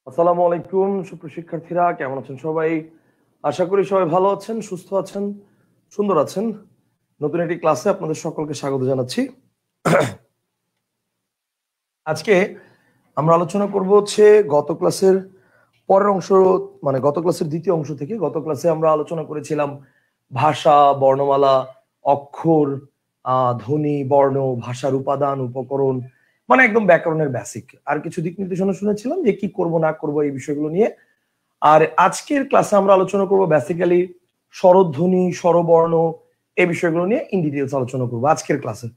আসসালামু আলাইকুম সুপ্রিয় শিক্ষার্থীরা, কেমন আছেন সবাই? আশা করি সবাই ভালো আছেন, সুস্থ আছেন, সুন্দর আছেন। নতুন একটি ক্লাসে আপনাদের সকলকে স্বাগত জানাচ্ছি। আজকে আমরা আলোচনা করব হচ্ছে গত ক্লাসের পরের অংশ, মানে গত ক্লাসের দ্বিতীয় অংশ থেকে। গত ক্লাসে আমরা আলোচনা করেছিলাম ভাষা, বর্ণমালা, অক্ষর, ধ্বনি, বর্ণ, ভাষার উপাদান, উপকরণ, মানে একদম ব্যাকরণের বেসিক। আর কিছু দিক নির্দেশনা শুনেছিলাম যে কি করব না করব এই বিষয়গুলো নিয়ে। আর আজকের ক্লাসে আমরা আলোচনা করব বেসিক্যালি স্বরধ্বনি, স্বরবর্ণ এই বিষয়গুলো নিয়ে ইন ডিটেইলস আলোচনা করব আজকের ক্লাসে।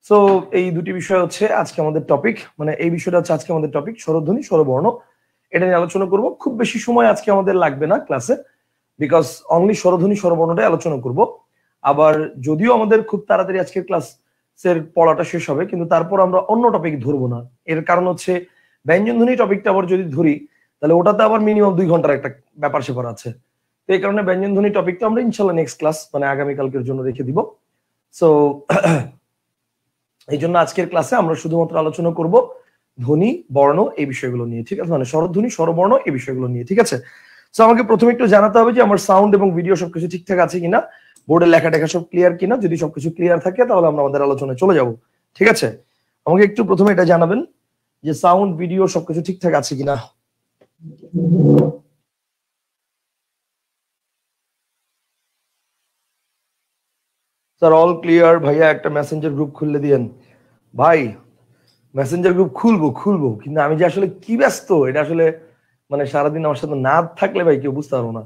সো এই দুটি বিষয় হচ্ছে আজকে আমাদের টপিক, মানে এই বিষয়টা হচ্ছে আজকে আমাদের টপিক, স্বরধ্বনি, স্বরবর্ণ। এটা নিয়ে আলোচনা করব। খুব বেশি সময় আজকে আমাদের লাগবে না ক্লাসে, বিকজ অনলি স্বরধ্বনি স্বরবর্ণটাই আলোচনা করব। আবার যদিও আমাদের খুব তাড়াতাড়ি আজকের ক্লাসের পড়াটা শেষ হবে, কিন্তু তারপর আমরা অন্য টপিক ধরবো না। এর কারণ হচ্ছে ব্যঞ্জনধ্বনি টপিকটা আবার যদি ধরি তাহলে ওটাতে আবার মিনিমাম 2 ঘন্টার একটা ব্যাপার স্যাপার আছে। তো এই কারণে ব্যঞ্জনধ্বনি টপিকটা আমরা ইনশাল্লাহ নেক্সট ক্লাস মানে আগামীকালকের জন্য রেখে দিব। সো এই জন্য আজকের ক্লাসে আমরা শুধুমাত্র আলোচনা করব ধ্বনি, বর্ণ এই বিষয়গুলো নিয়ে, ঠিক আছে? মানে স্বরধ্বনি, স্বরবর্ণ এই বিষয়গুলো নিয়ে, ঠিক আছে? সো আমাকে প্রথমে একটু জানাতে হবে যে আমার সাউন্ড এবং ভিডিও সবকিছু ঠিকঠাক আছে কিনা, বোর্ডে লেখা টেখা সব ক্লিয়ার কিনা। যদি সবকিছু ক্লিয়ার থাকে তাহলে আমরা আমাদের আলোচনায় চলে যাব, ঠিক আছে? আমাকে একটু প্রথমে এটা জানাবেন যে সাউন্ড, ভিডিও সবকিছু ঠিকঠাক আছে কিনা। Sir all clear. ভাইয়া একটা মেসেঞ্জার গ্রুপ খুললে দিয়েন। ভাই মেসেঞ্জার গ্রুপ খুলবো কিন্তু আমি যে আসলে কি ব্যস্ত এটা আসলে মানে সারাদিন আমার সাথে না থাকলে ভাই কেউ বুঝতে পারবো না।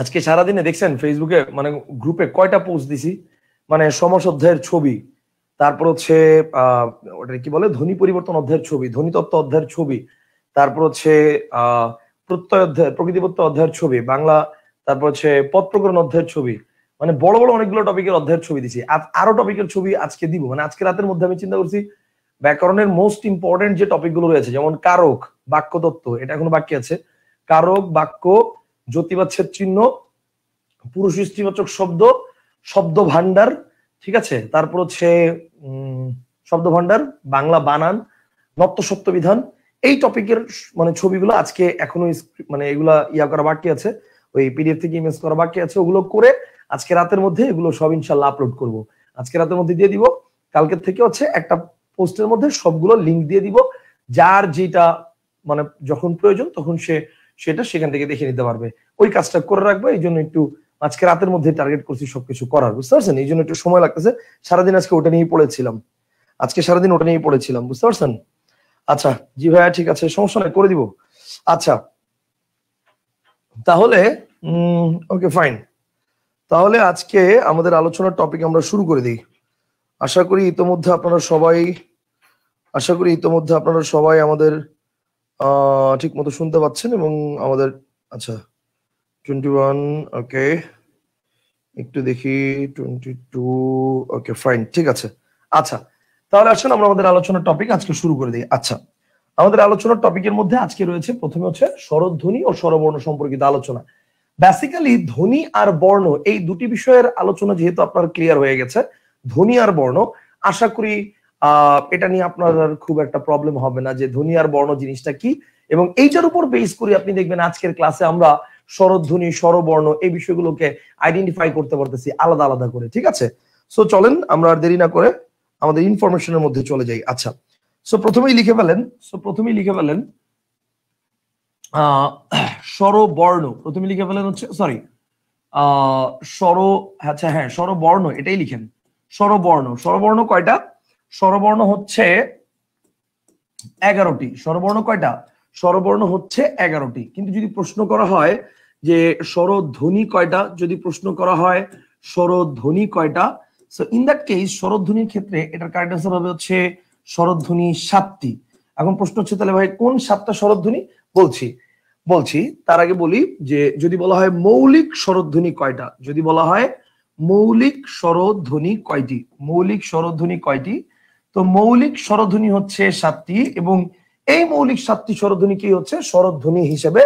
আজকে সারাদিনে দেখছেন ফেসবুকে মানে গ্রুপে কয়টা পোস্ট দিছি, মানে সমাস অধ্যায়ের ছবি, তারপর হচ্ছে ওটা কি বলে ধ্বনি পরিবর্তন অধ্যায়ের ছবি, ধ্বনিতত্ত্ব অধ্যায়ের ছবি, তারপর হচ্ছে প্রত্যয় অধ্যায়, প্রকৃতিতত্ত্ব অধ্যায়ের ছবি বাংলা, তারপর হচ্ছে পদ প্রকরণ অধ্যায়ের ছবি, মানে বড় বড় অনেকগুলো টপিকের অধ্যায়ের ছবি দিছি। আরো টপিকের ছবি আজকে দিব, মানে আজকে রাতের মধ্যে আমি চিন্তা করছি ব্যাকরণের মোস্ট ইম্পর্টেন্ট যে টপিকগুলো রয়েছে, যেমন কারক, বাক্যতত্ত্ব, এটা এখনো বাকি আছে, কারক, বাক্য, জ্যোতিবাচ্ছেদ চিহ্ন, পুরুষ স্ত্রীবাচক শব্দ, শব্দ ভান্ডার, ঠিক আছে? তারপর হচ্ছে শব্দ ভান্ডার, বাংলা বানান, নত্য সত্য বিধান, এই টপিকের মানে ছবিগুলো আজকে এখনো মানে এগুলা ইয়া করা বাকি আছে, ওই পিডিএফ থেকে ইমেজ করা বাকি আছে। ওগুলো করে আজকে রাতের মধ্যে এগুলো সব ইনশাল্লাহ আপলোড করব, আজকে রাতের মধ্যে দিয়ে দিব। কালকের থেকে হচ্ছে একটা পোস্টের মধ্যে সবগুলো লিংক দিয়ে দিব, যার যেটা মানে যখন প্রয়োজন তখন সেটা সেখান থেকে দেখে নিতে পারবে। ওই কাজটা করে রাখবো, এই জন্য একটু আজকে রাতের মধ্যে টার্গেট করছি সবকিছু করার, বুঝতে পারছেন? এই জন্য একটু সময় লাগতেছে। সারাদিন আজকে ওটা নিয়েই পড়েছিলাম, বুঝতে পারছেন? আচ্ছা জি ভাইয়া, ঠিক আছে, সমস্যা নাই, করে দিব। আচ্ছা তাহলে ওকে ফাইন, তাহলে আজকে আমাদের আলোচনার টপিক আমরা শুরু করে দিই। আশা করি ইতোমধ্যে আপনারা সবাই আমাদের ঠিক মতো শুনতে পাচ্ছেন এবং আমাদের আচ্ছা 21 ওকে, একটু দেখি 22 ওকে ফাইন, ঠিক আছে। আচ্ছা তাহলে আসুন আমরা আমাদের আলোচনার টপিক আজকে শুরু করে দিই। আচ্ছা আমাদের আলোচনার টপিকের মধ্যে আজকে রয়েছে প্রথমে হচ্ছে স্বরধ্বনি ও স্বরবর্ণ সম্পর্কিত আলোচনা। বেসিক্যালি ধ্বনি আর বর্ণ এই দুটি বিষয়ের আলোচনা যেহেতু আপনার ক্লিয়ার হয়ে গেছে, ধ্বনি আর বর্ণ, আশা করি এটা নিয়ে আপনার খুব একটা প্রবলেম হবে না যে ধ্বনি আর বর্ণ জিনিসটা কি, এবং এইটার উপর বেস করে আপনি দেখবেন আজকের ক্লাসে আমরা স্বরধ্বনি, স্বরবর্ণ এই বিষয়গুলোকে আইডেন্টিফাই করতে পারতেছি আলাদা আলাদা করে, ঠিক আছে? সো চলেন আমরা আর দেরি না করে আমাদের ইনফরমেশনের মধ্যে চলে যাই। আচ্ছা সো প্রথমেই লিখে ফেলেন স্বরবর্ণ, প্রথমে লিখে ফেলেন হচ্ছে সরি স্বর, আচ্ছা হ্যাঁ স্বরবর্ণ এটাই লিখেন। স্বরবর্ণ কয়টা? স্বরবর্ণ হচ্ছে 11টি। স্বরবর্ণ কয়টা? স্বরবর্ণ হচ্ছে 11টি। কিন্তু যদি প্রশ্ন করা হয় যে স্বরধ্বনি কয়টা, যদি প্রশ্ন করা হয় স্বরধ্বনি কয়টা, সো ইন দ্যাট কেস স্বরধ্বনির ক্ষেত্রে এটার কারেক্ট আনসার হবে হচ্ছে স্বরধ্বনি 7টি। এখন প্রশ্ন হচ্ছে তাহলে ভাই কোন 7টা স্বরধ্বনি? বলছি তার আগে বলি যে যদি বলা হয় মৌলিক স্বরধ্বনি কয়টা, যদি বলা হয় মৌলিক স্বরধ্বনি কয়টি, তো মৌলিক স্বরধ্বনি হচ্ছে 7টি, এবং এই মৌলিক 7টি স্বরধ্বনি কি হচ্ছে স্বরধ্বনি হিসেবে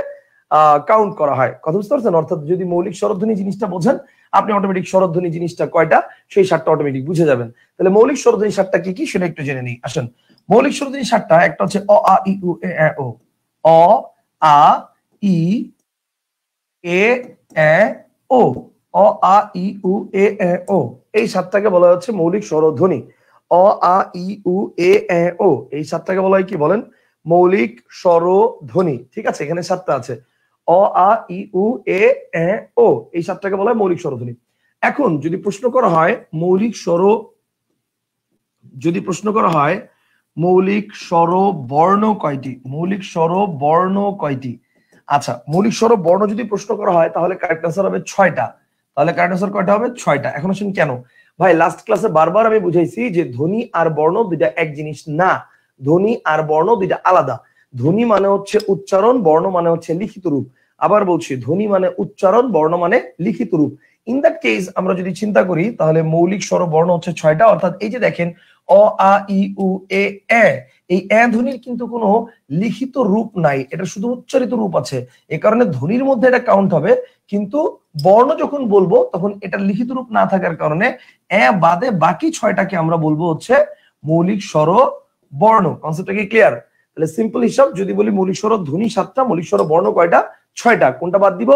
কাউন্ট করা হয়। কথা বুঝতে পারছেন? অর্থাৎ যদি মৌলিক স্বরধ্বনি জিনিসটা বোঝেন আপনি অটোমেটিক স্বরধ্বনি জিনিসটা কয়টা সেই 7টা অটোমেটিক বুঝে যাবেন। তাহলে মৌলিক স্বরধ্বনি 7টা কি কি সেটা একটু জেনে নিই। আসেন, মৌলিক স্বরধ্বনি 7টা, একটা হচ্ছে অ আ ই উ এ ও, অ আ ই এ এ ও, অ আ ই উ এ এ ও, এই সাতটাকে বলা হচ্ছে মৌলিক স্বরধ্বনি। অ আ ই উ এ এ ও, এই সাতটাকে বলা হয় কি বলেন? মৌলিক স্বরধ্বনি। ঠিক আছে, এখানে সাতটা আছে, অ আ ই উ এ এ ও, এই সাতটাকে বলা হয় মৌলিক স্বরধ্বনি। এখন যদি প্রশ্ন করা হয় মৌলিক স্বর, যদি প্রশ্ন করা হয় মৌলিক স্বর বর্ণ কয়টি, মৌলিক স্বর বর্ণ কয়টি? আচ্ছা, মৌলিক স্বর বর্ণ যদি প্রশ্ন করা হয় তাহলে কারেক্ট আনসার হবে 6টা। তাহলে কারেক্ট আনসার কয়টা হবে? 6টা। এখন আসুন কেন ভাই, লাস্ট ক্লাসে বারবার আমি বুঝাইছি যে ধ্বনি আর বর্ণ দুইটা এক জিনিস না, ধ্বনি আর বর্ণ দুইটা আলাদা। ধ্বনি মানে হচ্ছে উচ্চারণ, বর্ণ মানে হচ্ছে লিখিত রূপ। আবার বলছি, ধ্বনি মানে উচ্চারণ, বর্ণ মানে লিখিত রূপ। ইন দ্যাট কেস আমরা যদি চিন্তা করি তাহলে মৌলিক স্বর বর্ণ হচ্ছে 6টা। অর্থাৎ এই যে দেখেন অ আ ই উ এ এ, এই এ ধ্বনির কিন্তু কোনো লিখিত রূপ নাই, এটা শুধু উচ্চারিত রূপ আছে। এই কারণে ধ্বনির মধ্যে এটা কাউন্ট হবে, কিন্তু বর্ণ যখন বলবো তখন এটা লিখিত রূপ না থাকার কারণে এ বাদে বাকি 6টাকে আমরা বলবো হচ্ছে মৌলিক স্বর বর্ণ। কনসেপ্টটা কি ক্লিয়ার? তাহলে সিম্পল হিসাব যদি বলি মৌলিক স্বর ধ্বনি 7টা, মৌলিক স্বর বর্ণ কয়টা? 6টা। কোনটা বাদ দিব?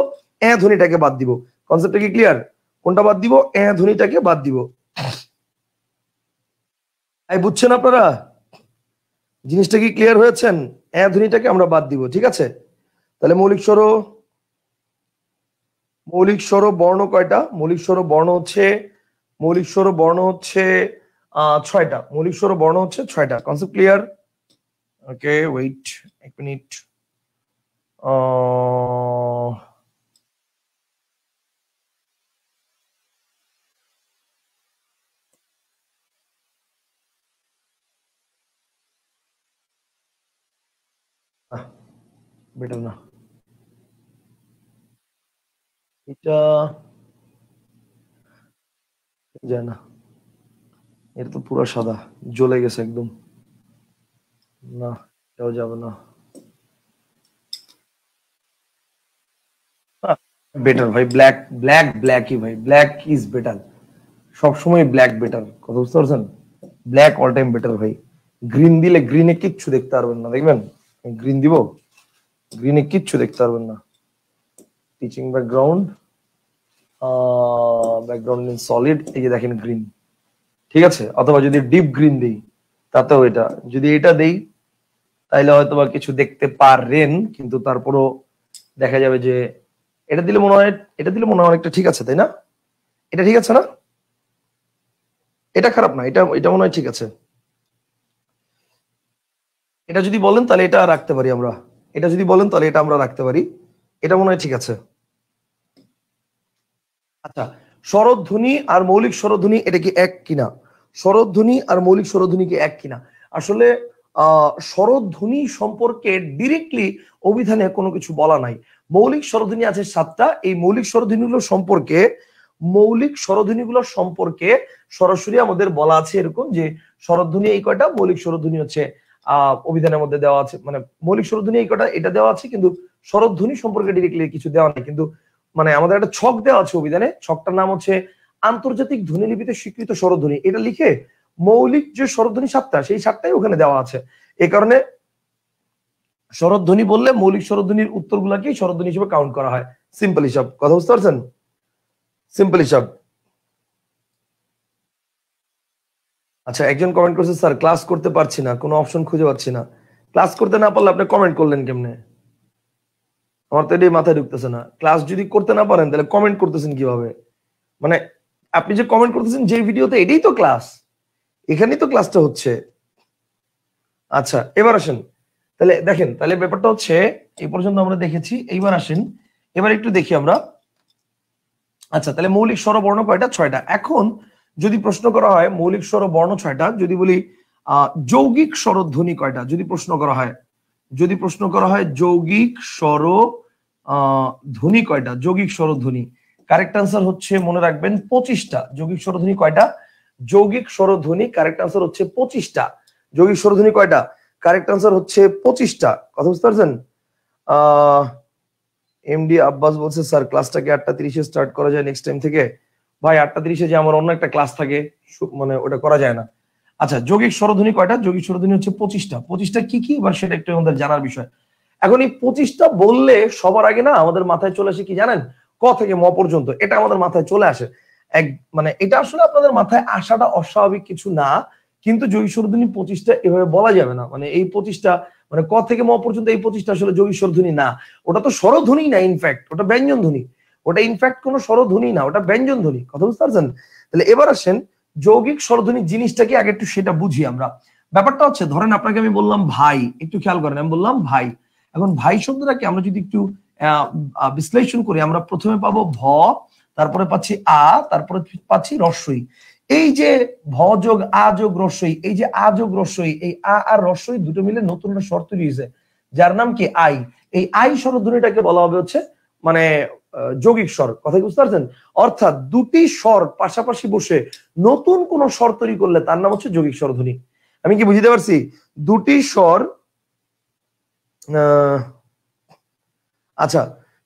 এ ধ্বনিটাকে বাদ দিব। কনসেপ্টটা কি ক্লিয়ার? কোনটা বাদ দিব? এ ধ্বনিটাকে বাদ দিব। এই বুঝছেন আপনারা? জিনিসটা কি ক্লিয়ার হয়েছেন? এ ধ্বনিটাকে আমরা বাদ দিব, ঠিক আছে? তাহলে মৌলিক স্বর বর্ণ কয়টা? মৌলিক স্বর বর্ণ হচ্ছে 6টা। মৌলিক স্বর বর্ণ হচ্ছে 6টা। Concept clear? ওকে, ওয়েট এক মিনিট। বেটার না, এটা যায় না, এটা তো পুরো সাদা, জ্বলে গেছে একদম। না, এটাও যাবে না। বেটার ভাই, ব্ল্যাক ব্ল্যাক ব্ল্যাকই ভাই, ব্ল্যাক ইজ বেটার। সবসময় ব্ল্যাক বেটার, কথা বুঝতে পারছেন? ব্ল্যাক অল টাইম বেটার ভাই। গ্রিন দিলে গ্রিনে কিচ্ছু দেখতে পারবেন না, দেখবেন গ্রিন দিব, গ্রিনে কিচ্ছু দেখতে পারবেন না। টিচিং ব্যাকগ্রাউন্ড, ব্যাকগ্রাউন্ড সলিড, এই যে দেখেন গ্রিন, ঠিক আছে? অথবা যদি ডিপ গ্রিন দিই তাতেও এটা, যদি এটা দেই তাইলে হয়তো বা কিছু দেখতে পারেন, কিন্তু তারপরও দেখা যাবে যে এটা দিলে মনে হয়, এটা দিলে মনে হয় অনেকটা ঠিক আছে, তাই না? এটা ঠিক আছে না? এটা খারাপ না, এটা এটা মনে হয় ঠিক আছে। এটা যদি বলেন তাহলে এটা রাখতে পারি আমরা, এটা যদি বলেন তাহলে এটা আমরা রাখতে পারি, এটা মনে হয় ঠিক আছে। আচ্ছা, স্বরধ্বনি আর মৌলিক স্বরধ্বনি এটা কি এক কিনা? স্বরধ্বনি আর মৌলিক স্বরধ্বনি কি এক কিনা? আসলে স্বরধ্বনি সম্পর্কে ডিরেক্টলি অভিধানে কোনো কিছু বলা নাই। মৌলিক স্বরধ্বনি আছে 7টা। এই মৌলিক স্বরধ্বনিগুলো সম্পর্কে সরাসরি আমাদের বলা আছে এরকম যে স্বরধ্বনি এই কয়টা, মৌলিক স্বরধ্বনি হচ্ছে অভিধানের মধ্যে দেওয়া আছে, মানে মৌলিক স্বরধ্বনি এই কয়টা এটা দেওয়া আছে, কিন্তু স্বরধ্বনি সম্পর্কে ডিরেক্টলি কিছু দেওয়া নেই। কিন্তু মানে আমাদের একটা ছক দেওয়া আছে অভিধানে, ছকটার নাম হচ্ছে আন্তর্জাতিক ধ্বনিলিপিতে স্বীকৃত স্বরধ্বনি। এটা লিখে মৌলিক যে স্বরধ্বনি 7টা, সেই 7টাই ওখানে দেওয়া আছে। এই কারণে স্বরধ্বনি বললে মৌলিক স্বরধ্বনির উত্তরগুলোকেই স্বরধ্বনি হিসেবে কাউন্ট করা হয়। সিম্পল হিসাব, কথা বুঝতে পারছেন? সিম্পল হিসাব। আচ্ছা, একজন কমেন্ট করছে স্যার ক্লাস করতে পারছি না, কোনো অপশন খুঁজে পাচ্ছি না। ক্লাস করতে না পারলে আপনি কমেন্ট করলেন কেমনে? আমার তো এটাই মাথায় ঢুকতেছে না। ক্লাস যদি করতে না পারেন তাহলে কমেন্ট করতেছেন কিভাবে? মানে আপনি যে কমেন্ট করতেছেন যে ভিডিওতে, এটাই তো ক্লাস, এখানেই তো ক্লাসটা হচ্ছে। আচ্ছা, এবার আসেন, তাহলে দেখেন, তাহলে ব্যাপারটা হচ্ছে এই পর্যন্ত আমরা দেখেছি। এইবার আসেন, এবার একটু দেখি আমরা। আচ্ছা, তাহলে মৌলিক স্বর বর্ণ কয়টা? 6টা। এখন যদি প্রশ্ন করা হয় মৌলিক স্বর বর্ণ 6টা, যদি বলি যৌগিক স্বরধ্বনি কয়টা, যদি প্রশ্ন করা হয়, যদি প্রশ্ন করা হয় যৌগিক স্বর ধ্বনি কয়টা, যৌগিক স্বরধ্বনি, কারেক্ট আনসার হচ্ছে মনে রাখবেন 25টা। যৌগিক স্বরধ্বনি কয়টা? যৌগিক স্বরধ্বনি কারেক্ট আনসার হচ্ছে 25টা। যৌগিক স্বরধ্বনি কয়টা? কারেক্ট আনসার হচ্ছে 25টা। কথা বুঝতে পারছেন? এমডি আব্বাস বলছে স্যার ক্লাসটাকে 8:30-এ স্টার্ট করা যায় নেক্সট টাইম থেকে? ভাই 8:30-এ যে আমার অন্য একটা ক্লাস থাকে, মানে ওটা করা যায় না। আচ্ছা, যৌগিক স্বরধ্বনি কয়টা? যৌগিক স্বরধ্বনি হচ্ছে 25টা। 25টা কি কি এবার সেটা একটু আমাদের জানার বিষয়। এখন এই 25টা বললে সবার আগে না আমাদের মাথায় চলে আসে কি জানেন, ক থেকে ম পর্যন্ত, এটা আমাদের মাথায় চলে আসে। মানে এটা আসলে আপনাদের মাথায় আসাটা অস্বাভাবিক কিছু না, কিন্তু যৌগিক স্বরধ্বনি 25টা এভাবে বলা যাবে না। মানে এই 25টা মানে ক থেকে ম পর্যন্ত এই 25টা আসলে যৌগিক স্বরধ্বনি না, ওটা তো স্বরধ্বনি না, ইনফ্যাক্ট ওটা ব্যঞ্জন ধ্বনি, ওটা ইনফ্যাক্ট কোনো স্বরধ্বনি না, ওটা ব্যঞ্জন ধ্বনি। কথা বুঝতে পারছেন? তাহলে এবার আসেন যৌগিক স্বরধ্বনি জিনিসটা কি আগে একটু সেটা বুঝি আমরা। ব্যাপারটা হচ্ছে ধরেন আপনাকে আমি বললাম ভাই, একটু খেয়াল করেন, আমি বললাম ভাই। এখন ভাই শব্দটাকে আমরা যদি একটু বিশ্লেষণ করি, আমরা প্রথমে পাবো ভ, তারপরে পাচ্ছি আ, তারপরে পাচ্ছি রস্বই। এই যে ভ যোগ আ যোগ রস্বই, এই যে আ যোগ রস্বই, এই আ আর রস্বই দুটো মিলে নতুন একটা স্বর তৈরি হয়েছে, যার নাম কি আই। এই আই স্বরধ্বনিটাকে বলা হবে হচ্ছে মানে যৌগিক স্বর। কথা বুঝতে পারছেন? অর্থাৎ দুটি স্বর পাশাপাশি বসে নতুন কোন স্বর তৈরি করলে তার নাম হচ্ছে যৌগিক স্বরধ্বনি। আমি কি বুঝতে পারছি? দুটি স্বর, আচ্ছা,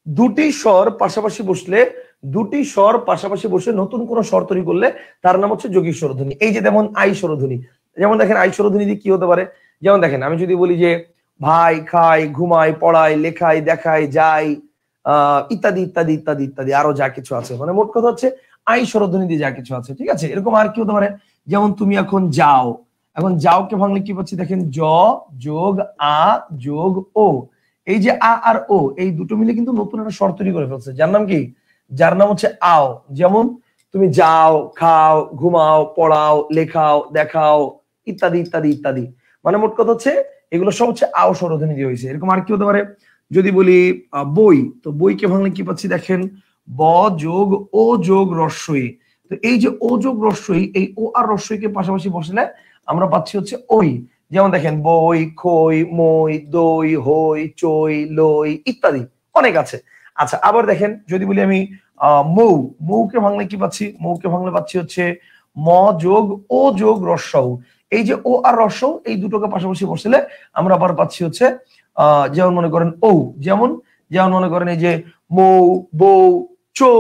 দুটি স্বর পাশাপাশি বসলে, দুটি স্বর পাশাপাশি বসে নতুন কোন স্বর তৈরি করলে তার নাম হচ্ছে যৌগিক স্বরধ্বনি। এই যে যেমন আই স্বরধ্বনি, যেমন দেখেন আই স্বরধ্বনি দিয়ে কি হতে পারে, যেমন দেখেন আমি যদি বলি যে ভাই খাই, ঘুমাই, পড়াই, লেখাই, দেখাই, যাই, ইত্যাদি ইত্যাদি ইত্যাদি ইত্যাদি, আরো যা কিছু আছে, মানে মোট কথা হচ্ছে আই স্বরধ্বনি দিয়ে যা কিছু আছে, ঠিক আছে? এরকম আর কি হতে পারে, যেমন তুমি এখন যাও, এখন যাওকে ভাঙলে কি পাচ্ছি দেখেন, জ যোগ আ যোগ ও, এই যে আ আর ও এই দুটো মিলে কিন্তু নতুন একটা স্বর তৈরি করে ফেলছে, যার নাম কি, যার নাম হচ্ছে আও। যেমন তুমি যাও, খাও, ঘুমাও, পড়াও, লেখাও, দেখাও, ইত্যাদি ইত্যাদি ইত্যাদি, মানে মোট কথা হচ্ছে এগুলো সব হচ্ছে আও স্বরধ্বনি দিয়ে হয়েছে। এরকম আর কি হতে পারে, যদি বলি বই, তো বইকে ভাঙলে কি পাচ্ছি দেখেন, ব যোগ ও যোগ রস্বই। তো এই যে ও যোগ রস্বই, এই ও আর রস্বইকে পাশাপাশি বসলে আমরা পাচ্ছি হচ্ছে ওই। যেমন দেখেন বই, খই, মই, দই, হই, চই, লই ইত্যাদি অনেক আছে। আচ্ছা, আবার দেখেন যদি বলি আমি মৌ, মৌকে ভাঙলে কি পাচ্ছি, মৌকে ভাঙলে পাচ্ছি হচ্ছে ম যোগ ও যোগ রস্বউ। এই যে ও আর রস্বউ এই দুটোকে পাশাপাশি বসলে আমরা আবার পাচ্ছি হচ্ছে যেমন মনে করেন ও, যেমন যেমন মনে করেন এই যে মৌ, বউ, চৌ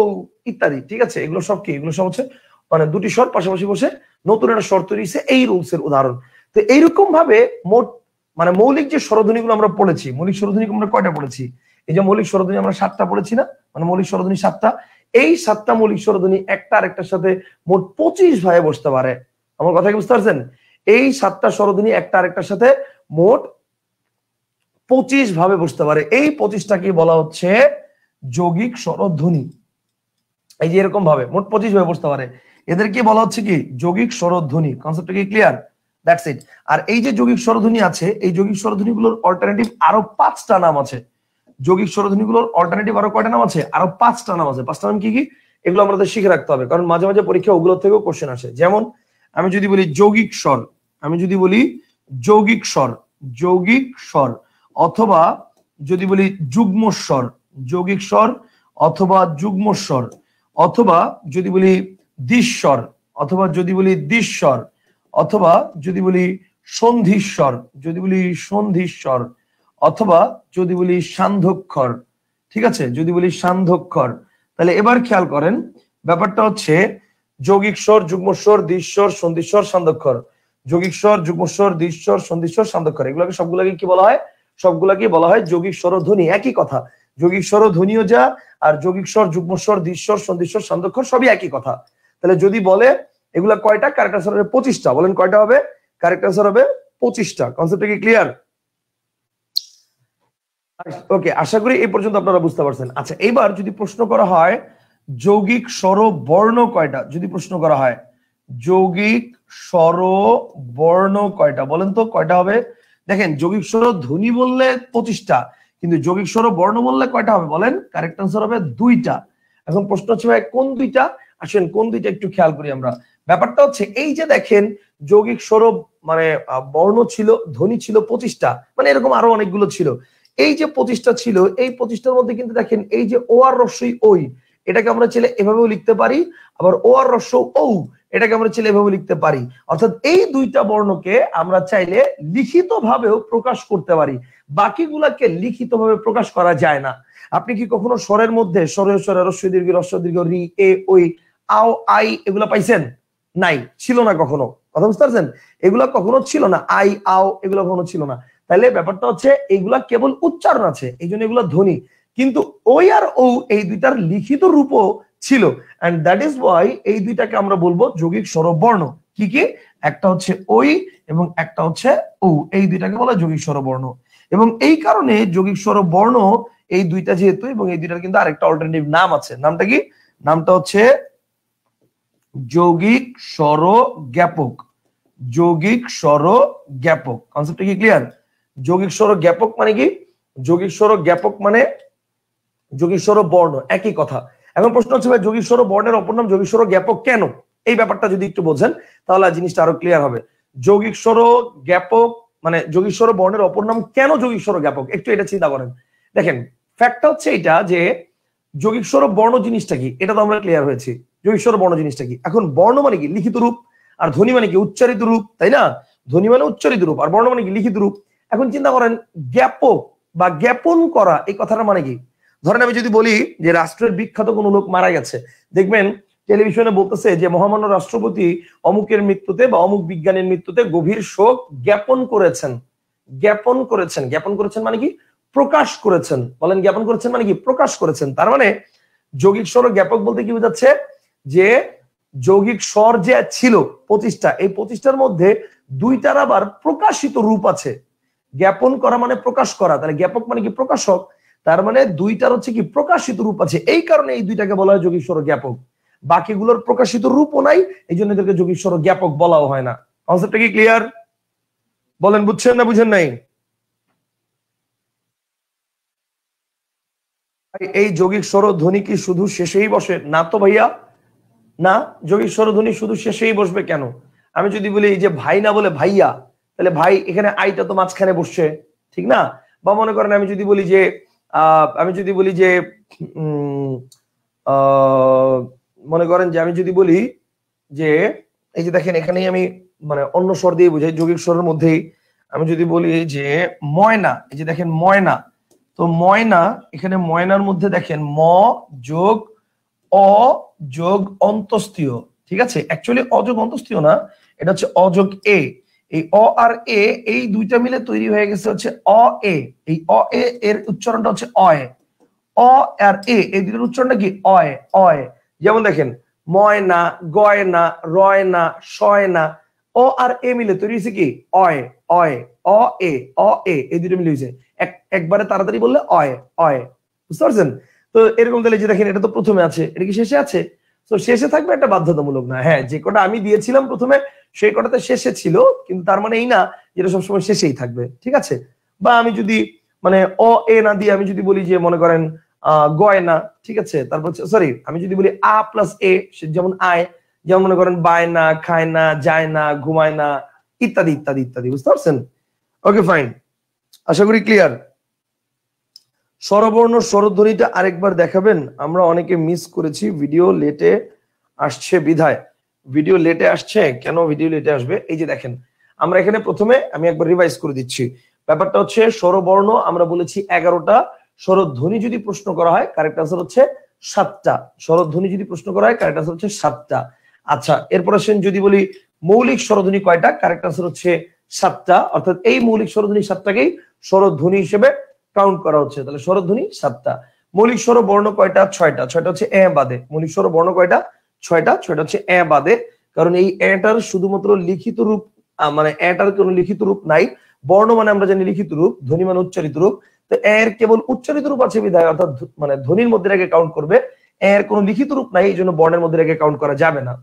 ইত্যাদি, ঠিক আছে? এগুলো সব কি, এগুলো সব হচ্ছে মানে দুটি স্বর পাশাপাশি বসে নতুন একটা স্বর তৈরি হয়েছে, এই রুলস এর উদাহরণ। তো এইরকম ভাবে মোট মানে মৌলিক যে স্বরধ্বনিগুলো আমরা পড়েছি, মৌলিক স্বরধ্বনি আমরা কয়টা পড়েছি, এই যে মৌলিক স্বরধ্বনি আমরা 7টা পড়েছি না, মানে মৌলিক স্বরধ্বনি 7টা, এই 7টা মৌলিক স্বরধ্বনি একটা আরেকটার সাথে মোট 25 ভাবে বসতে পারে। আমার কথা কি বুঝতে পারছেন? এই 7টা স্বরধ্বনি একটা আরেকটার সাথে মোট 25 ভাবে বসতে পারে। এই 25টাকে বলা হচ্ছে যৌগিক স্বরধ্বনি। এই যে এরকম ভাবে মোট 25 ভাবে বসতে পারে, এদেরকে বলা হচ্ছে কি যৌগিক স্বরধ্বনি। কনসেপ্টটা কি ক্লিয়ার? That's it. আর এই যে যৌগিক স্বরধ্বনি আছে, এই যৌগিক স্বরধ্বনিগুলোর অল্টারনেটিভ আরো 5টা নাম আছে। যৌগিক স্বরধ্বনিগুলোর অল্টারনেটিভ আরো কয়টা নাম আছে? আরো 5টা নাম আছে। 5টা নাম কি কি? এগুলো আমাদের শিখে রাখতে হবে, কারণ মাঝে মাঝে পরীক্ষা ওগুলো থেকেও কোশ্চেন আসে। যেমন আমি যদি বলি যৌগিক স্বর, আমি যদি বলি যৌগিক স্বর, যৌগিক স্বর, অথবা যদি বলি যুগ্ম স্বর, যৌগিক স্বর অথবা যুগ্ম স্বর, অথবা যদি বলি দ্বিস্বর, অথবা যদি বলি দ্বিস্বর, অথবা যদি বলি সন্ধিস্বর, যদি বলি সন্ধিস্বর, অথবা যদি বলি সান্ধ্যক্ষর, ঠিক আছে? যদি বলি সান্ধ্যক্ষর, তাহলে এবার খেয়াল করেন ব্যাপারটা হচ্ছে যৌগিক স্বর, যুগ্ম স্বর, দ্বিস্বর, সন্ধিস্বর, সান্ধ্যক্ষর, যৌগিক স্বর, যুগ্ম স্বর, দ্বিস্বর, সন্ধিস্বর, সান্ধ্যক্ষর, এগুলোকে সবগুলোকে কি বলা হয়? সবগুলোকে বলা হয় যৌগিক স্বরধ্বনি। একই কথা, যৌগিক স্বরধ্বনিও যা, আর যৌগিক স্বর, যুগ্ম স্বর, দ্বিস্বর, সন্ধিস্বর, সান্ধ্যক্ষর সবই একই কথা। তাহলে যদি বলে এগুলা কয়টা, কারেক্ট আনসার হবে 25টা। বলেন কয়টা হবে? কারেক্ট আনসার হবে 25টা। কনসেপ্টটা কি ক্লিয়ার? ওকে, আশা করি এই পর্যন্ত আপনারা বুঝতে পারছেন। আচ্ছা, এবার যদি প্রশ্ন করা হয় যৌগিক স্বর বর্ণ কয়টা, যদি প্রশ্ন করা হয় যৌগিক স্বর বর্ণ কয়টা, বলেন তো কয়টা হবে? দেখেন যৌগিক স্বর ধ্বনি বললে 25টা, কিন্তু যৌগিক স্বর বর্ণ বললে কয়টা হবে বলেন? কারেক্ট আনসার হবে 2টা। এখন প্রশ্ন হচ্ছে ভাই কোন 2টা? আসেন কোন 2টা একটু খেয়াল করি আমরা। ব্যাপারটা হচ্ছে এই যে দেখেন যৌগিক স্বর মানে বর্ণ ছিল, ধ্বনি ছিল 25টা, মানে এরকম আরো অনেকগুলো ছিল। এই যে 25টা ছিল, এই 25টার মধ্যে কিন্তু দেখেন এই যে ও আর রস্বই ওই, এটাকে আমরা চাইলে এভাবেও লিখতে পারি, আবার ও আর রস্বই ও এটাকে আমরা চাইলে এভাবে লিখতে পারি। অর্থাৎ এই 2টা বর্ণকে আমরা চাইলে লিখিত ভাবেও প্রকাশ করতে পারি, বাকিগুলাকে লিখিত ভাবে প্রকাশ করা যায় না। আপনি কি কখনো স্বরের মধ্যে স্বরে স্বরে রস্বই দীর্ঘ, রস্বই দীর্ঘ, রি, এ, ওই, আও, আই এগুলা পাইছেন? নাই, ছিল না কখনো। কথা বুঝতে পারছেন? এগুলা কখনো ছিল না, আই, আও এগুলো কখনো ছিল না। তাহলে ব্যাপারটা হচ্ছে এইগুলা কেবল উচ্চারণ আছে, এই জন্য এগুলো ধ্বনি। কিন্তু ওই আর ও এই দুইটার লিখিত রূপও ছিল, এন্ড দ্যাট ইজ ওয়াই এই দুইটাকে আমরা বলবো যৌগিক স্বরবর্ণ। কি কি? একটা হচ্ছে ওই এবং একটা হচ্ছে ও, এই দুইটাকে বলা হয় যৌগিক স্বরবর্ণ। এবং এই কারণে যৌগিক স্বরবর্ণ এই দুইটা যেহেতু, এবং এই দুইটার কিন্তু আরেকটা অল্টারনেটিভ নাম আছে। নামটা কি? নামটা হচ্ছে যৌগিক স্বর জ্ঞাপক। যৌগিক স্বর জ্ঞাপক, কনসেপ্টটা কি ক্লিয়ার? যৌগিক স্বর জ্ঞাপক মানে কি? যৌগিক স্বর জ্ঞাপক মানে যৌগিক স্বর বর্ণ, একই কথা। এখন প্রশ্ন হচ্ছে ভাই যৌগিক স্বর বর্ণের অপর নাম যৌগিক স্বর জ্ঞাপক কেন? এই ব্যাপারটা যদি একটু বোঝেন তাহলে জিনিসটা আরো ক্লিয়ার হবে। যৌগিক স্বর জ্ঞাপক মানে যৌগিক স্বর বর্ণের অপর নাম কেন যৌগিক স্বর জ্ঞাপক, একটু এটা চিন্তা করেন। দেখেন ফ্যাক্টটা হচ্ছে এটা যে যৌগিক স্বর বর্ণ জিনিসটা কি এটা তো আমরা ক্লিয়ার হয়েছি। যৌগিক স্বর বর্ণ জিনিসটা কি? এখন বর্ণ মানে কি? লিখিত রূপ। আর ধ্বনি মানে কি? উচ্চারিত রূপ, তাই না? ধ্বনি মানে উচ্চারিত রূপ, আর বর্ণ মানে কি? লিখিত রূপ। এখন চিন্তা করেন জ্ঞাপক বা জ্ঞাপন করা এই কথাটা মানে কি? ধরেন আমি যদি বলি যে রাষ্ট্রের বিখ্যাত কোন লোক মারা গেছে, দেখবেন টেলিভিশনে বলতেছে যে মহামান্য রাষ্ট্রপতি অমুকের মৃত্যুতে বা অমুক বিজ্ঞানীর মৃত্যুতে গভীর শোক জ্ঞাপন করেছেন। জ্ঞাপন করেছেন, জ্ঞাপন করেছেন মানে কি? প্রকাশ করেছেন। বলেন জ্ঞাপন করেছেন মানে কি? প্রকাশ করেছেন। তার মানে যৌগিক স্বর জ্ঞাপক বলতে কি বোঝাচ্ছে? যে যৌগিক স্বর যে ছিল 25টা, এই 25টার মধ্যে দুইটার আবার প্রকাশিত রূপ আছে। জ্ঞাপন করা মানে প্রকাশ করা, তাহলে জ্ঞাপক মানে কি? প্রকাশক। তার মানে দুইটার হচ্ছে কি? প্রকাশিত রূপ আছে, এই কারণে এই দুইটাকে বলা হয় যৌগিক স্বর জ্ঞাপক। বাকিগুলোর প্রকাশিত রূপও নাই, এই জন্য এদেরকে যৌগিক স্বর জ্ঞাপক বলাও হয় না। কনসেপ্টটা কি ক্লিয়ার? বলেন বুঝছেন না বুঝেন নাই? এই যৌগিক স্বর ধ্বনি কি শুধু শেষেই বসে? না তো ভাইয়া, না। যৌগিক স্বর ধ্বনি শুধু শেষেই বসবে কেন? আমি যদি বলি যে ভাই না বলে ভাইয়া, তাহলে ভাই এখানে আইটা তো মাঝখানে বসছে, ঠিক না? বা মনে করেন আমি যদি বলি যে উম মনে করেন যে আমি যদি বলি যে এই যে দেখেন এখানেই আমি মানে অন্য স্বর দিয়ে বুঝাই যৌগিক স্বরের মধ্যেই। আমি যদি বলি যে ময়না, এই যে দেখেন ময়না, তো ময়না, এখানে ময়নার মধ্যে দেখেন ম যোগ অ যোগ অন্তস্থীয়, ঠিক আছে? অ্যাকচুয়ালি অযোগ অন্তস্থীয় না, এটা হচ্ছে অযোগ এ। এই অ আর এ এই দুইটা মিলে তৈরি হয়ে গেছে হচ্ছে অ এ। এই অ এ এর উচ্চারণটা হচ্ছে অয়। অ আর এ এই দুটোর উচ্চারণটা কি? অয় অয়। যেমন দেখেন ময়না, গয়না, রয়না, শয়না, অ আর এ মিলে তৈরি হয়েছে কি? অয় অয়। অ এ, অ এ এই দুটো মিলে হয়েছে একবারে তাড়াতাড়ি বললে অয় অয়। বুঝতে পারছেন? তো এরকম তাহলে যে দেখেন এটা তো প্রথমে আছে, এটা কি শেষে আছে? তো শেষে থাকবে, এটা বাধ্যতামূলক না। হ্যাঁ, যে কটা আমি দিয়েছিলাম প্রথমে সেই কটাতে শেষে ছিল, কিন্তু তার মানে এই না যেটা সবসময় শেষেই থাকবে, ঠিক আছে? বা আমি যদি মানে অ এ না দিয়ে আমি যদি বলি যে মনে করেন গয়না, ঠিক আছে? তারপর সরি আমি যদি বলি আ প্লাস এ, যেমন আয়, যেমন মনে করেন বায় না, খায় না, যায় না, ঘুমায় না, ইত্যাদি ইত্যাদি ইত্যাদি। বুঝতে পারছেন? ওকে ফাইন, আশা করি ক্লিয়ার। স্বরবর্ণ স্বরধ্বনিটা আরেকবার দেখাবেন? আমরা অনেকে মিস করেছি, ভিডিও লেটে আসছে বিধায়। ভিডিও লেটে আসছে কেন? ভিডিও লেটে আসবে, এই যে দেখেন আমরা এখানে প্রথমে আমি একবার রিভাইজ করে দিচ্ছি। ব্যাপারটা হচ্ছে স্বরবর্ণ আমরা বলেছি 11টা, স্বরধ্বনি যদি প্রশ্ন করা হয় কারেক্ট আনসার হচ্ছে 7টা। স্বরধ্বনি যদি প্রশ্ন করা হয় কারেক্ট আনসার হচ্ছে 7টা। আচ্ছা, এরপর আসেন যদি বলি মৌলিক স্বরধ্বনি কয়টা, কারেক্ট আনসার হচ্ছে 7টা। অর্থাৎ এই মৌলিক স্বরধ্বনি 7টাকেই স্বরধ্বনি হিসেবে কাউন্ট করা হচ্ছে। তাহলে স্বরধ্বনি 7টা। মৌলিক স্বর বর্ণ কয়টা? 6টা। 6টা হচ্ছে এ বাদে। মৌলিক স্বর বর্ণ কয়টা? 6টা। 6টা হচ্ছে এ বাদে, কারণ এই এটার শুধুমাত্র লিখিত রূপ, মানে এটার কোনো লিখিত রূপ নাই। বর্ণ মানে আমরা জানি লিখিত রূপ, ধ্বনি মানে উচ্চারিত রূপ। তো এর কেবল উচ্চারিত রূপ আছে বিধায়, অর্থাৎ মানে ধ্বনির মধ্যে রেখে কাউন্ট করবে। এর কোনো লিখিত রূপ নাই, এই জন্য বর্ণের মধ্যে রেখে কাউন্ট করা যাবে না।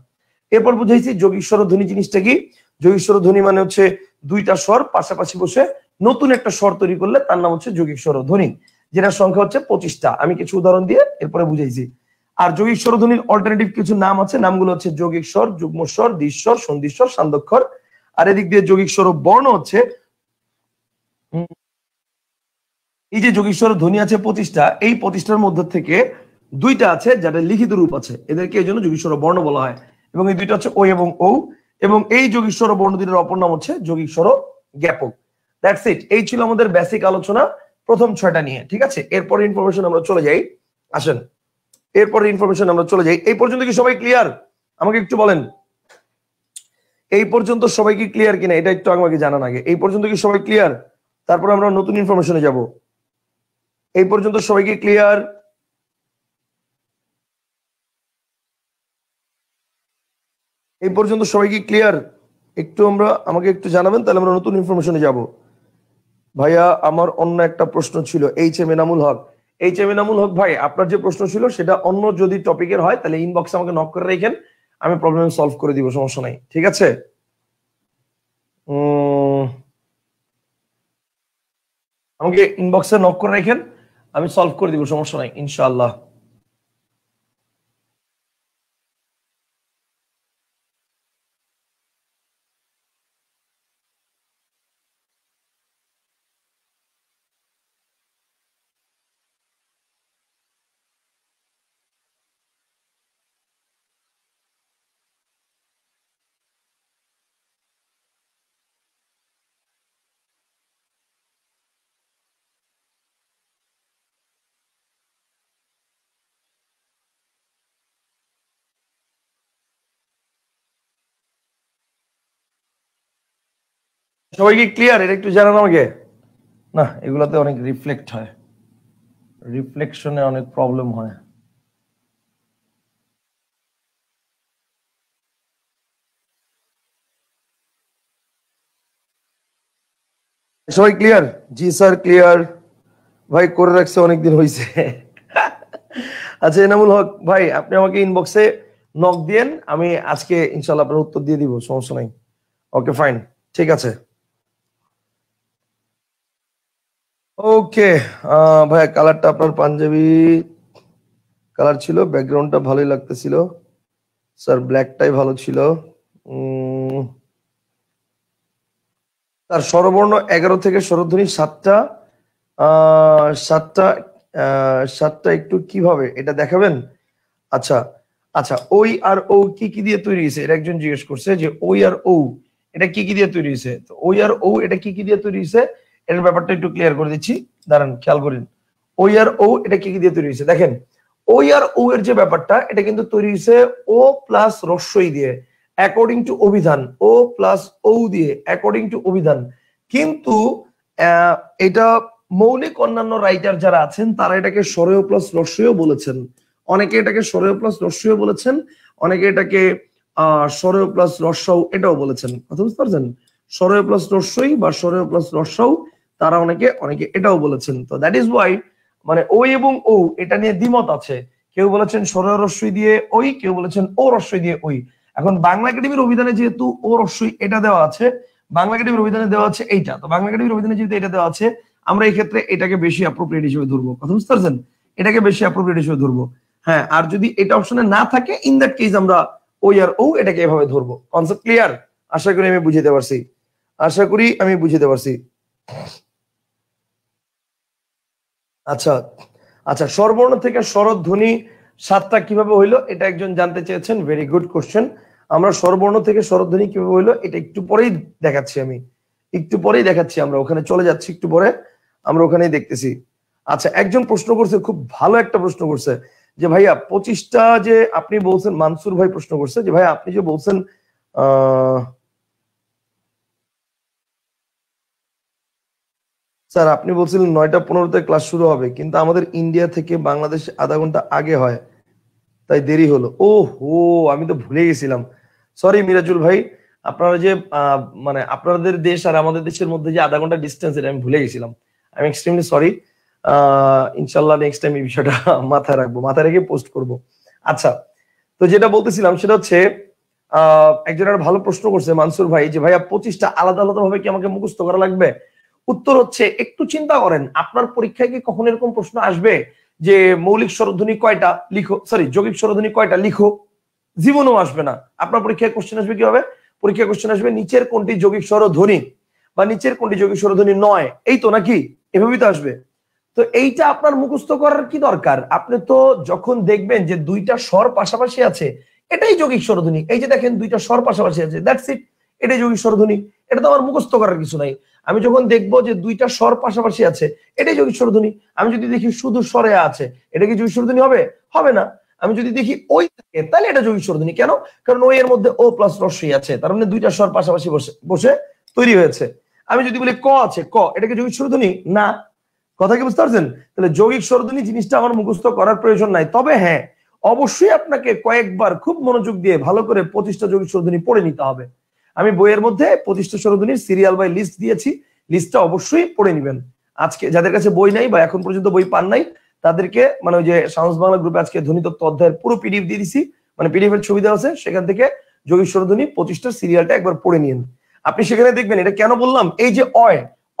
এরপর বুঝাইছি যৌগিক স্বরধ্বনি জিনিসটা কি। যৌগিক স্বরধ্বনি মানে হচ্ছে দুইটা স্বর পাশাপাশি বসে নতুন একটা স্বর তৈরি করলে তার নাম হচ্ছে যৌগিক স্বরধ্বনি, যেটার সংখ্যা হচ্ছে 25টা। আমি কিছু উদাহরণ দিয়ে এরপরে বুঝাইছি। আর যৌগিক স্বরধ্বনির অল্টারনেটিভ কিছু নাম আছে, নামগুলো হচ্ছে যৌগিক স্বর, যুগ্ম স্বর, দ্বিস্বর, সন্ধিস্বর, সান্ধ্যক্ষর। আর এদিক দিয়ে যৌগিক স্বর বর্ণ হচ্ছে এই যে যৌগিক স্বর ধ্বনি আছে 25টা, এই 25টার মধ্যে থেকে দুইটা আছে যাদের লিখিত রূপ আছে, এদেরকে এই জন্য যৌগিক স্বর বর্ণ বলা হয়। এবং এই দুইটা হচ্ছে ও এবং ও। এবং এই যৌগিক স্বর বর্ণ দুইটার অপর নাম হচ্ছে যৌগিক স্বর জ্ঞাপক। That's it. এই ছিল আমাদের বেসিক আলোচনা প্রথম 6টা নিয়ে, ঠিক আছে? এরপরে ইনফরমেশন আমরা চলে যাই। আসেন এরপরে ইনফরমেশন আমরা চলে যাই। এই পর্যন্ত কি সবাই ক্লিয়ার? আমাকে একটু বলেন এই পর্যন্ত সবাই কি ক্লিয়ার কিনা, এটা একটু আমাকে জানান আগে। এই পর্যন্ত কি সবাই ক্লিয়ার? তারপর আমরা নতুন ইনফরমেশনে যাব। এই পর্যন্ত সবাইকে ক্লিয়ার? এই পর্যন্ত সবাইকে ক্লিয়ার? একটু আমাকে একটু জানাবেন, তাহলে আমরা নতুন ইনফরমেশনে যাব। ভাইয়া আমার অন্য একটা প্রশ্ন ছিল, H M Enamul Haque. H M Enamul Haque ভাই, আপনার যে প্রশ্ন ছিল সেটা অন্য যদি টপিকের হয় তাহলে ইনবক্সে আমাকে নক করে রাখেন, আমি প্রবলেম সলভ করে দিব, সমস্যা নাই, ঠিক আছে? আমাকে ইনবক্সে নক করে রাখেন, আমি সলভ করে দিব, সমস্যা নাই ইনশাআল্লাহ। সবাই কি ক্লিয়ার? এটা একটু জানান আমাকে। না, এগুলাতে অনেক রিফ্লেক্ট হয়, রিফ্লেকশনে অনেক প্রবলেম হয়। সবাই ক্লিয়ার? জি স্যার ক্লিয়ার। ভাই করে রাখছে, অনেকদিন হয়েছে। আচ্ছা এনামুল হক ভাই, আপনি আমাকে ইনবক্সে নক দিয়েন, আমি আজকে ইনশাল্লাহ আপনার উত্তর দিয়ে দিব, সমস্যা নাই। ওকে ফাইন, ঠিক আছে। ওকে ভাই, কালারটা আপনার পাঞ্জাবি কালার ছিল, ব্যাকগ্রাউন্ডটা ভালোই লাগতেছিল স্যার, ব্ল্যাকটাই ভালো ছিল। তার স্বরবর্ণ 11 থেকে স্বরধ্বনি 7টা, সাতটা, সাতটা একটু কিভাবে এটা দেখাবেন? আচ্ছা আচ্ছা, ওই আর ও কি কি দিয়ে তৈরি হয়েছে, এটা একজন জিজ্ঞেস করছে যে ওই আর ও এটা কি কি দিয়ে তৈরি হয়েছে। তো ওই আর ও এটা কি কি দিয়ে তৈরি হয়েছে, এর ব্যাপারটা একটু ক্লিয়ার করে দিচ্ছি, দাঁড়ান খেয়াল করেন। ওই আর ও এটা কি কি দিয়ে তৈরি হয়েছে, দেখেন ওই আর ও এর যে ব্যাপারটা, এটা কিন্তু তৈরি হয়েছে ও প্লাস রস্বই দিয়ে, অ্যাকর্ডিং টু অভিধান, ও প্লাস ও দিয়ে অ্যাকর্ডিং টু অভিধান। কিন্তু এটা মৌলিক অন্যান্য রাইটার যারা আছেন তারা এটাকে স্বরেয় প্লাস রস্বইও বলেছেন, অনেকে এটাকে স্বরেয় প্লাস রস্বইও বলেছেন, অনেকে এটাকে স্বরেয় প্লাস রস্বও এটাও বলেছেন, কথা বুঝতে পারছেন? স্বরেয় প্লাস রস্বই বা স্বরেয় প্লাস রস্বও, তারা অনেকে অনেকে এটাও বলেছেন। তো দ্যাট ইজ ওয়াই মানে ওই এবং ও এটা নিয়ে দ্বিমত আছে, কেউ বলেছেন স্বরেয় রস্বই দিয়ে ওই, কেউ বলেছেন ও রস্বই দিয়ে ওই। এখন বাংলা একাডেমির অভিধানে যেহেতু ও রস্বই এটা দেওয়া আছে, বাংলা একাডেমির অভিধানে দেওয়া আছে এইটা, তো বাংলা একাডেমির অভিধানে যেহেতু এটা দেওয়া আছে, আমরা এই ক্ষেত্রে এটাকে বেশি অ্যাপ্রোপ্রিয়েট হিসেবে ধরবো, কথা বুঝতে পারছেন? এটাকে বেশি অ্যাপ্রোপ্রিয়েট হিসেবে ধরবো। হ্যাঁ, আর যদি এটা অপশনে না থাকে, ইন দ্যাট কেস আমরা ওই আর ও এটাকে এভাবে ধরবো। Concept clear? আশা করি আমি বুঝাতে পারছি, আশা করি আমি বুঝাতে পারছি। আচ্ছা আচ্ছা, স্বরবর্ণ থেকে স্বরধ্বনি 7টা কিভাবে হইলো, এটা একজন জানতে চেয়েছেন, ভেরি গুড কোশ্চেন। আমরা স্বরবর্ণ থেকে স্বরধ্বনি কিভাবে হইলো এটা একটু পরেই দেখাচ্ছি, আমি একটু পরেই দেখাচ্ছি, আমরা ওখানে চলে যাচ্ছি একটু পরে, আমরা ওখানেই দেখতেছি। আচ্ছা, একজন প্রশ্ন করছে, খুব ভালো একটা প্রশ্ন করছে, যে ভাইয়া 25টা যে আপনি বলছেন, মানসুর ভাই প্রশ্ন করছে যে ভাইয়া আপনি যে বলছেন স্যার আপনি বলছিলেন 9টা 15-তে ক্লাস শুরু হবে, কিন্তু আমাদের ইন্ডিয়া থেকে বাংলাদেশ আধা ঘন্টা আগে হয়, তাই দেরি হলো। ও হো, আমি তো ভুলে গেছিলাম, সরি মিরাজুল ভাই, আপনারা যে মানে আপনাদের দেশ আর আমাদের দেশের মধ্যে যে আধা ঘন্টা ডিস্টেন্স, এটা আমি ভুলে গেছিলাম, আমি এক্সট্রিমলি সরি। ইনশাল্লাহ নেক্সট টাইম এই বিষয়টা মাথায় রাখবো, মাথায় রেখে পোস্ট করব। আচ্ছা, তো যেটা বলতেছিলাম সেটা হচ্ছে একজন একটা ভালো প্রশ্ন করছে মানসুর ভাই, যে ভাইয়া 25টা আলাদা আলাদা ভাবে কি আমাকে মুখস্থ করা লাগবে? উত্তর হচ্ছে, একটু চিন্তা করেন, আপনার পরীক্ষায় কি কখন এরকম প্রশ্ন আসবে যে মৌলিক স্বরধ্বনি কয়টা লিখো, সরি যৌগিক স্বরধ্বনি কয়টা লিখো? জীবনেও আসবে না। আপনার পরীক্ষায় কোশ্চেন আসবে কিভাবে? পরীক্ষায় কোশ্চেন আসবে নিচের কোনটি যৌগিক স্বরধ্বনি বা নিচের কোনটি যৌগিক স্বরধ্বনি নয়, এই তো নাকি, এভাবেই তো আসবে। তো এইটা আপনার মুখস্থ করার কি দরকার? আপনি তো যখন দেখবেন যে দুইটা স্বর পাশাপাশি আছে, এটাই যৌগিক স্বরধ্বনি, এই যে দেখেন দুইটা স্বর পাশাপাশি আছে, দ্যাটস ইট, এটাই যৌগিক স্বরধ্বনি, এটা তো আমার মুখস্থ করার কিছু নাই। আমি যখন দেখবো যে দুইটা স্বর পাশাপাশি আছে, এটাই যৌগিক স্বরধ্বনি। আমি যদি দেখি শুধু স্বরে আছে, এটা কি যৌগিক স্বরধ্বনি হবে? হবে না। আমি যদি দেখি ওই থাকে, তাহলে এটা যৌগিক স্বরধ্বনি। কেন? কারণ ওই এর মধ্যে ও প্লাস রস্বই আছে, তার মানে দুইটা স্বর পাশাপাশি বসে বসে তৈরি হয়েছে। আমি যদি বলি ক আছে, ক এটাকে যৌগিক স্বরধ্বনি না। কথা কি বুঝতে পারছেন? তাহলে যৌগিক স্বরধ্বনি জিনিসটা আমার মুখস্থ করার প্রয়োজন নাই। তবে হ্যাঁ, অবশ্যই আপনাকে কয়েকবার খুব মনোযোগ দিয়ে ভালো করে 25টা যৌগিক স্বরধ্বনি পড়ে নিতে হবে। আমি বইয়ের মধ্যে 25টা স্বরধ্বনির সিরিয়াল বাই লিস্ট দিয়েছি, লিস্টটা অবশ্যই পড়ে নেবেন। আজকে যাদের কাছে বই নাই বা এখন পর্যন্ত বই পান নাই তাদেরকে মানে ওই যে সাউন্ডস বাংলা গ্রুপে আজকে ধ্বনিতত্ত্ব অধ্যায়ের পুরো পিডিএফ দিয়ে দিছি, মানে পিডিএফ এর ছবি দেওয়া আছে, সেখান থেকে যৌগিক স্বরধ্বনি 25টা সিরিয়ালটা একবার পড়ে নিন। আপনি সেখানে দেখবেন এটা কেন বললাম, এই যে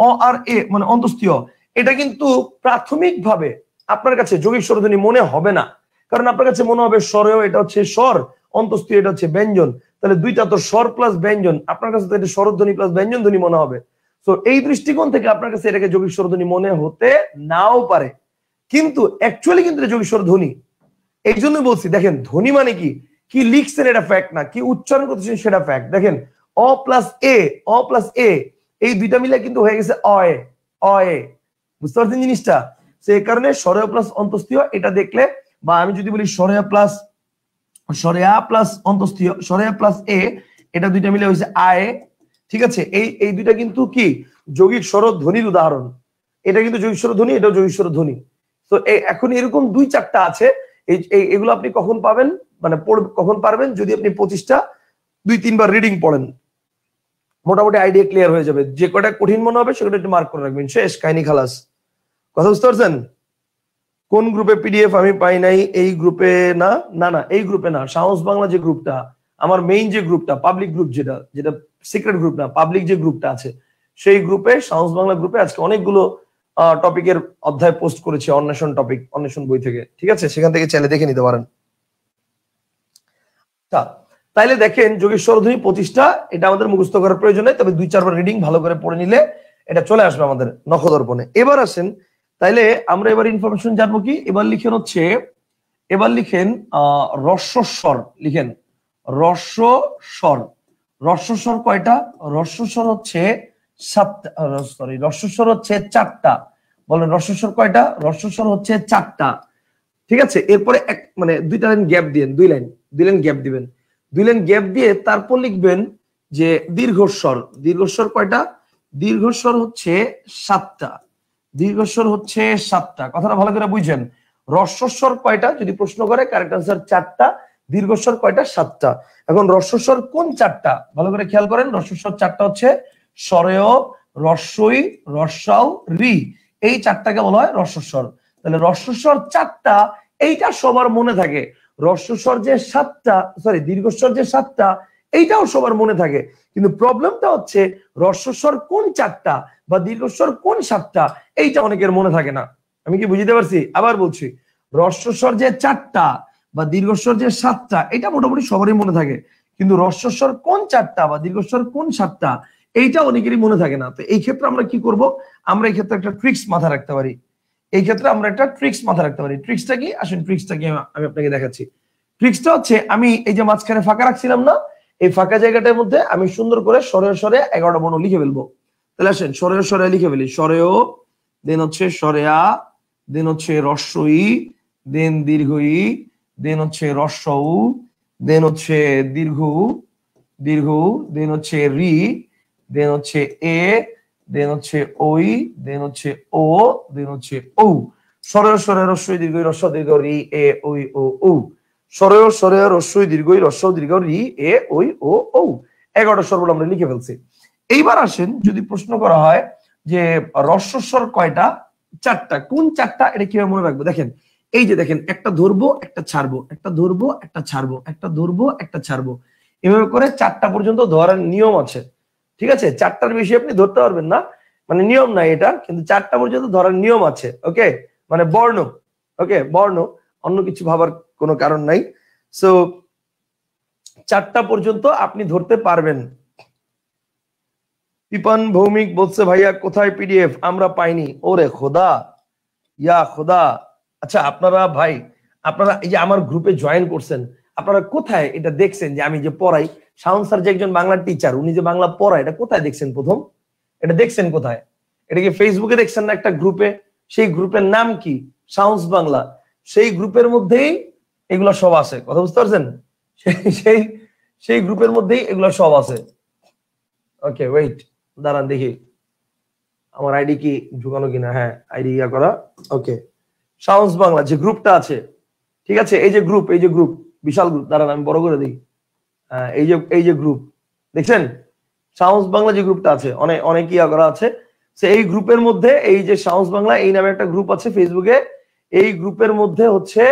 অ আর এ মানে অন্তস্থীয়, এটা কিন্তু প্রাথমিকভাবে আপনার কাছে যৌগিক স্বরধ্বনি মনে হবে না, কারণ আপনার কাছে মনে হবে স্বরেও এটা হচ্ছে স্বর, অন্তস্থীয় এটা হচ্ছে ব্যঞ্জন, তাহলে দুইটা তো স্বর প্লাস ব্যঞ্জন, আপনার কাছে তো এটা স্বরধ্বনি প্লাস ব্যঞ্জন ধ্বনি মনে হবে। তো এই দৃষ্টিকোণ থেকে আপনার কাছে এটাকে যৌগিক স্বরধ্বনি মনে হতে নাও পারে, কিন্তু অ্যাকচুয়ালি কিন্তু এটা যৌগিক স্বরধ্বনি। এই জন্য বলছি, দেখেন ধ্বনি মানে কি, কি লিখছেন এটা ফ্যাক্ট না, কি উচ্চারণ করতেছেন সেটা ফ্যাক্ট। দেখেন অ প্লাস এ এই দুইটা মিলে কিন্তু হয়ে গেছে অয়ে। বুঝতে পারছেন জিনিসটা? সেই কারণে স্বরেয় প্লাস অন্তস্থীয় এটা দেখলে, বা আমি যদি বলি স্বরেয়া প্লাস অন্তস্থীয়, স্বরেয়া প্লাস এ, এটা দুইটা মিলে হয়েছে আয়ে। ঠিক আছে, এই দুইটা কিন্তু কি যৌগিক স্বরধ্বনির উদাহরণ। এটা কিন্তু যৌগিক স্বরধ্বনি, এটাও যৌগিক স্বরধ্বনি। তো এখন এরকম 2-4টা আছে, এগুলো আপনি কখন পাবেন, মানে কখন পারবেন, যদি আপনি 25টা 2-3 বার রিডিং পড়েন, মোটামুটি আইডিয়া ক্লিয়ার হয়ে যাবে। যে কটা কঠিন মনে হবে সেটা একটু মার্ক করে রাখবেন, শেষ কাহিনী খালাস। কথা বুঝতে পারছেন? কোন গ্রুপে পিডিএফ আমি পাই নাই? এই গ্রুপে না, এই গ্রুপে না, সাহস বাংলা যে গ্রুপটা, আমার মেইন যে গ্রুপটা, পাবলিক গ্রুপ, যেটা সিক্রেট গ্রুপ না, পাবলিক যে গ্রুপটা আছে, সেই গ্রুপে, সাহস বাংলা গ্রুপে আজকে অনেকগুলো টপিকের অধ্যায় পোস্ট করেছি, অন্বেষণ টপিক, অন্বেষণ বই থেকে। ঠিক আছে, সেখান থেকে চাইলে দেখে নিতে পারেন। তাইলে দেখেন যৌগিক স্বরধ্বনি 25টা, এটা আমাদের মুখস্থ করার প্রয়োজন নেই, তবে 2-4 বার রিডিং ভালো করে পড়ে নিলে এটা চলে আসবে আমাদের নখদর্পণে। এবার আসেন, তাইলে আমরা এবার ইনফরমেশন জানবো কি, এবার লিখেন রস্বস্বর, লিখেন রস্বস্বর। রস্বস্বর কয়টা? রস্বস্বর হচ্ছে 7টা, সরি রস্বস্বর হচ্ছে 4টা। বলেন রস্বস্বর কয়টা? রস্বস্বর হচ্ছে 4টা। ঠিক আছে, এরপরে মানে 2টা লাইন গ্যাপ দিবেন, 2 লাইন গ্যাপ দিবেন, 2 লাইন গ্যাপ দিয়ে তারপর লিখবেন যে দীর্ঘস্বর। দীর্ঘস্বর কয়টা? দীর্ঘস্বর হচ্ছে 7টা। দীর্ঘস্বর হচ্ছে 7টা। কথাটা ভালো করে বুঝেন। হ্রস্বস্বর কয়টা যদি প্রশ্ন করে, কারেক্ট আনসার 4টা। দীর্ঘস্বর কয়টা? 7টা। এখন হ্রস্বস্বর কোন 4টা ভালো করে খেয়াল করেন। হ্রস্বস্বর 4টা হচ্ছে স্বরেয়, রস্বই, রস্বাউ, রি, এই 4টাকে বলা হয় হ্রস্বস্বর। তাহলে হ্রস্বস্বর 4টা, এইটা সবার মনে থাকে। হ্রস্বস্বর যে 7টা, সরি দীর্ঘস্বর যে 7টা, এইটাও সবার মনে থাকে, কিন্তু প্রবলেমটা হচ্ছে হ্রস্বস্বর কোন 4টা বা দীর্ঘস্বর কোন 7টা, এইটা অনেকের মনে থাকে না। আমি কি বুঝতে পারছি? আবার বলছি, হ্রস্বস্বর যে 4টা বা দীর্ঘস্বর যে 7টা, এটা মোটামুটি সবারই মনে থাকে, কিন্তু হ্রস্বস্বর কোন 4টা বা দীর্ঘস্বর কোন 7টা, এইটা অনেকেরই মনে থাকে না। তো এই ক্ষেত্রে আমরা কি করব? আমরা এই ক্ষেত্রে একটা ট্রিক্স মাথায় রাখতে পারি। ট্রিক্সটা কি? আসেন ট্রিক্সটা কি আমি আপনাকে দেখাচ্ছি। ট্রিক্সটা হচ্ছে, আমি এই যে মাঝখানে ফাঁকা রাখছিলাম না, এই ফাঁকা জায়গাটার মধ্যে আমি সুন্দর করে স্বরেয় স্বরে 11টা বর্ণ লিখে ফেলবো। তাহলে আসেন স্বরেয় স্বরে লিখে ফেলি। স্বরেয়, দেন হচ্ছে স্বরেয়া, দেন হচ্ছে রস্বই, দেন দীর্ঘই, দেন হচ্ছে রস্বউ, দেন হচ্ছে দীর্ঘ, দেন হচ্ছে রি, দেন হচ্ছে এ, দেন হচ্ছে ওই, দেন হচ্ছে ও, দেন হচ্ছে ও। স্বরেয় স্বরে রস্বই দীর্ঘই রস্ব দীর্ঘ রি এ ওই ও ও। স্বরেয় স্বরে রস্বই দীর্ঘই রস্ব দীর্ঘ রি এ ওই ও ও। 11টা স্বরগুলো আমরা লিখে ফেলছি। এইবার আসেন, যদি প্রশ্ন করা হয় যে রস্বস্বর কয়টা? 4টা। কোন 4টা, এটা কিভাবে মনে রাখবো? দেখেন, এই যে দেখেন, একটা ধরবো একটা ছাড়বো, একটা ধরবো একটা ছাড়বো, একটা ধরবো একটা ছাড়বো, এভাবে করে 4টা পর্যন্ত ধরার নিয়ম আছে। ঠিক আছে, 4টার বেশি আপনি ধরতে পারবেন না, মানে নিয়ম নাই এটা, কিন্তু 4টা পর্যন্ত ধরার নিয়ম আছে। ওকে, মানে বর্ণ, ওকে বর্ণ, অন্য কিছু ভাবার কোনো কারণ নাই। সো 4টা পর্যন্ত আপনি ধরতে পারবেন। পিপান ভৌমিক বলছে, ভাইয়া কোথায় পিডিএফ? আমরা পাইনি। ওরে খোদা, ইয়া খোদা। আচ্ছা আপনারা ভাই, আপনারা এই যে আমার গ্রুপে জয়েন করছেন, আপনারা কোথায় এটা দেখছেন যে আমি যে পড়াই? শাওন স্যার যে একজন বাংলা টিচার, উনি যে বাংলা পড়ায়, এটা কোথায় দেখছেন? প্রথম এটা দেখছেন কোথায়? এটা কি ফেসবুকে দেখছেন না একটা গ্রুপে? সেই গ্রুপের নাম কি? সাউন্স বাংলা। সেই গ্রুপের মধ্যেই এগুলো সব আছে। কথা বুঝতে পারছেন? সেই গ্রুপের মধ্যেই এগুলো সব আছে। ওকে ওয়েট, দাঁড়ান দেখি। আমার আইডি কি ঢুকানো কিনা, হ্যাঁ আইডি ইয়া করা, ওকে। সাউন্ডস বাংলা যে গ্রুপটা আছে, ঠিক আছে, এই যে গ্রুপ বিশাল গ্রুপ, দাঁড়ান আমি বড় করে দিই। এই যে গ্রুপ দেখছেন, সাউন্ডস বাংলা যে গ্রুপটা আছে, অনেক ইয়া করা আছে। এই গ্রুপের মধ্যে এই যে সাউন্ডস বাংলা এই নামে একটা গ্রুপ আছে ফেসবুকে। এই গ্রুপের মধ্যে হচ্ছে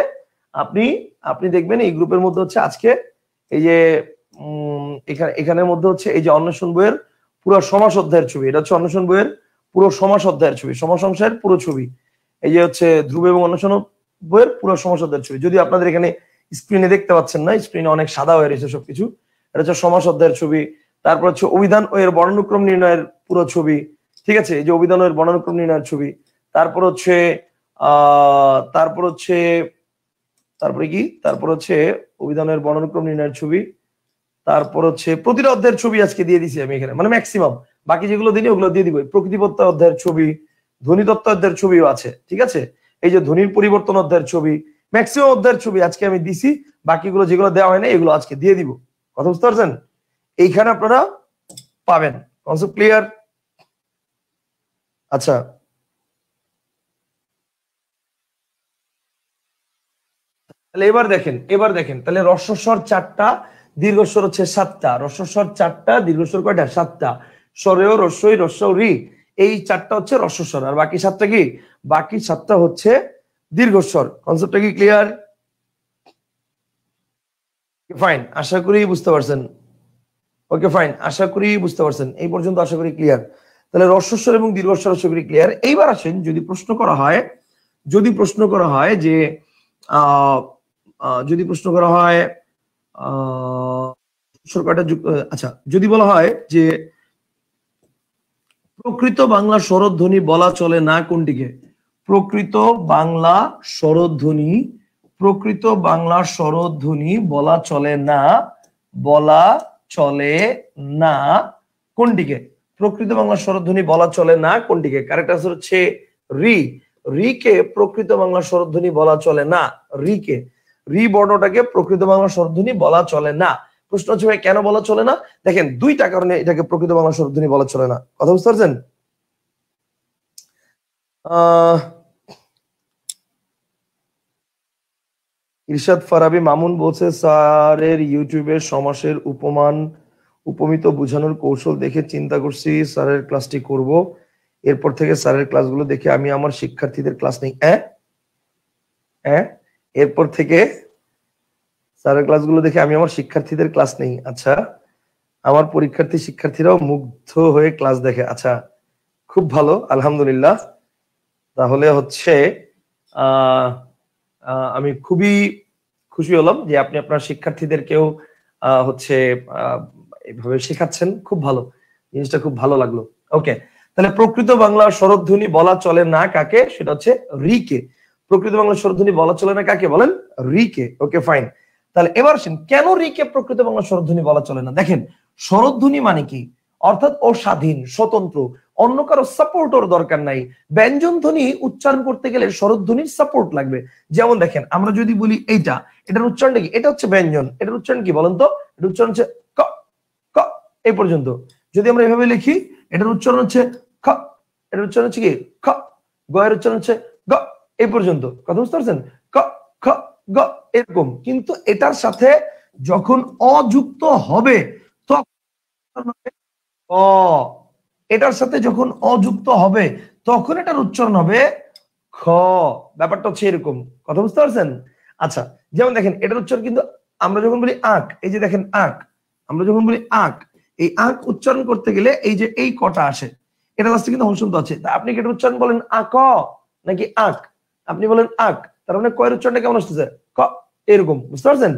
আপনি দেখবেন এই গ্রুপের মধ্যে হচ্ছে আজকে এই যে এখানের মধ্যে হচ্ছে এই যে অন্বেষণ বইয়ের পুরো সমাস অধ্যায়ের ছবি, এটা হচ্ছে অন্বেষণ বইয়ের পুরো সমাস অধ্যায়ের ছবি, সমাস অংশের পুরো ছবি। এই যে হচ্ছে ধ্রুব এবং অন্বেষণ বইয়ের পুরো সমাস অধ্যায়ের ছবি। যদি আপনাদের এখানে স্ক্রিনে দেখতে পাচ্ছেন না, স্ক্রিনে অনেক সাদা হয়ে রয়েছে সবকিছু। এটা হচ্ছে সমাস অধ্যায়ের ছবি। তারপর হচ্ছে অভিধান ও এর বর্ণানুক্রম নির্ণয়ের পুরো ছবি, ঠিক আছে, এই যে অভিধান ও এর বর্ণানুক্রম নির্ণয়ের ছবি। তারপর হচ্ছে অভিধান ও এর বর্ণানুক্রম নির্ণয়ের ছবি। তারপর হচ্ছে প্রতিটা অধ্যায়ের ছবি আজকে দিয়ে দিছি আমি এখানে, মানে ম্যাক্সিমাম। বাকি যেগুলো দিই ওগুলো দিয়ে দিব। প্রকৃতিতত্ত্ব অধ্যায়ের ছবি, ধ্বনিতত্ত্ব অধ্যায়ের ছবিও আছে, ঠিক আছে। এই যে ধ্বনির পরিবর্তন অধ্যায়ের ছবি, ম্যাক্সিমাম অধ্যায়ের ছবি আজকে আমি দিছি। বাকিগুলো যেগুলো দেওয়া হয় না এগুলো আজকে দিয়ে দিব। কথা বুঝতে পারছেন? এইখানে আপনারা পাবেন। Concept clear? আচ্ছা, তাহলে এবার দেখেন তাহলে রস্বস্বর 4টা, দীর্ঘস্বর হচ্ছে 7টা। রস্বস্বর 4টা, দীর্ঘস্বর কয়টা? 7টা। স্বরেয়, রস্বই, রস্বৌ, রি, এই 4টা হচ্ছে রস্বস্বর। আর বাকি 7টা কি? বাকি 7টা হচ্ছে দীর্ঘস্বর। কনসেপ্টটা কি ক্লিয়ার? ফাইন, আশা করি বুঝতে পারছেন। ওকে ফাইন, আশা করি বুঝতে পারছেন। এই পর্যন্ত আশা করি ক্লিয়ার। তাহলে রস্বস্বর এবং দীর্ঘস্বর আশা করি ক্লিয়ার। এইবার আসেন, যদি প্রশ্ন করা হয় যে আচ্ছা, যদি বলা হয় যে প্রকৃত বাংলা স্বরধ্বনি বলা চলে না কোনটিকে? প্রকৃত বাংলা স্বরধ্বনি বলা চলে না কোনটিকে? প্রকৃত বাংলা স্বরধ্বনি বলা চলে না কোনটিকে? কারেক্ট আনসার হচ্ছে রি। রি কে প্রকৃত বাংলা স্বরধ্বনি বলা চলে না। রি বর্ণটাকে প্রকৃত বাংলা স্বরধ্বনি বলা চলে না। প্রশ্ন হচ্ছে ভাই কেন বলা চলে না? দেখেন, দুইটা কারণে এটাকে প্রকৃত বাংলা স্বরধ্বনি বলা চলে না। কথা বুঝতে পারছেন? ইরশাদ ফারাবি মামুন বলছে, স্যারের ইউটিউবে সমাসের উপমিত বোঝানোর কৌশল দেখে চিন্তা করছি স্যারের ক্লাসটি করব। এরপর থেকে স্যারের ক্লাসগুলো দেখে আমি আমার শিক্ষার্থীদের ক্লাস নেই। এরপর থেকে স্যারের ক্লাসগুলো দেখে আমি আমার শিক্ষার্থীদের ক্লাস নেই। আচ্ছা, আমার শিক্ষার্থীরাও মুগ্ধ হয়ে ক্লাস দেখে। আচ্ছা, খুব ভালো, আলহামদুলিল্লাহ। তাহলে হচ্ছে আমি খুবই খুশি হলাম যে আপনি আপনার শিক্ষার্থীদেরকেও হচ্ছে এইভাবে শেখাচ্ছেন। খুব ভালো, জিনিসটা খুব ভালো লাগলো। ওকে, তাহলে প্রকৃত বাংলা স্বরধ্বনি বলা চলে না কাকে? সেটা হচ্ছে রি কে। প্রকৃত বাংলা স্বরধ্বনি বলা চলে না কাকে বলেন? রি কে। Okay fine. তাহলে এবার আসেন, কেন রি কে প্রকৃত বাংলা স্বরধ্বনি বলা চলে না? দেখেন, স্বরধ্বনি মানে কি? অর্থাৎ ও স্বাধীন, স্বতন্ত্র, অন্য কারো সাপোর্টের দরকার নাই। ব্যঞ্জন ধ্বনি উচ্চারণ করতে গেলে স্বরধ্বনির সাপোর্ট লাগবে। যেমন দেখেন, আমরা যদি বলি এটার উচ্চারণটা কি? এটা হচ্ছে ব্যঞ্জন। এটার উচ্চারণ কি বলেন তো? এটা উচ্চারণ হচ্ছে ক, ক, এই পর্যন্ত। যদি আমরা এভাবে লিখি, এটার উচ্চারণ হচ্ছে খ, এটার উচ্চারণ হচ্ছে কি? খ। গয়ের উচ্চারণ হচ্ছে গ, এই পর্যন্ত। কথা বুঝতে পারছেন? ক, খ, গ, এরকম। কিন্তু এটার সাথে যখন অযুক্ত হবে তখন এটার সাথে যখন অযুক্ত হবে তখন এটার উচ্চারণ হবে খ। ব্যাপারটা হচ্ছে এরকম। কথা বুঝতে পারছেন? আচ্ছা, যেমন দেখেন, এটার উচ্চারণ কিন্তু আমরা যখন বলি আঁক, এই যে দেখেন আঁক, আমরা যখন বলি আঁক, এই আঁক উচ্চারণ করতে গেলে এই যে এই কটা আসে, এটা লাস্টে কিন্তু হর্ষন্ত আছে। তা আপনি কি এটার উচ্চারণ বলেন আক নাকি আঁক? আপনি বলেন আঁক, তার মানে কয়ের উচ্চারণটা কেমন আসতেছে? ক, এরকম। বুঝতে পারছেন?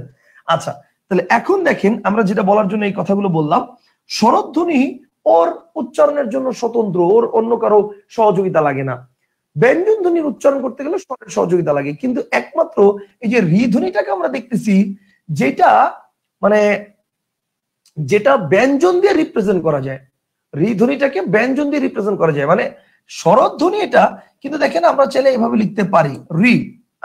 আচ্ছা, তাহলে এখন দেখেন, আমরা যেটা বলার জন্য এই কথাগুলো বললাম, স্বরধ্বনি ওর উচ্চারণের জন্য স্বতন্ত্র, ওর অন্য কারো সহযোগিতা লাগে না। ব্যঞ্জন ধ্বনির উচ্চারণ করতে গেলে স্বরের সহযোগিতা লাগে। কিন্তু একমাত্র এই যে রি ধ্বনিটাকে আমরা দেখতেছি, যেটা ব্যঞ্জন দিয়ে রিপ্রেজেন্ট করা যায়। রি ধ্বনিটাকে ব্যঞ্জন দিয়ে রিপ্রেজেন্ট করা যায়, মানে স্বরধ্বনি এটা। কিন্তু দেখেন, আমরা চাইলে এভাবে লিখতে পারি রি,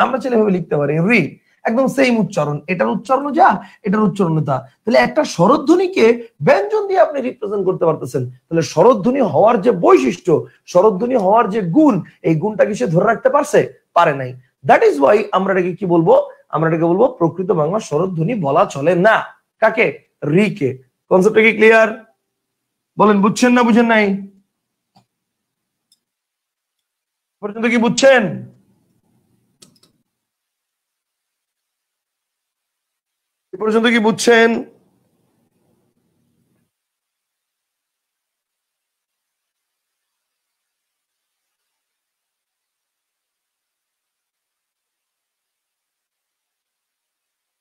আমরা চাইলে এভাবে লিখতে পারি রি। একদম সেম উচ্চারণ, এটার উচ্চারণ যা এটার উচ্চারণ তা। তাহলে একটা স্বরধ্বনিকে ব্যঞ্জন দিয়ে আপনি রিপ্রেজেন্ট করতে পারতেছেন। তাহলে স্বরধ্বনি হওয়ার যে বৈশিষ্ট্য, স্বরধ্বনি হওয়ার যে গুণ, এই গুণটা কি সে ধরে রাখতে পারছে? পারে নাই। দ্যাট ইজ ওয়াই আমরা এটাকে কি বলবো? আমরা এটাকে বলবো প্রকৃত বাংলা স্বরধ্বনি বলা চলে না। কাকে? রি কে। কনসেপ্টটা কি ক্লিয়ার? বলেন বুঝছেন না বুঝেন নাই? পর্যন্ত কি বুঝছেন? এ পর্যন্ত কি বুঝছেন?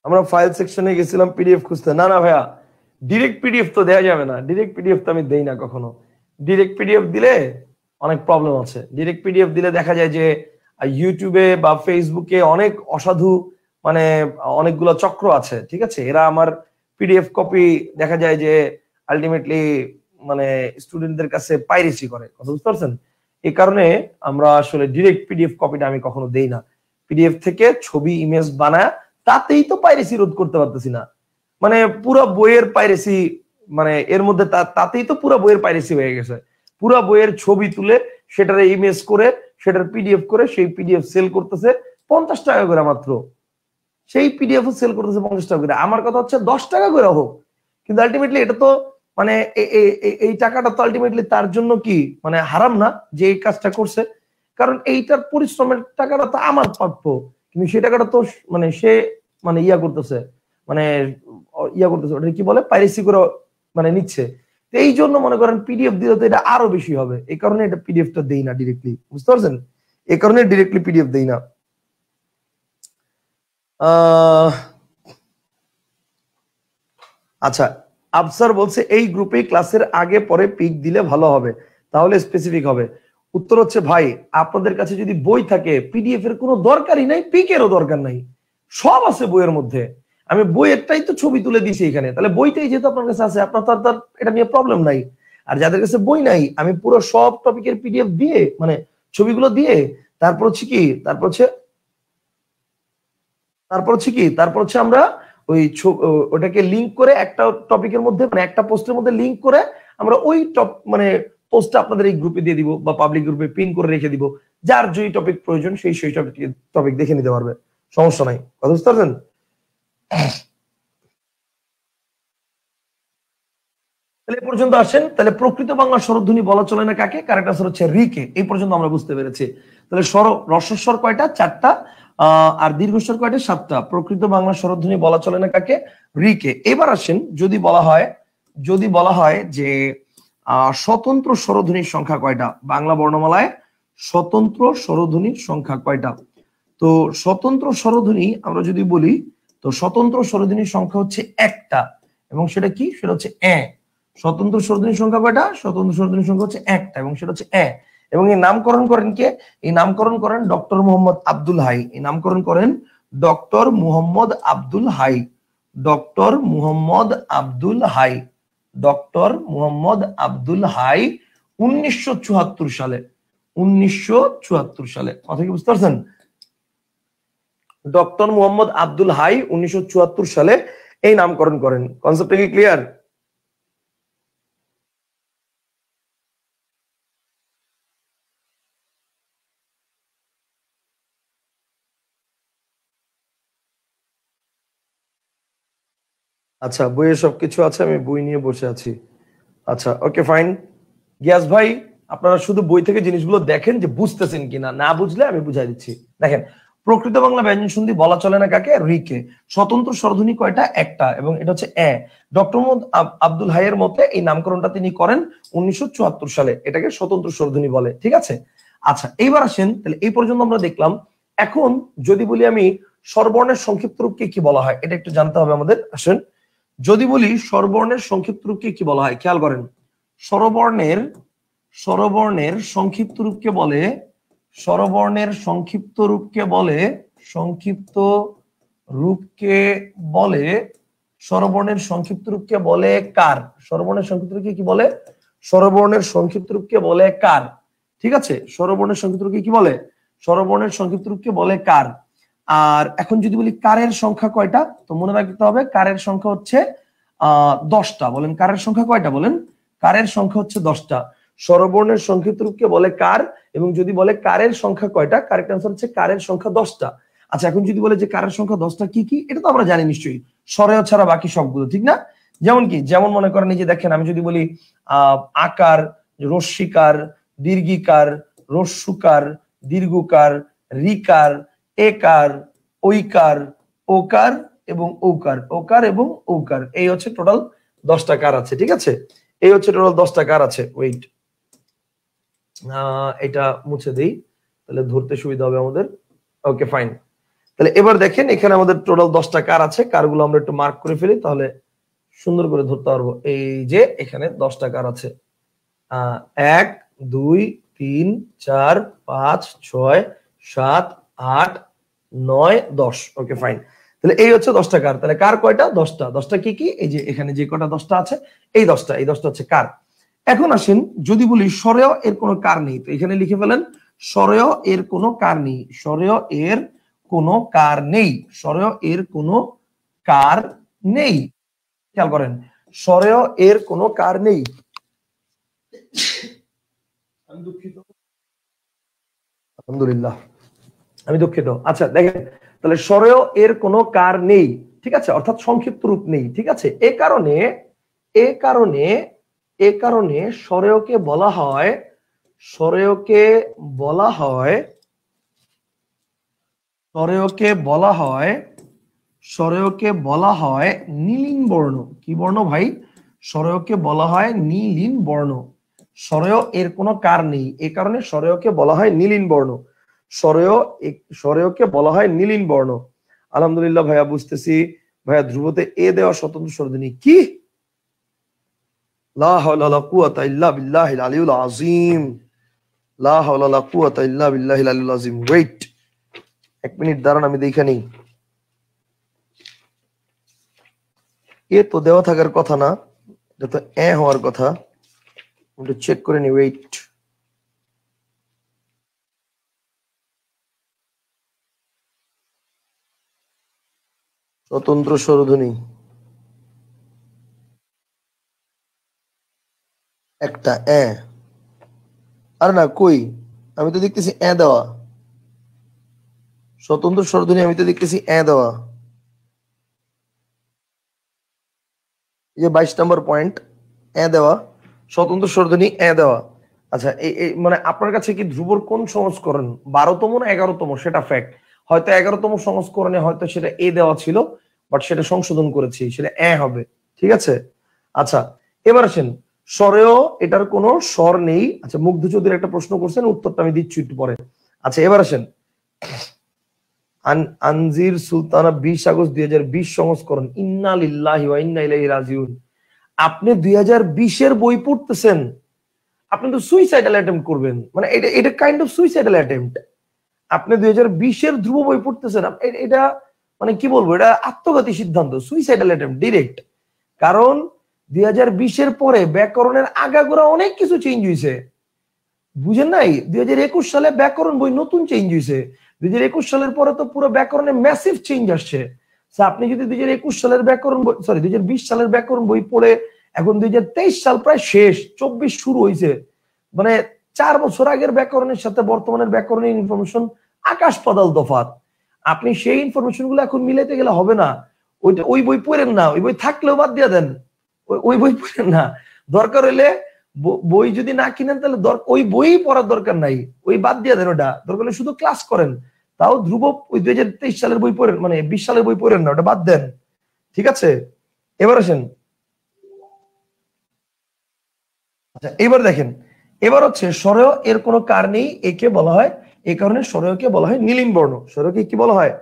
আমরা ফাইল সেকশনে গেছিলাম পিডিএফ খুঁজতে। না না ভাইয়া, ডিরেক্ট পিডিএফ তো দেওয়া যাবে না, ডিরেক্ট পিডিএফ তো আমি দেই না কখনো। ডিরেক্ট পিডিএফ দিলে অনেক প্রবলেম আছে। ডিরেক্ট পিডিএফ দিলে দেখা যায় যে ইউটিউবে বা ফেসবুকে অনেক অসাধু মানে অনেকগুলো চক্র আছে, ঠিক আছে, এরা আমার পিডিএফ কপি দেখা যায় যে আলটিমেটলি মানে স্টুডেন্টদের কাছে পাইরেসি করে, কথা বুঝতে পারছেন? এই কারণে আমরা আসলে ডিরেক্ট পিডিএফ কপিটা আমি কখনো দেই না। পিডিএফ থেকে ছবি ইমেজ বানায়, তাতেই তো পাইরেসি রোধ করতে পারতেছি না। মানে পুরো বইয়ের পাইরেসি, মানে এর মধ্যে তাতেই তো পুরো বইয়ের পাইরেসি হয়ে গেছে। পুরো বইয়ের ছবি তুলে সেটার ইমেজ করে সেটার পিডিএফ করে সেই পিডিএফ সেল করতেছে 50 টাকা করে মাত্র। সেই পিডিএফ সেল করতেছে 50 টাকা করে। আমার কথা হচ্ছে 10 টাকা করে হোক, কিন্তু আলটিমেটলি এটা তো মানে এই টাকাটা তো আলটিমেটলি তার জন্য কি মানে হারাম না যে এই কাজটা করছে? কারণ এইটার পরিশ্রমের টাকাটা তো আমার প্রাপ্য, কিন্তু সেই টাকাটা তো মানে সে মানে ইয়া করতেছে, মানে ইয়া করতেছে, ওটা কি বলে, পাইরেসি করে মানে নিচ্ছে। এই জন্য মনে করেন পিডিএফ দিলে তো এটা আরো বেশি হবে। এই কারণে এটা পিডিএফটা দেই না ডিরেক্টলি, বুঝতে পারছেন? এই কারণে ডিরেক্টলি পিডিএফ দেই না। আচ্ছা, আফসার বলছে এই গ্রুপে ক্লাসের আগে পরে পিক দিলে ভালো হবে, তাহলে স্পেসিফিক হবে। উত্তর হচ্ছে ভাই, আপনাদের কাছে যদি বই থাকে পিডিএফ এর কোনো দরকারই নাই, পিকেরও দরকার নাই, সব আছে বইয়ের মধ্যে। আমি বইয়েরটাই তো ছবি তুলে দিয়েছি এখানে, তাহলে বইটাই যেহেতু আপনার কাছে আছে, আপনার তো এটা নিয়ে প্রবলেম নাই। আর যাদের কাছে বই নাই, আমি পুরো সব টপিকের পিডিএফ দিয়ে মানে ছবিগুলো দিয়ে তারপর হচ্ছে কি তারপর হচ্ছে আমরা ওই ওটাকে লিংক করে একটা টপিকের মধ্যে মানে একটা পোস্টের মধ্যে লিংক করে আমরা ওই মানে পোস্টটা আপনাদের এই গ্রুপে দিয়ে দিব বা পাবলিক গ্রুপে পিন করে রেখে দিব। যার যেই টপিক প্রয়োজন সেই টপিক দেখে নিতে পারবে, সমস্যা নাই, কথা বুঝতে পারছেন? তাহলে পর্যন্ত আসেন। তাহলে প্রকৃত বাংলা স্বরধ্বনি বলা চলে না কাকে? কারেক্ট আনসার হচ্ছে রিকে। এই পর্যন্ত আমরা বুঝতে পেরেছি। তাহলে রস্বস্বর কয়টা? 4টা। আর দীর্ঘস্বর কয়টা? 7টা। প্রকৃত বাংলা স্বরধ্বনি বলা চলে না কাকে? রিকে। এবার আসেন, যদি বলা হয় যে স্বতন্ত্র স্বরধ্বনির সংখ্যা কয়টা? বাংলা বর্ণমালায় স্বতন্ত্র স্বরধ্বনির সংখ্যা কয়টা? তো স্বতন্ত্র স্বরধ্বনি আমরা যদি বলি, তো স্বতন্ত্র স্বরধ্বনির সংখ্যা হচ্ছে একটা, এবং সেটা কি? সেটা হচ্ছে এ। স্বতন্ত্র স্বরধ্বনির সংখ্যা কয়টা? স্বতন্ত্র স্বরধ্বনির সংখ্যা হচ্ছে একটা, এবং সেটা হচ্ছে এ। এবং এই নামকরণ করেন কে? এই নামকরণ করেন ডক্টর মোহাম্মদ আব্দুল হাই। এই নামকরণ করেন doctor Muhammad Abdul Hai. Doctor Muhammad Abdul Hai. Doctor Muhammad Abdul Hai 1974 সালে। 1974 সালে। কথা কি বুঝতে পারছেন? ডক্টর মুহাম্মদ আব্দুল হাই 1974 সালে এই নামকরণ করেন। কনসেপ্টটা কি ক্লিয়ার? আচ্ছা, বইয়ে সবকিছু আছে, আমি বই নিয়ে বসে আছি। আচ্ছা, ওকে ফাইন। গিয়াস ভাই, আপনারা শুধু বই থেকে জিনিসগুলো দেখেন যে বুঝতেছেন কিনা, না বুঝলে আমি বুঝাই দিচ্ছি। দেখেন, প্রকৃত বাংলা ব্যঞ্জন সন্ধি বলা চলে না কাকে? রিকে। স্বতন্ত্র স্বরধ্বনি কয়টা? একটা, এবং এটা হচ্ছে এ। ডক্টর মোহাম্মদ আব্দুল হাইয়ের মতে এই নামকরণটা তিনি করেন 1974 সালে। এটাকে স্বতন্ত্র স্বরধ্বনি বলে, ঠিক আছে? আচ্ছা, এইবার আসেন, তাহলে এই পর্যন্ত আমরা দেখলাম। এখন যদি বলি আমি স্বরবর্ণের সংক্ষিপ্ত রূপকে কি বলা হয়, এটা একটু জানতে হবে আমাদের। আসেন, যদি বলি স্বরবর্ণের সংক্ষিপ্ত রূপকে কি বলা হয়, খেয়াল করেন। স্বরবর্ণের সংক্ষিপ্ত রূপকে বলে স্বরবর্ণের সংক্ষিপ্ত রূপকে বলে কার? স্বরবর্ণের সংক্ষিপ্ত রূপকে কি বলে? স্বরবর্ণের সংক্ষিপ্ত রূপকে বলে কার? ঠিক আছে, স্বরবর্ণের সংক্ষিপ্ত রূপকে কি বলে? স্বরবর্ণের সংক্ষিপ্ত রূপকে বলে কার? আর এখন যদি বলি কারের সংখ্যা কয়টা, তো মনে রাখতে হবে কারের সংখ্যা হচ্ছে 10টা। বলেন কারের সংখ্যা কয়টা, বলেন কারের সংখ্যা হচ্ছে 10টা। স্বরবর্ণের সংক্ষিপ্ত রূপকে বলে কার, এবং যদি বলে কারের সংখ্যা কয়টা, কারেক্ট আনসার হচ্ছে কারের সংখ্যা 10টা। আচ্ছা এখন যদি বলে যে কারের সংখ্যা 10টা কি কি, এটা তো আমরা জানি নিশ্চয়ই, স্বরেয় ছাড়া বাকি সবগুলো, ঠিক না? যেমন কি, যেমন মনে করেন এই যে দেখেন, আমি যদি বলি আকার, রস্যিকার, দীর্ঘিকার, রস্যুকার, দীর্ঘকার, রিকার, একার, ঐকার, ওকার এবং ঔকার, ওকার এবং ঔকার, এই হচ্ছে টোটাল 10টা কার আছে, ঠিক আছে? এই হচ্ছে টোটাল 10টা কার আছে। ওয়েট, এটা মুছে দেই, তাহলে ধরতে সুবিধা হবে আমাদের। ওকে ফাইন, তাহলে এবার দেখেন এখানে আমাদের টোটাল 10টা কার আছে, কারগুলো আমরা একটু মার্ক করে ফেলি, তাহলে সুন্দর করে ধরতে পারবো। এই যে এখানে 10টা কার আছে, 1 2 3 4 5 6 7 8 9 10। ওকে ফাইন, তাহলে এই হচ্ছে 10টা কার। তাহলে কার কয়টা? 10টা। 10টা কি কি, এই যে এখানে যে কটা 10টা আছে, এই 10টা হচ্ছে কার। এখন আসেন যদি বলি স্বরেয় এর কোনো কার নেই, তো এখানে লিখে ফেলেন স্বরেয় এর কোনো কার নেই, স্বরেয় এর কোনো কার নেই, স্বরেয় এর কোনো কার নেই। খেয়াল করেন, স্বরেয় এর কোনো কার নেই। আমি দুঃখিত, আলহামদুলিল্লাহ, আমি দুঃখিত। আচ্ছা দেখেন, তাহলে স্বরেয় এর কোনো কার নেই, ঠিক আছে, অর্থাৎ সংক্ষিপ্ত রূপ নেই, ঠিক আছে? এ কারণে স্বরেয়কে বলা হয়, স্বরেয়কে বলা হয়, স্বরেয়কে বলা হয়, স্বরেয়কে বলা হয় নীলিন বর্ণ। কি বর্ণ ভাই? স্বরেয়কে বলা হয় নীলিন বর্ণ। স্বরেয় এর কোনো কার নেই, এ কারণে স্বরেয়কে বলা হয় নীলিন বর্ণ। স্বরেয়কে বলা হয় নীলিন বর্ণ। আলহামদুলিল্লাহ ভাইয়া, বুঝতেছি ভাইয়া। ধ্রুবতে এ দেওয়া স্বতন্ত্র স্বরধ্বনি কি? লা হাওলা ওয়ালা কুওয়াতা ইল্লা বিল্লাহিল আলিয়্যিল আযীম, লা হাওলা ওয়ালা কুওয়াতা ইল্লা বিল্লাহিল আলিয়্যিল আযীম। ওয়েট, 1 মিনিট দাঁড়ান, আমি দেখে নিই। এ তো দেওয়া থাকার কথা না, এটা তো হওয়ার কথা, একটু চেক করে নি। ওয়েট, স্বতন্ত্র স্বরধ্বনি একটা আর না কই, আমি তো দেখতেছি দেওয়া স্বতন্ত্র স্বরধ্বনি, আমি তো দেখতেছি দেওয়া। এই যে 22 নম্বর পয়েন্ট, দেওয়া স্বতন্ত্র স্বরধ্বনি দেওয়া। আচ্ছা, এই মানে আপনার কাছে কি ধ্রুবর কোন সংস্করণ, 12তম না 11তম, সেটা ফ্যাক্ট। হয়তো 11তম সংস্করণে হয়তো সেটা দেওয়া ছিল, বাট সেটা সংশোধন করেছি, সেটা হবে, ঠিক আছে? আচ্ছা এবার আসেন, স্বরেও এটার কোনো স্বর নেই। আচ্ছা, মুগ্ধ চৌধুরী একটা প্রশ্ন করছেন, উত্তরটা আমি দিচ্ছি একটু পরে। আচ্ছা এবার আসেন, আনজির সুলতানা 20 আগস্ট 2020 সংস্করণ, ইন্না লিল্লাহি ওয়া ইন্না ইলাইহি রাজিউন। আপনি 2020-এর বই পড়তেছেন, আপনি তো সুইসাইডাল অ্যাটেম্প্ট করবেন, মানে এটা কাইন্ড অফ সুইসাইডাল অ্যাটেম্প্ট। আপনি 2020-এর ধ্রুব বই পড়তেছেন, এটা মানে কি বলবো, এটা আত্মঘাতী সিদ্ধান্ত, সুইসাইডাল অ্যাটেম্প্ট ডিরেক্ট। কারণ 2020-এর পরে ব্যাকরণের আগাগোড়া অনেক কিছু চেঞ্জ হয়েছে, বুঝেন নাই? 2021 সালে ব্যাকরণ বই নতুন চেঞ্জ হয়েছে, 2021 সালের পরে তো পুরো ব্যাকরণে ম্যাসিভ চেঞ্জ আসছে। আপনি যদি 2021 সালের ব্যাকরণ বই, সরি 2020 সালের ব্যাকরণ বই পড়ে এখন 2023 সাল প্রায় শেষ, 24 শুরু হয়েছে, মানে 4 বছর আগের ব্যাকরণের সাথে বর্তমানের ব্যাকরণের ইনফরমেশন আকাশ পাতাল তফাৎ। আপনি সেই ইনফরমেশন গুলো এখন মিলাইতে গেলে হবে না। ওই বই পড়েন না, ওই বই থাকলেও বাদ দিয়ে দেন, ওই বই পড়েন না। দরকার হইলে বই যদি না কিনেন তাহলে ওই বই পড়ার দরকার নাই, ওই বাদ দিয়ে দেন, ওটা দরকার হলে শুধু ক্লাস করেন। তাও ধ্রুব ওই 2023 সালের বই পড়েন, মানে 20 সালের বই পড়েন না, ওটা বাদ দেন, ঠিক আছে? এবার আসেন, আচ্ছা এবার দেখেন, এবার হচ্ছে স্বরেয় এর কোনো কার নেই, একে বলা হয়, এই কারণে স্বরেয়কে বলা হয় নীলিন বর্ণ। স্বরেয়কে কি বলা হয়?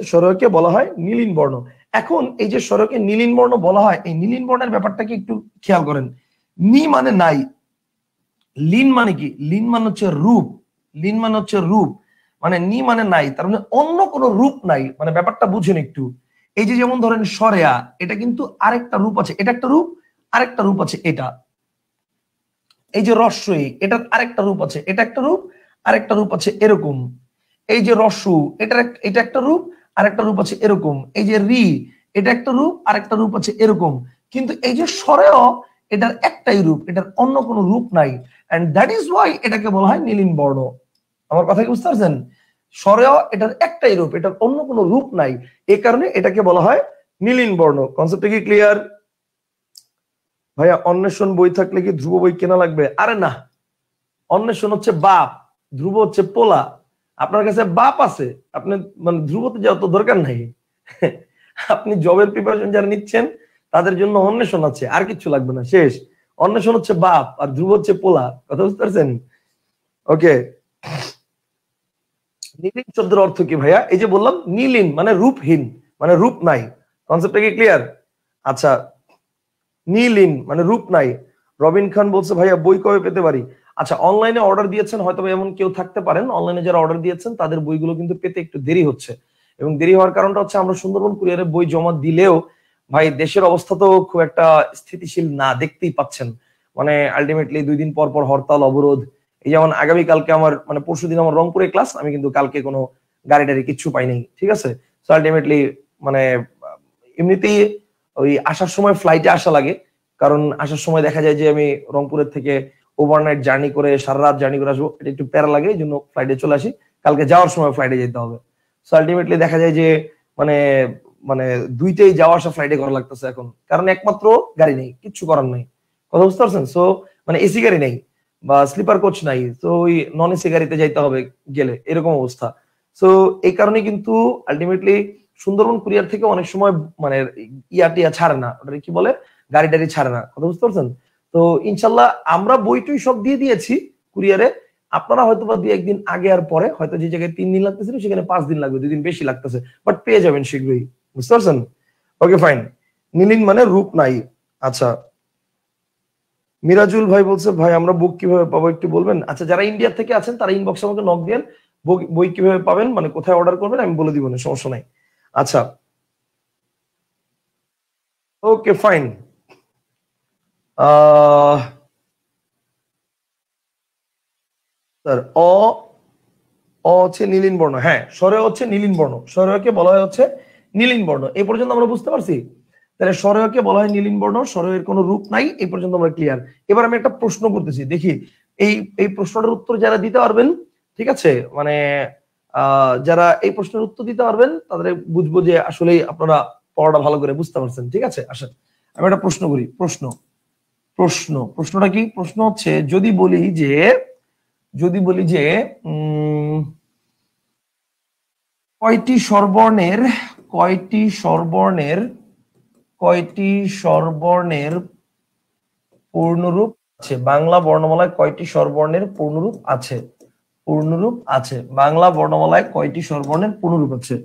স্বরেয়কে বলা হয় নীলিন বর্ণ। এখন এই যে স্বরেয়কে নীলিন বর্ণ বলা হয়, এই নীলিন বর্ণের ব্যাপারটাকে একটু খেয়াল করেন। নি মানে নাই, লিন মানে কি? লিন মানে হচ্ছে রূপ, লিন মানে হচ্ছে রূপ, মানে নি মানে নাই, তার মানে অন্য কোনো রূপ নাই, মানে ব্যাপারটা বুঝেন একটু। এই যে যেমন ধরেন সরেয়া, এটা কিন্তু আরেকটা রূপ আছে, এটা একটা রূপ, আরেকটা রূপ আছে এটা। এই যে রস্যই, এটা আরেকটা রূপ আছে, এটা একটা রূপ, আরেকটা রূপ আছে, এরকম। এই যে রস্যু, এটা একটা রূপ, আর একটা রূপ আছে এরকম। এই যে রি, এটা একটা রূপ, আর একটা রূপ আছে এরকম। কিন্তু এই যে স্বরেয়, এটার একটাই রূপ, এটার অন্য কোনো রূপ নাই। এন্ড দ্যাট ইজ ওয়াই এটাকে বলা হয় নীলিন বর্ণ। আমার কথা কি বুঝতে পারছেন? স্বরেয় এটার একটাই রূপ, এটার অন্য কোনো রূপ নাই, এই কারণে এটাকে বলা হয় নীলিন বর্ণ। কনসেপ্টটা কি ক্লিয়ার? ভাইয়া অন্বেষণ বই থাকলে কি ধ্রুব বই কেনা লাগবে? আরে না, অন্বেষণ হচ্ছে বাপ, ধ্রুব হচ্ছে পোলা। আপনার কাছে বাপ আছে, আপনি মানে ধ্রুবতে যাওয়া তো দরকার নাই। আপনি জবের প্রিপারেশন যারা নিচ্ছেন তাদের জন্য অন্বেষণ আছে, আর কিছু লাগবে না, শেষ। অন্বেষণ হচ্ছে বাপ আর ধ্রুব হচ্ছে পোলা, কথা বুঝতে পারছেন? ওকে, নীলিন শব্দের অর্থ কি ভাইয়া? এই যে বললাম নীলিন মানে রূপহীন, মানে রূপ নাই। কনসেপ্টটা কি ক্লিয়ার? আচ্ছা, নীলিন মানে রূপ নাই। রবিন খান বলছে ভাইয়া বই কবে পেতে পারি? আচ্ছা, অনলাইনে অর্ডার দিয়েছেন, হয়তো এমন কেউ থাকতে পারেন, অনলাইনে যারা অর্ডার দিয়েছেন তাদের বইগুলো কিন্তু পেতে একটু দেরি হচ্ছে। এবং দেরি হওয়ার কারণটা হচ্ছে আমরা সুন্দরবন কুরিয়ারে বই জমা দিলেও ভাই দেশের অবস্থা তো খুব একটা স্থিতিশীল না, দেখতেই পাচ্ছেন। মানে আলটিমেটলি 2 দিন পর পর হরতাল, অবরোধ। এই যেমন আগামী কালকে আমার মানে পরশুদিন আমার রংপুরে ক্লাস, আমি কিন্তু কালকে কোনো গাড়ি টাড়ি কিচ্ছু পাইনি, ঠিক আছে? তো আলটিমেটলি মানে এমনিতেই ওই আসার সময় ফ্লাইটে আসা লাগে, কারণ আসার সময় দেখা যায় যে আমি রংপুরের থেকে ওভারনাইট জার্নি করে সারা রাত জার্নি করে আসবো, এটা একটু প্যারা লাগে, এই জন্য ফ্লাইটে চলে আসি। কালকে যাওয়ার সময় ফ্লাইটে যেতে হবে। সো আলটিমেটলি দেখা যায় যে মানে মানে দুইটাই যাওয়া আসা ফ্লাইটে করা লাগতেছে এখন, কারণ একমাত্র গাড়ি নেই, কিচ্ছু করার নাই। কথা বুঝতে পারছেন? সো মানে এসি গাড়ি নেই বা স্লিপার কোচ নাই, তো ওই নন এসি গাড়িতে যাইতে হবে গেলে, এরকম অবস্থা। সো এই কারণে কিন্তু আলটিমেটলি সুন্দরবন কুরিয়ার থেকে অনেক সময় মানে টিয়া ছাড়ে না, ওটা কি বলে, গাড়ি টাড়ি ছাড়ে না। কথা বুঝতে পারছেন? তো ইনশাল্লাহ আমরা বইটুই সব দিয়ে দিয়েছি কুরিয়ারে। আপনারা হয়তো বা 2-1 দিন আগে আর পরে, হয়তো যে জায়গায় 3 দিন লাগতেছিল সেখানে 5 দিন লাগবে, 2 দিন বেশি লাগতেছে, বাট পেয়ে যাবেন শীঘ্রই। বুঝতে পারছেন? Okay fine. নীলিন মানে রূপ নাই। আচ্ছা, মিরাজুল ভাই বলছে ভাই আমরা বুক কিভাবে পাবো একটু বলবেন? আচ্ছা, যারা ইন্ডিয়া থেকে আছেন তারা ইনবক্সে আমাকে নক দেন, বই কিভাবে পাবেন মানে কোথায় অর্ডার করবেন আমি বলে দিব, না সমস্যা নাই। আচ্ছা, ওকে ফাইন। স্যার অ অ হচ্ছে নীলিন বর্ণ, হ্যাঁ স্বরে হচ্ছে নীলিন বর্ণ, স্বরকে বলা হয় হচ্ছে নীলিন বর্ণ। এই পর্যন্ত আমরা বুঝতে পারছি? তাহলে স্বরকে বলা হয় নীলিন বর্ণ, স্বরের কোনো রূপ নাই, এই পর্যন্ত আমরা ক্লিয়ার। এবার আমি একটা প্রশ্ন করতেছি, দেখি এই এই প্রশ্নটার উত্তর যারা দিতে পারবেন, ঠিক আছে, মানে যারা এই প্রশ্নের উত্তর দিতে পারবেন তাদের বুঝবো যে আসলে আপনারা পড়াটা ভালো করে বুঝতে পারছেন। ঠিক আছে, আসেন আমি একটা প্রশ্ন করি। প্রশ্নটা কি? প্রশ্ন হচ্ছে যদি বলি যে কয়টি স্বরবর্ণের পূর্ণরূপ আছে? বাংলা বর্ণমালায় কয়টি স্বরবর্ণের পূর্ণরূপ আছে? বাংলা বর্ণমালায় কয়টি স্বরবর্ণের পূর্ণরূপ আছে?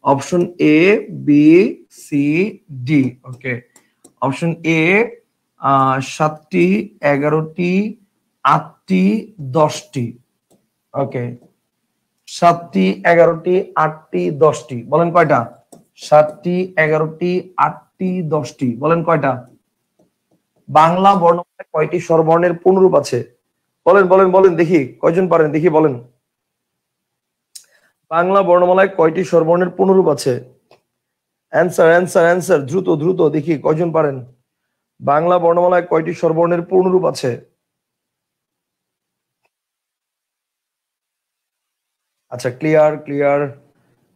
Option A, B, C, D. Okay, option A 7টি, 11টি, 8টি, 10টি। ওকে, 7টি, 11টি, 8টি, 10টি, বলেন কয়টা? 7টি, 11টি, 8টি, 10টি, বলেন কয়টা? বাংলা বর্ণমালায় কয়টি স্বরবর্ণের পূর্ণরূপ আছে? বলেন বলেন বলেন, দেখি কয়জন পারেন, দেখি বলেন। বাংলা বর্ণমালায় কয়টি স্বরবর্ণের পূর্ণরূপ আছে? অ্যান্সার অ্যান্সার অ্যান্সার, দ্রুত দ্রুত, দেখি কয়জন পারেন। বাংলা বর্ণমালায় কয়টি স্বরবর্ণের পূর্ণরূপ আছে? আচ্ছা, ক্লিয়ার ক্লিয়ার,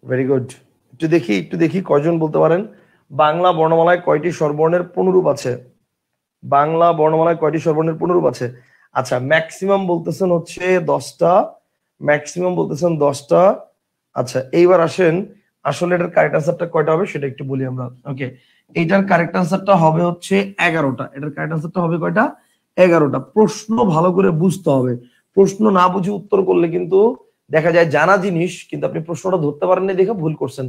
ভেরি গুড। একটু দেখি কয়জন বলতে পারেন বাংলা বর্ণমালায় কয়টি স্বরবর্ণের পূর্ণরূপ আছে? বাংলা বর্ণমালায় কয়টি স্বরবর্ণের পূর্ণরূপ আছে? আচ্ছা, ম্যাক্সিমাম বলতেছেন হচ্ছে 10টা, ম্যাক্সিমাম বলতেছেন 10টা। আচ্ছা, এইবার আসেন আসলে এটার কারেক্ট আনসারটা কয়টা হবে সেটা একটু বলি আমরা। ওকে, এইটার কারেক্ট আনসারটা হবে হচ্ছে 11টা। এটার কারেক্ট আনসারটা হবে কয়টা? 11টা। প্রশ্ন ভালো করে বুঝতে হবে, প্রশ্ন না বুঝে উত্তর করলে কিন্তু দেখা যায় জানা জিনিস, কিন্তু আপনি প্রশ্নটা ধরতে পারেননি দেখে ভুল করছেন।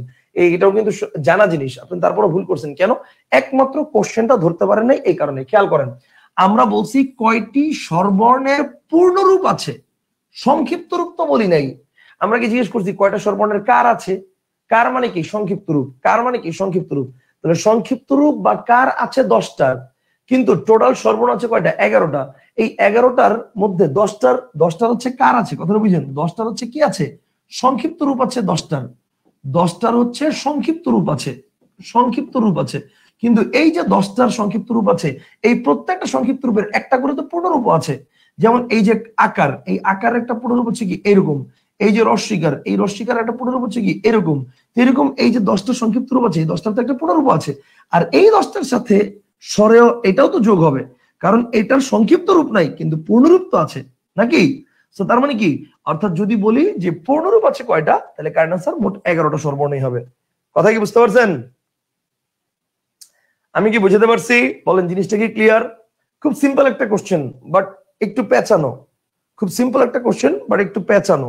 এটাও কিন্তু জানা জিনিস, আপনি তারপরে ভুল করছেন কেন? একমাত্র কোশ্চেনটা ধরতে পারেন নাই, এই কারণে। খেয়াল করেন, আমরা বলছি কয়টি স্বরবর্ণের পূর্ণরূপ আছে, সংক্ষিপ্ত রূপ তো বলি নাই। আমরা কি জিজ্ঞেস করছি কয়টা স্বরবর্ণের কার আছে? কার মানে কি? সংক্ষিপ্ত রূপ। কার মানে কি? সংক্ষিপ্ত রূপ। তাহলে সংক্ষিপ্ত রূপ বা কার আছে 10টা, কিন্তু টোটাল স্বরবর্ণ আছে কয়টা? 11টা। এই 11টার মধ্যে 10টার হচ্ছে কার আছে, কথাটা বুঝেন? 10টার হচ্ছে কি আছে? সংক্ষিপ্ত রূপ আছে 10টার, 10টার হচ্ছে সংক্ষিপ্ত রূপ আছে, সংক্ষিপ্ত রূপ আছে। কিন্তু এই যে 10টার সংক্ষিপ্ত রূপ আছে, এই প্রত্যেকটা সংক্ষিপ্ত রূপের একটা করে তো পূর্ণরূপ আছে। যেমন এই যে আকার, এই আকার একটা পূর্ণরূপ হচ্ছে কি এরকম। এই যে রস্বীকার, এই রস্বীকার একটা পূর্ণরূপ হচ্ছে কি এরকম। এরকম এই যে 10টা সংক্ষিপ্ত রূপ আছে, এই 10টার তো একটা পূর্ণরূপ আছে। আর এই 10টার সাথে স্বরেও এটাও তো যোগ হবে, কারণ এটার সংক্ষিপ্ত রূপ নাই কিন্তু পূর্ণরূপ তো আছে নাকি। তো তার মানে কি, অর্থাৎ যদি বলি যে পূর্ণরূপ আছে কয়টা, তাহলে কারেক্ট আনসার মোট 11টা স্বরবর্ণই হবে। কথা কি বুঝতে পারছেন? আমি কি বুঝাতে পারছি? বলেন জিনিসটা কি ক্লিয়ার? খুব সিম্পল একটা কোশ্চেন, বাট একটু পেঁচানো। খুব সিম্পল একটা কোশ্চেন, বাট একটু পেঁচানো।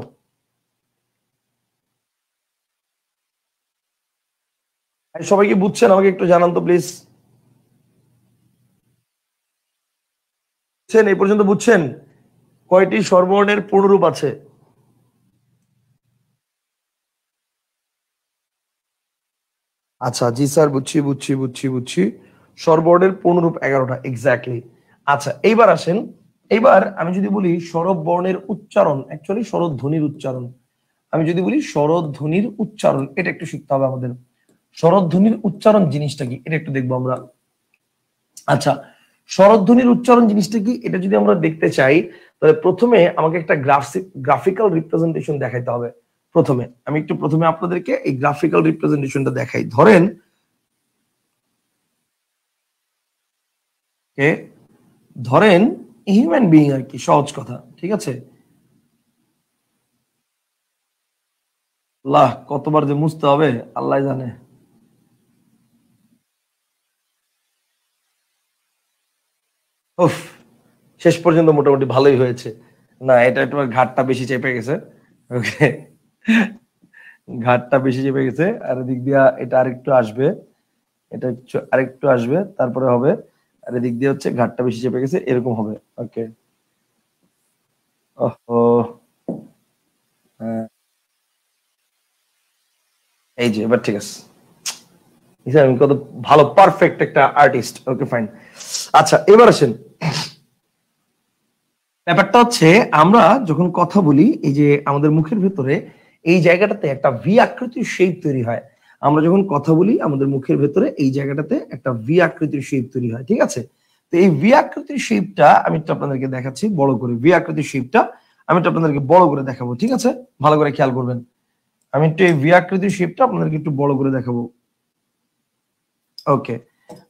সবাই কি বুঝছেন? আমাকে একটু জানান তো প্লিজ। বুঝছেন? এই পর্যন্ত বুঝছেন কয়টি স্বরবর্ণের পূর্ণরূপ আছে? আচ্ছা, জি স্যার, বুঝছি বুঝছি বুঝছি বুঝছি। স্বরবর্ণের পূর্ণরূপ 11টা, এক্স্যাক্টলি। আচ্ছা, এইবার আসেন। এইবার আমি যদি বলি স্বরব বর্ণের উচ্চারণ, অ্যাকচুয়ালি স্বরধ্বনির উচ্চারণ। আমি যদি বলি স্বরধ্বনির উচ্চারণ, এটা একটু শিখতে হবে আমাদের। স্বরধ্বনির উচ্চারণ জিনিসটা কি, এটা একটু দেখবো আমরা। আচ্ছা, স্বরধ্বনির উচ্চারণ জিনিসটা কি, এটা যদি আমরা দেখতে চাই, তাহলে প্রথমে আমাকে একটা গ্রাফিক্যাল রিপ্রেজেন্টেশন দেখাইতে হবে। প্রথমে আপনাদেরকে এই গ্রাফিক্যাল রিপ্রেজেন্টেশনটা দেখাই। ধরেন কে, ধরেন হিউম্যান বিইং আর কি, সহজ কথা, ঠিক আছে। আল্লাহ, কতবার যে মুছতে হবে আল্লাহ জানে। উফ, শেষ পর্যন্ত মোটামুটি ভালোই হয়েছে। না, এটা তোমার ঘাটটা বেশি চেপে গেছে। ওকে, ঘাটটা বেশি চেপে গেছে, আর এদিক দিয়া এটা আরেকটু আসবে, এটা আরেকটু আসবে, তারপরে হবে। আর এদিক দিয়ে হচ্ছে ঘাটটা বেশি চেপে গেছে, এরকম হবে। ওকে। ও, এই যে এবার ঠিক আছে। আমি কত ভালো পারফেক্ট একটা আর্টিস্ট। ওকে, ফাইন। আচ্ছা, এবার আসেন। ব্যাপারটা হচ্ছে, আমরা যখন কথা বলি, এই যে আমাদের মুখের ভেতরে এই জায়গাটাতে একটা ভি আকৃতির শেপ তৈরি হয়। আমরা যখন কথা বলি, আমাদের মুখের ভেতরে এই জায়গাটাতে একটা ভি আকৃতির শেপ তৈরি হয়, ঠিক আছে। তো এই ভি আকৃতির শেপটা আমি একটু আপনাদেরকে দেখাচ্ছি বড় করে। ভি আকৃতির শেপটা আমি একটু আপনাদেরকে বড় করে দেখাবো, ঠিক আছে। ভালো করে খেয়াল করবেন। আমি একটু এই ভি আকৃতির শেপটা আপনাদেরকে একটু বড় করে দেখাবো। ওকে।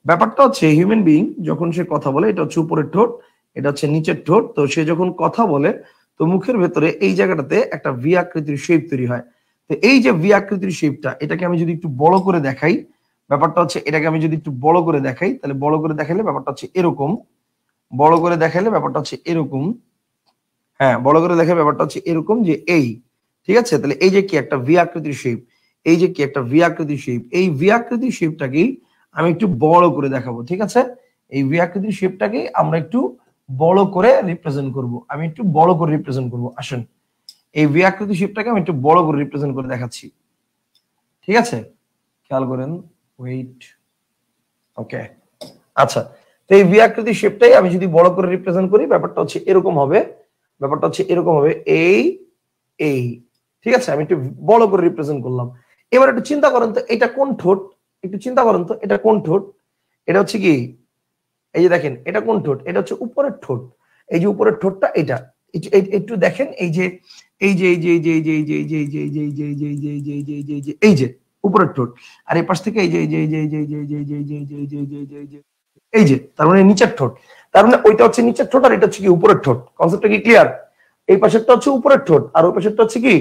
ব্যাপারটা হচ্ছে, হিউম্যান বিইং যখন সে কথা বলে, এটা হচ্ছে উপরের ঠোঁট, এটা হচ্ছে নিচের ঠোঁট। তো সে যখন কথা বলে, তো মুখের ভেতরে এই জায়গাটাতে একটা ভি আকৃতির শেপ তৈরি হয়। তো এই যে ভি আকৃতির শেপটা, এটাকে আমি যদি একটু বড় করে দেখাই, ব্যাপারটা হচ্ছে, এটাকে আমি যদি একটু বড় করে দেখাই, তাহলে বড় করে দেখাইলে ব্যাপারটা হচ্ছে এরকম। বড় করে দেখাইলে ব্যাপারটা হচ্ছে এরকম। হ্যাঁ, বড় করে দেখে ব্যাপারটা হচ্ছে এরকম, যে এই, ঠিক আছে। তাহলে এই যে কি একটা ভি আকৃতির শেপ, এই যে কি একটা ভি আকৃতির শেপ, এই ভি আকৃতির শেপটাকেই আমি একটু বড় করে দেখাবো, ঠিক আছে। এই ভি আকৃতির শেপটাকে আমরা একটু বড় করে রিপ্রেজেন্ট করব। আমি একটু বড় করে রিপ্রেজেন্ট করব, আসেন। এই ভি আকৃতির শেপটাকে আমি একটু বড় করে রিপ্রেজেন্ট করে দেখাচ্ছি, ঠিক আছে। খেয়াল করেন, ওয়েট। ওকে। আচ্ছা, তো এই ভি আকৃতির শেপটাই আমি যদি বড় করে রিপ্রেজেন্ট করি, ব্যাপারটা হচ্ছে এরকম হবে। ব্যাপারটা হচ্ছে এরকম হবে, এই এই, ঠিক আছে। আমি একটু বড় করে রিপ্রেজেন্ট করলাম। এবার একটু চিন্তা করেন তো, এটা কোন ঠোঁট? একটু চিন্তা করেন তো, এটা কোন ঠোঁট? এটা হচ্ছে কি, এই যে দেখেন, এটা কোন ঠোঁট? এটা হচ্ছে উপরের ঠোঁট। এই যে উপরের ঠোঁটটা এটা, একটু দেখেন, এই যে এই যে এই যে এই যে এই যে এই যে এই যে এই যে এই যে এই যে এই যে এই যে এই যে এই যে এই যে এই যে উপরের ঠোঁট। আর এই পাশ থেকে এই যে এই যে এই যে এই যে এই যে এই যে এই যে এই যে এই যে এই যে এই যে এই যে এই যে এই যে, তার মানে নিচের ঠোঁট। তার মানে ওইটা হচ্ছে নিচের ঠোঁট, আর এটা হচ্ছে কি উপরের ঠোঁট। কনসেপ্টটা কি ক্লিয়ার? এই পাশেরটা হচ্ছে উপরের ঠোঁট, আর ওই পাশেরটা হচ্ছে কি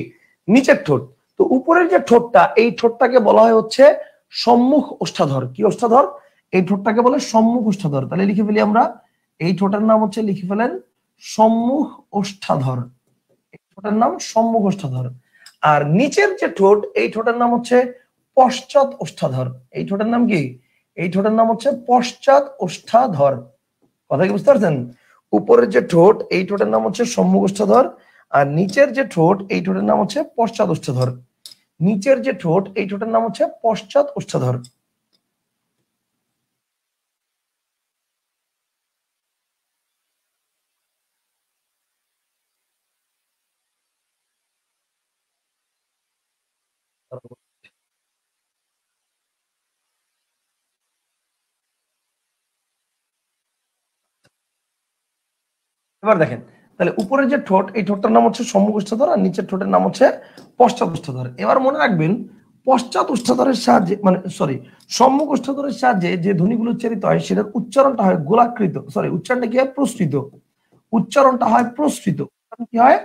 নিচের ঠোঁট। তো উপরের যে ঠোঁটটা, এই ঠোঁটটাকে বলা হয় হচ্ছে সম্মুখ ওষ্ঠাধর। কি ওষ্ঠাধর? এই ঠোঁটটাকে বলে সম্মুখ ওষ্ঠাধর। তাহলে লিখে ফেলি আমরা, এই ঠোঁটের নাম হচ্ছে, লিখে ফেলেন, সম্মুখ ওষ্ঠাধর। এই ঠোঁটের নাম সম্মুখ ওষ্ঠাধর। আর নিচের যে ঠোঁট, এই ঠোঁটের নাম হচ্ছে পশ্চাৎ ওষ্ঠাধর। এই ঠোঁটের নাম কি? এই ঠোঁটের নাম হচ্ছে পশ্চাৎ ওষ্ঠাধর। কথা কি বুঝতে পারছেন? উপরের যে ঠোঁট, এই ঠোঁটের নাম হচ্ছে সম্মুখ ওষ্ঠাধর। আর নিচের যে ঠোঁট, এই ঠোঁটের নাম হচ্ছে পশ্চাৎ ওষ্ঠাধর। নিচের যে ঠোঁট, এই ঠোঁটের নাম হচ্ছে পশ্চাৎ ওষ্ঠাধর। এবার দেখেন, তাহলে উপরের যে ঠোঁট, এই ঠোঁটটার নাম হচ্ছে সম্মুখস্থধর আর নিচের ঠোঁটের নাম হচ্ছে পশ্চাৎস্থধর। এবার মনে রাখবেন, পশ্চাৎস্থধরের সাহায্যে মানে সরি সম্মুখস্থধরের সাহায্যে যে ধ্বনিগুলো উচ্চারিত হয় সেটার উচ্চারণটা হয় গোলাকৃত, সরি উচ্চারণটা কি হয় প্রস্থিত, উচ্চারণটা হয় প্রস্থিত। কি হয়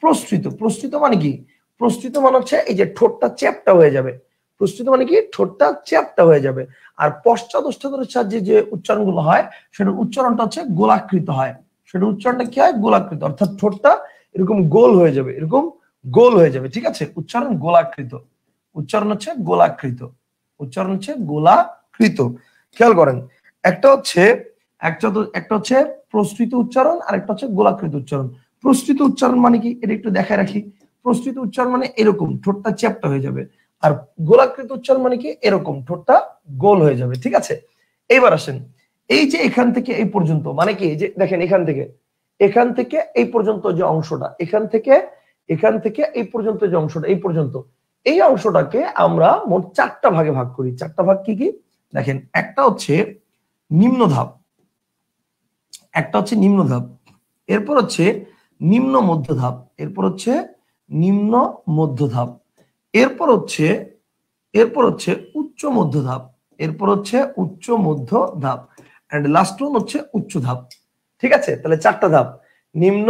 প্রস্থিত। প্রস্থিত মানে কি? প্রস্থিত মানে হচ্ছে এই যে ঠোঁটটা চ্যাপ্টা হয়ে যাবে। প্রস্থিত মানে কি? ঠোঁটটা চ্যাপ্টা হয়ে যাবে। আর পশ্চাৎস্থধরের সাহায্যে যে উচ্চারণগুলো হয় সেটার উচ্চারণটা হচ্ছে গোলাকৃত হয়। সেটা উচ্চারণটা কি হয়? গোলাকৃত, অর্থাৎ ঠোঁটটা এরকম গোল হয়ে যাবে, এরকম গোল হয়ে যাবে। ঠিক আছে, উচ্চারণ গোলাকৃত, উচ্চারণ হচ্ছে গোলাকৃত, উচ্চারণ হচ্ছে গোলাকৃত। খেয়াল করেন, একটা হচ্ছে একটা হচ্ছে প্রস্থিত উচ্চারণ আর একটা হচ্ছে গোলাকৃত উচ্চারণ। প্রস্থিত উচ্চারণ মানে কি? এটা একটু দেখায় রাখি। প্রস্থিত উচ্চারণ মানে এরকম ঠোঁটটা চ্যাপ্টা হয়ে যাবে, আর গোলাকৃত উচ্চারণ মানে কি? এরকম ঠোঁটটা গোল হয়ে যাবে। ঠিক আছে, এইবার আসেন, এই যে এখান থেকে এই পর্যন্ত মানে কি? যে দেখেন, এখান থেকে এই পর্যন্ত যে অংশটা, এখান থেকে এই পর্যন্ত যে অংশটা, এই পর্যন্ত, এই অংশটাকে আমরা মোট 4টা ভাগে ভাগ করি। 4টা ভাগ কি কি? দেখেন, একটা হচ্ছে নিম্ন ধাপ, একটা হচ্ছে নিম্ন ধাপ, এরপর হচ্ছে নিম্ন মধ্য ধাপ, এরপর হচ্ছে নিম্ন মধ্য ধাপ, এরপর হচ্ছে উচ্চ মধ্য ধাপ, এরপর হচ্ছে উচ্চ মধ্য ধাপ, এন্ড লাস্ট ওয়ান হচ্ছে উচ্চ ধাপ। ঠিক আছে, তাহলে 4টা ধাপ: নিম্ন,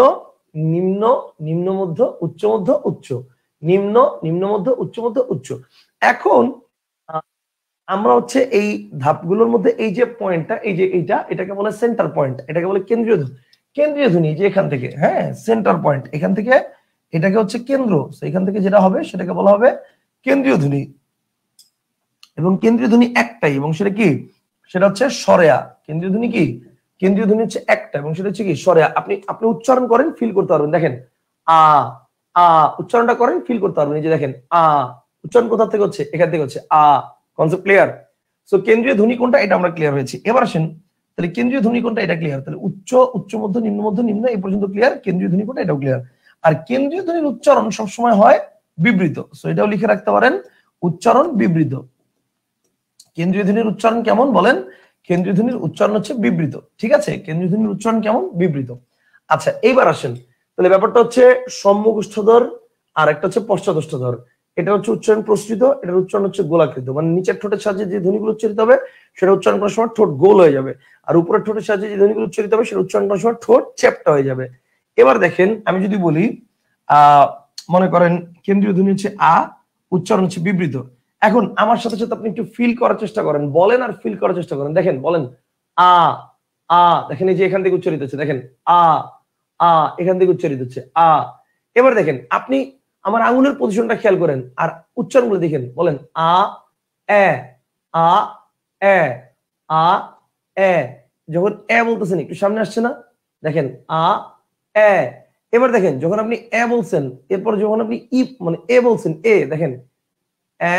নিম্ন, নিম্ন মধ্য, উচ্চ মধ্য, উচ্চ, নিম্ন, নিম্ন মধ্য, উচ্চ মধ্য, উচ্চ। এখন আমরা হচ্ছে এই ধাপগুলোর মধ্যে এই যে পয়েন্টটা, এই যে এটাকে বলে সেন্টার পয়েন্ট, এটাকে বলে কেন্দ্রীয় ধ্বনি। কেন্দ্রীয় ধ্বনি যে এখান থেকে, হ্যাঁ সেন্টার পয়েন্ট, এখান থেকে এটাকে হচ্ছে কেন্দ্র, এখান থেকে যেটা হবে সেটাকে বলা হবে কেন্দ্রীয় ধ্বনি। এবং কেন্দ্রীয় ধ্বনি একটাই, এবং সেটা কি? সেটা হচ্ছে সরেয়া। কেন্দ্রীয় ধ্বনি কি? কেন্দ্রীয় ধ্বনি হচ্ছে একটা, এবং সেটা হচ্ছে কি? সরেয়া। আপনি উচ্চারণ করেন, ফিল করতে পারবেন। দেখেন, আ আ উচ্চারণটা করেন, ফিল করতে পারবেন। এই যে দেখেন, আ উচ্চারণ কোথা থেকে হচ্ছে? এখান থেকে হচ্ছে। আ কনসেপ্ট ক্লিয়ার? সো কেন্দ্রীয় ধ্বনি কোনটা, এটা আমরা ক্লিয়ার হয়েছি। এবার আসেন, তাহলে কেন্দ্রীয় ধ্বনি কোনটা, এটা ক্লিয়ার। তাহলে উচ্চ, উচ্চ মধ্য, নিম্ন মধ্য, নিম্ন, এই পর্যন্ত ক্লিয়ার। কেন্দ্রীয় ধ্বনি কোনটা, এটাও ক্লিয়ার। আর কেন্দ্রীয় ধ্বনির উচ্চারণ সবসময় হয় বিবৃত। সো এটাও লিখে রাখতে পারেন, উচ্চারণ বিবৃত। কেন্দ্রীয় ধ্বনির উচ্চারণ কেমন বলেন? কেন্দ্রীয় ধ্বনির উচ্চারণ হচ্ছে বিবৃত। ঠিক আছে, কেন্দ্রীয় ধ্বনির উচ্চারণ কেমন? বিবৃত। আচ্ছা, এইবার আসেন, তাহলে ব্যাপারটা হচ্ছে সম্মুখস্থধর আর একটা হচ্ছে পশ্চাৎস্থধর। এটা হচ্ছে উচ্চারণ প্রস্থিত, এটার উচ্চারণ হচ্ছে গোলাকৃত। মানে নিচের ঠোঁটের সাহায্যে যে ধ্বনিগুলো উচ্চারিত হবে সেটা উচ্চারণ করার সময় ঠোঁট গোল হয়ে যাবে, আর উপরের ঠোঁটের সাহায্যে যে ধ্বনিগুলো উচ্চারিত হবে সেটা উচ্চারণ করার সময় ঠোঁট চ্যাপ্টা হয়ে যাবে। এবার দেখেন, আমি যদি বলি মনে করেন কেন্দ্রীয় ধ্বনি হচ্ছে আ, উচ্চারণ হচ্ছে বিবৃত। এখন আমার সাথে সাথে আপনি একটু ফিল করার চেষ্টা করেন, বলেন আর ফিল করার চেষ্টা করেন। দেখেন, বলেন আ আ, দেখেন এই যে এখান থেকে উচ্চারিত হচ্ছে, দেখেন আ আ, এখান থেকে উচ্চারিত হচ্ছে আ। এবার দেখেন, আপনি আমার আঙুলের পজিশনটা খেয়াল করেন আর উচ্চারণগুলো দেখেন। বলেন আ এ, আ এ, আ এ। যখন এ বলতেছেন একটু সামনে আসছে না? দেখেন আ এ। এবার দেখেন, যখন আপনি এ বলছেন, এরপর যখন আপনি ই মানে এ বলছেন, এ, দেখেন এ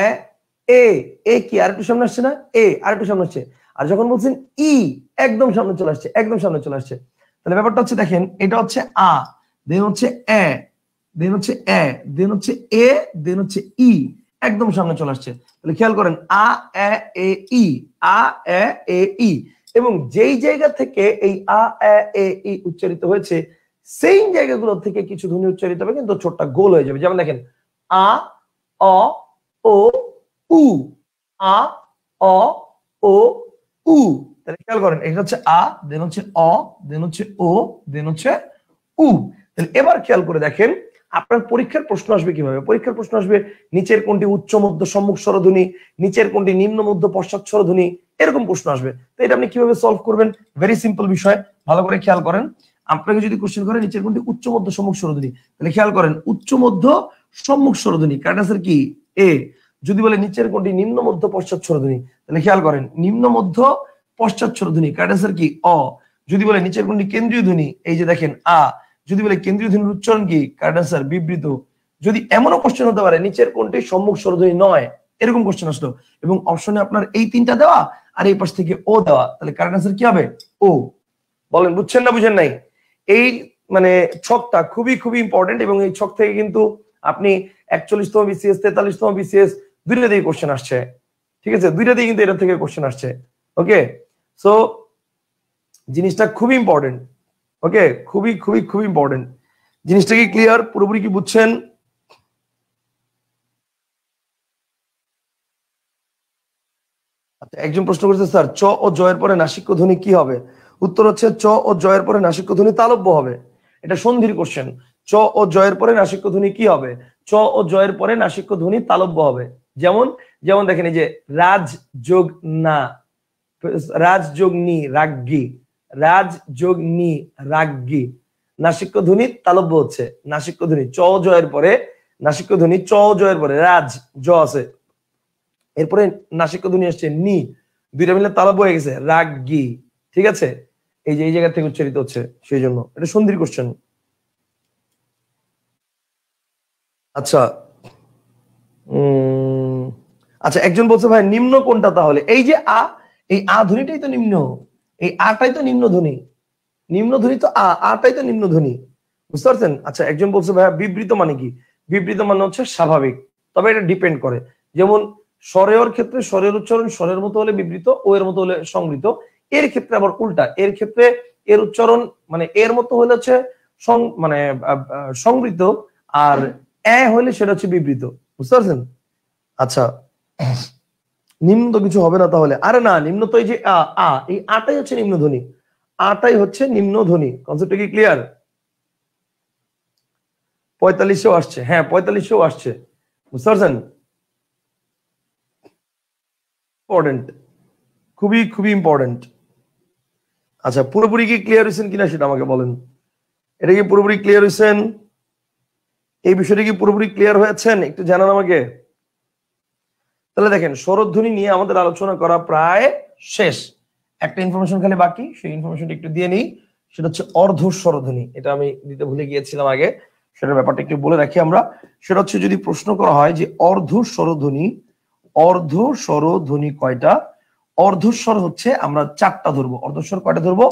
এ, এ কি আর একটু সামনে আসছে না? এ আর একটু সামনে আসছে। আর যখন বলছেন ই, একদম সামনে চলে আসছে, একদম সামনে চলে আসছে। তাহলে ব্যাপারটা হচ্ছে, দেখেন এটা হচ্ছে আ, দেন হচ্ছে এ, দেন হচ্ছে এ, দেন হচ্ছে এ, দেন হচ্ছে ই, একদম সামনে চলে আসছে। তাহলে খেয়াল করেন, আ এ এ ই, আ এ এ ই। এবং যেই জায়গা থেকে এই আ এ এ ই উচ্চারিত হয়েছে সেই জায়গাগুলো থেকে কিছু ধ্বনি উচ্চারিত হবে কিন্তু ছোটটা গোল হয়ে যাবে। যেমন দেখেন আ, অ, ও, উ, আ, অ, ও, উ। তাহলে খেয়াল করেন, এটা হচ্ছে আ, দেন হচ্ছে অ, দেন হচ্ছে ও, দেন হচ্ছে উ। তাহলে এবার খেয়াল করে দেখেন, আপনার পরীক্ষার প্রশ্ন আসবে কিভাবে? পরীক্ষার প্রশ্ন আসবে নিচের কোনটি উচ্চ মধ্য সম্মুখ স্বরধ্বনি, নিচের কোনটি নিম্ন মধ্য পশ্চাৎ স্বরধ্বনি, এরকম প্রশ্ন আসবে। তো এটা আপনি কিভাবে সলভ করবেন? ভেরি সিম্পল বিষয়, ভালো করে খেয়াল করেন। আপনাকে যদি কোশ্চেন করে নিচের কোনটি উচ্চ মধ্য সম্মুখ স্বরধ্বনি, তাহলে খেয়াল করেন উচ্চ মধ্য সম্মুখ স্বরধ্বনি, কারেক্ট আনসার কি? এ। যদি বলে নিচের কোনটি নিম্ন মধ্য পশ্চাৎ স্বরধ্বনি, তাহলে খেয়াল করেন নিম্ন মধ্য পশ্চাৎ স্বরধ্বনি, কারেক্ট আনসার কি? অ। যদি বলে নিচের কোনটি কেন্দ্রীয় ধ্বনি, এই যে দেখেন আ। যদি বলে কেন্দ্রীয় ধ্বনির উচ্চারণ কি, কারেক্ট আনসার বিবৃত। যদি এমনও কোশ্চেন হতে পারে নিচের কোনটি সম্মুখ স্বরধ্বনি নয়, এরকম কোশ্চেন আসলো এবং অপশনে আপনার এই 3টা দেওয়া আর এই পাশ থেকে ও দেওয়া, তাহলে কারেক্ট আনসার কি হবে? ও। বলেন বুঝছেন না বুঝেন নাই? এই মানে ছকটা খুবই খুবই ইম্পর্টেন্ট এবং এই ছক থেকে কিন্তু আপনি 41তম বিসিএস 43তম বিসিএস দুইটা দিয়ে কোশ্চেন আসছে, ঠিক আছে, দুইটা দিয়ে কিন্তু এটা থেকে কোশ্চেন আসছে। ওকে, সো জিনিসটা খুবই ইম্পর্টেন্ট। ওকে, খুবই খুবই খুবই ইম্পর্টেন্ট। জিনিসটা কি ক্লিয়ার? পুরোপুরি কি বুঝছেন? আচ্ছা, একজন প্রশ্ন করেছে স্যার চ ও জয়ের পরে নাসিক্য ধ্বনি কি হবে? উত্তর হচ্ছে চ ও জয়ের পরে নাসিক্য ধ্বনি তালব্য হবে। এটা সন্ধির কোশ্চেন। চ ও জয়ের পরে নাসিক্য ধ্বনি কি হবে? চ ও জয়ের পরে নাসিক্য ধ্বনি তালব্য হবে। যেমন যেমন দেখেন এই যে রাজ যোগ না, রাজ যোগ নি রাগ্গি, রাজ যোগ নি রাগ্গি, নাসিক্য ধ্বনি তালব্য হচ্ছে। নাসিক্য ধ্বনি চ জয়ের পরে, নাসিক্য ধ্বনি চ জয়ের পরে রাজ জ আছে, এরপরে নাসিক্য ধ্বনি আসছে নি, দুইটা মিলে তালব্য হয়ে গেছে রাগ্গি। ঠিক আছে, এই যে এই জায়গা থেকে উচ্চারিত হচ্ছে, সেই জন্য এটা সন্ধির কোশ্চেন। আচ্ছা, আচ্ছা একজন বলছে ভাই নিম্ন কোনটা তাহলে? এই যে আ, এই আ ধ্বনিটাই তো নিম্ন, এই আটাই তো নিম্ন ধ্বনি, নিম্ন ধ্বনি তো আটাই তো নিম্ন ধ্বনি, বুঝতে পারছেন? আচ্ছা একজন বলছে ভাইয়া বিবৃত মানে কি? বিবৃত মানে হচ্ছে স্বাভাবিক, তবে এটা ডিপেন্ড করে। যেমন স্বরের ক্ষেত্রে স্বরের উচ্চারণ স্বরের মতো হলে বিবৃত, ও এর মতো হলে সংবৃত। এর ক্ষেত্রে আবার উল্টা, এর ক্ষেত্রে এর উচ্চারণ মানে এর মতো হলে হচ্ছে মানে সংবৃত, আর হলে সেটা হচ্ছে বিবৃত, বুঝতে পারছেন? আচ্ছা, নিম্ন তো কিছু হবে না তাহলে? আরে না, নিম্ন তো এই যে এই আটাই হচ্ছে নিম্ন ধ্বনি, আটাই হচ্ছে নিম্ন ধ্বনি। কনসেপ্টটা কি ক্লিয়ার? 4500 আসছে, হ্যাঁ 4500 আসছে, বুঝতে পারছেন? ইম্পর্টেন্ট, খুবই খুবই ইম্পর্টেন্ট। আচ্ছা, পুরোপুরি কি ক্লিয়ার হয়েছেন কিনা সেটা আমাকে বলেন। এটা কি পুরোপুরি ক্লিয়ার হয়েছেন? এই বিষয়টা কি পুরোপুরি ক্লিয়ার হয়েছেন? একটু জানান আমাকে। তাহলে দেখেন, স্বরধ্বনি নিয়ে আমাদের আলোচনা করা প্রায় শেষ। একটা ইনফরমেশন খালি বাকি, সেই ইনফরমেশনটা একটু দিয়ে নিই। সেটা হচ্ছে অর্ধ স্বরধ্বনি। এটা আমি দিতে ভুলে গিয়েছিলাম আগে, সেটার ব্যাপারটা একটু বলে রাখি আমরা। সেটা হচ্ছে যদি প্রশ্ন করা হয় যে অর্ধ স্বরধ্বনি, অর্ধ স্বরধ্বনি কয়টা? অর্ধস্বর হচ্ছে আমরা চারটা ধরবো। অর্ধস্বর কয়টা ধরবো?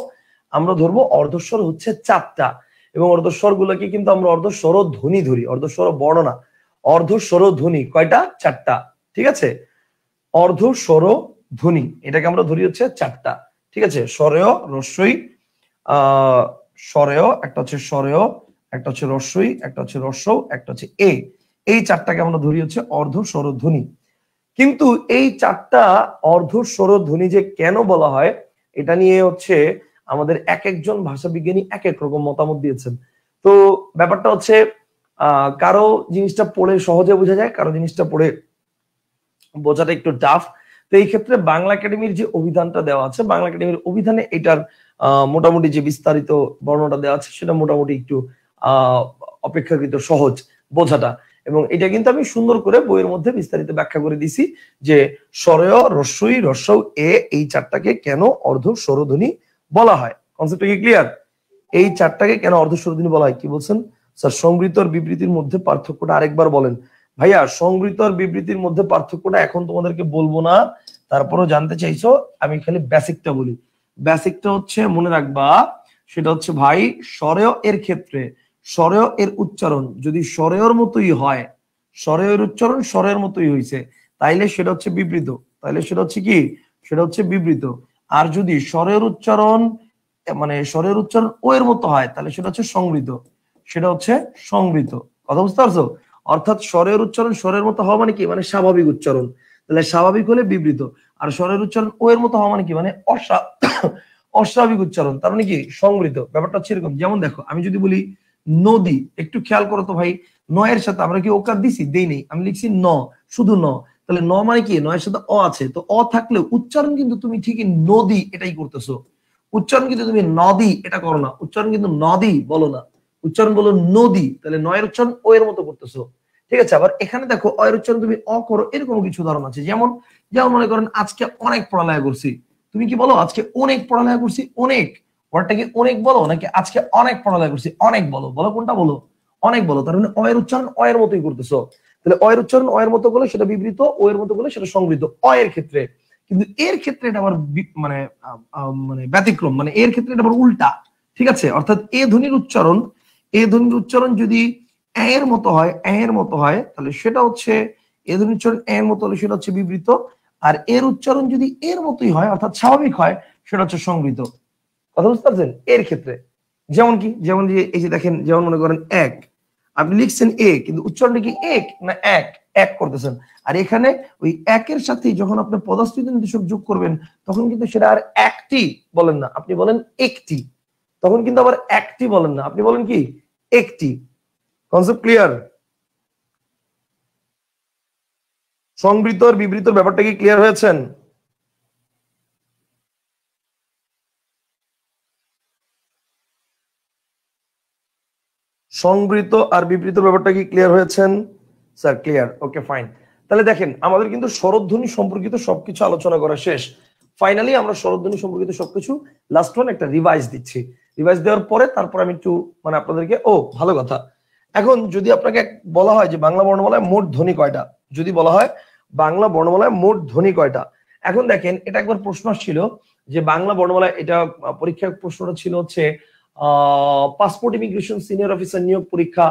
আমরা ধরবো অর্ধস্বর হচ্ছে চারটা, এবং অর্ধস্বর গুলোকে কিন্তু আমরা অর্ধস্বর ধ্বনি ধরি, অর্ধস্বর বর্ণ না। অর্ধস্বর ধ্বনি কয়টা? চারটা, ঠিক আছে? অর্ধস্বর ধ্বনি এটাকে আমরা ধরি হচ্ছে চারটা, ঠিক আছে? স্বরেয়, রস্বই, স্বরেয়, একটা হচ্ছে স্বরেয়, একটা হচ্ছে রস্বই, একটা হচ্ছে রস্ব, একটা হচ্ছে এই চারটাকে আমরা ধরি হচ্ছে অর্ধস্বর ধ্বনি। কিন্তু এই চারটা অর্ধস্বর ধ্বনি যে কেন বলা হয়, এটা নিয়ে হচ্ছে আমাদের এক একজন ভাষা বিজ্ঞানী এক এক রকম মতামত দিয়েছেন। তো ব্যাপারটা হচ্ছে কারো জিনিসটা পড়ে সহজে বোঝা যায়, কারো জিনিসটা পড়ে বোঝাটা একটু টাফ। তো এই ক্ষেত্রে বাংলা একাডেমির যে অভিধানটা দেওয়া আছে, বাংলা একাডেমির অভিধানে এটার মোটামুটি যে বিস্তারিত বর্ণনা দেওয়া আছে সেটা মোটামুটি একটু অপেক্ষাকৃত সহজ বোঝাটা, এবং এটা কিন্তু আমি সুন্দর করে বইয়ের মধ্যে বিস্তারিত ব্যাখ্যা করে দিছি যে স্বরেয়, রস্বই, রস্বৌ, এই চারটাকে কেন অর্ধ স্বরধ্বনি বলা হয়। কনসেপ্টটা কি ক্লিয়ার? এই চারটাকে কেন অর্ধ স্বরধ্বনি বলা হয়? কি বলছেন স্যার? সংবৃত আর বিবৃতির মধ্যে পার্থক্যটা আরেকবার বলেন। ভাইয়া, সংবৃত আর বিবৃতির মধ্যে পার্থক্যটা এখন তোমাদেরকে বলবো না, তারপরও জানতে চাইছো, আমি খালি বেসিকটা বলি। বেসিকটা হচ্ছে মনে রাখবা, সেটা হচ্ছে ভাই স্বরেয় এর ক্ষেত্রে স্বরেয় এর উচ্চারণ যদি স্বরেয়র মতোই হয়, স্বরেয়ের উচ্চারণ স্বরের মতোই হয়েছে, তাইলে সেটা হচ্ছে বিবৃত, তাইলে সেটা হচ্ছে কি? সেটা হচ্ছে বিবৃত। আর যদি স্বরের উচ্চারণ মানে স্বরের উচ্চারণ ও এর মতো হয়, তাহলে সেটা হচ্ছে সংবৃত, সেটা হচ্ছে সংবৃত। কথা বুঝতে পারছো? অর্থাৎ স্বরের উচ্চারণ স্বরের মতো হওয়া মানে কি? মানে স্বাভাবিক উচ্চারণ, তাহলে স্বাভাবিক হলে বিবৃত। আর স্বরের উচ্চারণ ও এর মতো হওয়া মানে কি? মানে অস্বাভাবিক উচ্চারণ, তার মানে কি? সংবৃত। ব্যাপারটা হচ্ছে এরকম, যেমন দেখো আমি যদি বলি নদী, একটু খেয়াল করো তো ভাই, নয়ের সাথে আমরা কি ওকার দিছি? দেই নেই, আমি লিখছি ন, শুধু ন। তাহলে ন মানে কি? নয়ের সাথে অ আছে, তো অ থাকলে উচ্চারণ কিন্তু তুমি ঠিকই নদী এটাই করতেছো, উচ্চারণ কিন্তু তুমি নদী এটা করো না, উচ্চারণ কিন্তু নদী বলো না, উচ্চারণ বলো নদী। তাহলে নয়ের উচ্চারণ ও এর মতো করতেছো, ঠিক আছে? আবার এখানে দেখো অয়ের উচ্চারণ তুমি অ করো, এরকম কিছু উদাহরণ আছে। যেমন যেমন মনে করেন আজকে অনেক পড়ালেখা করছি, তুমি কি বলো? আজকে অনেক পড়ালেখা করছি, অনেক। ওয়ার্ডটা কি অনেক বলো, নাকি আজকে অনেক পড়ালেখা করছি অনেক বলো? বলো কোনটা বলো? অনেক বলো। তার মানে অয়ের উচ্চারণ অয়ের মতোই করতেছো। তাহলে অয়ের উচ্চারণ অয়ের মতো বলে সেটা বিবৃত, ও এর মতো বলে সেটা সংবৃত অয়ের ক্ষেত্রে। কিন্তু এর ক্ষেত্রে এটা আবার মানে মানে ব্যতিক্রম, মানে এর ক্ষেত্রে এটা আবার উল্টা, ঠিক আছে? অর্থাৎ এ ধ্বনির উচ্চারণ, এ ধ্বনির উচ্চারণ যদি এর মতো হয়, এর মতো হয়, তাহলে সেটা হচ্ছে এ ধ্বনির উচ্চারণ এর মতো হলে সেটা হচ্ছে বিবৃত, আর এর উচ্চারণ যদি এর মতোই হয় অর্থাৎ স্বাভাবিক হয় সেটা হচ্ছে সংবৃত। কথা বুঝতে পারছেন? এর ক্ষেত্রে যেমন কি, যেমন যে এই যে দেখেন, যেমন মনে করেন এক, আপনি লিখছেন এ কিন্তু উচ্চারণটা কি এক না এক, এক করতেছেন। আর এখানে ওই একের সাথে যখন আপনি পদস্থিতি নির্দেশক যোগ করবেন তখন কিন্তু সেটা আর একটি বলেন না, আপনি বলেন একটি। তখন কিন্তু আবার একটি বলেন না, আপনি বলেন কি একটি। Concept clear? সংবৃত আর বিবৃতর ব্যাপারটা কি ক্লিয়ার হয়েছেন? সংবৃত আর বিবৃত ব্যাপারটা কি ক্লিয়ার হয়েছেন? Sir clear, okay fine. তাহলে দেখেন আমাদের কিন্তু স্বরধ্বনি সম্পর্কিত সবকিছু আলোচনা করা শেষ। ফাইনালি আমরা স্বরধ্বনি সম্পর্কিত সবকিছু লাস্ট ওয়ান একটা রিভাইজ দিচ্ছি। রিভাইজ দেওয়ার পরে তারপর আমি একটু মানে আপনাদেরকে, ও ভালো কথা, এখন যদি আপনাকে বলা হয় যে বাংলা বর্ণমালায় মোট ধ্বনি কয়টা, যদি বলা হয় বাংলা বর্ণমালায় মোট ধ্বনি কয়টা, এখন দেখেন এটা একবার প্রশ্ন ছিল যে বাংলা বর্ণমালায়, এটা পরীক্ষার প্রশ্নটা ছিল হচ্ছে পাসপোর্ট ইমিগ্রেশন সিনিয়র অফিসার নিয়োগ পরীক্ষা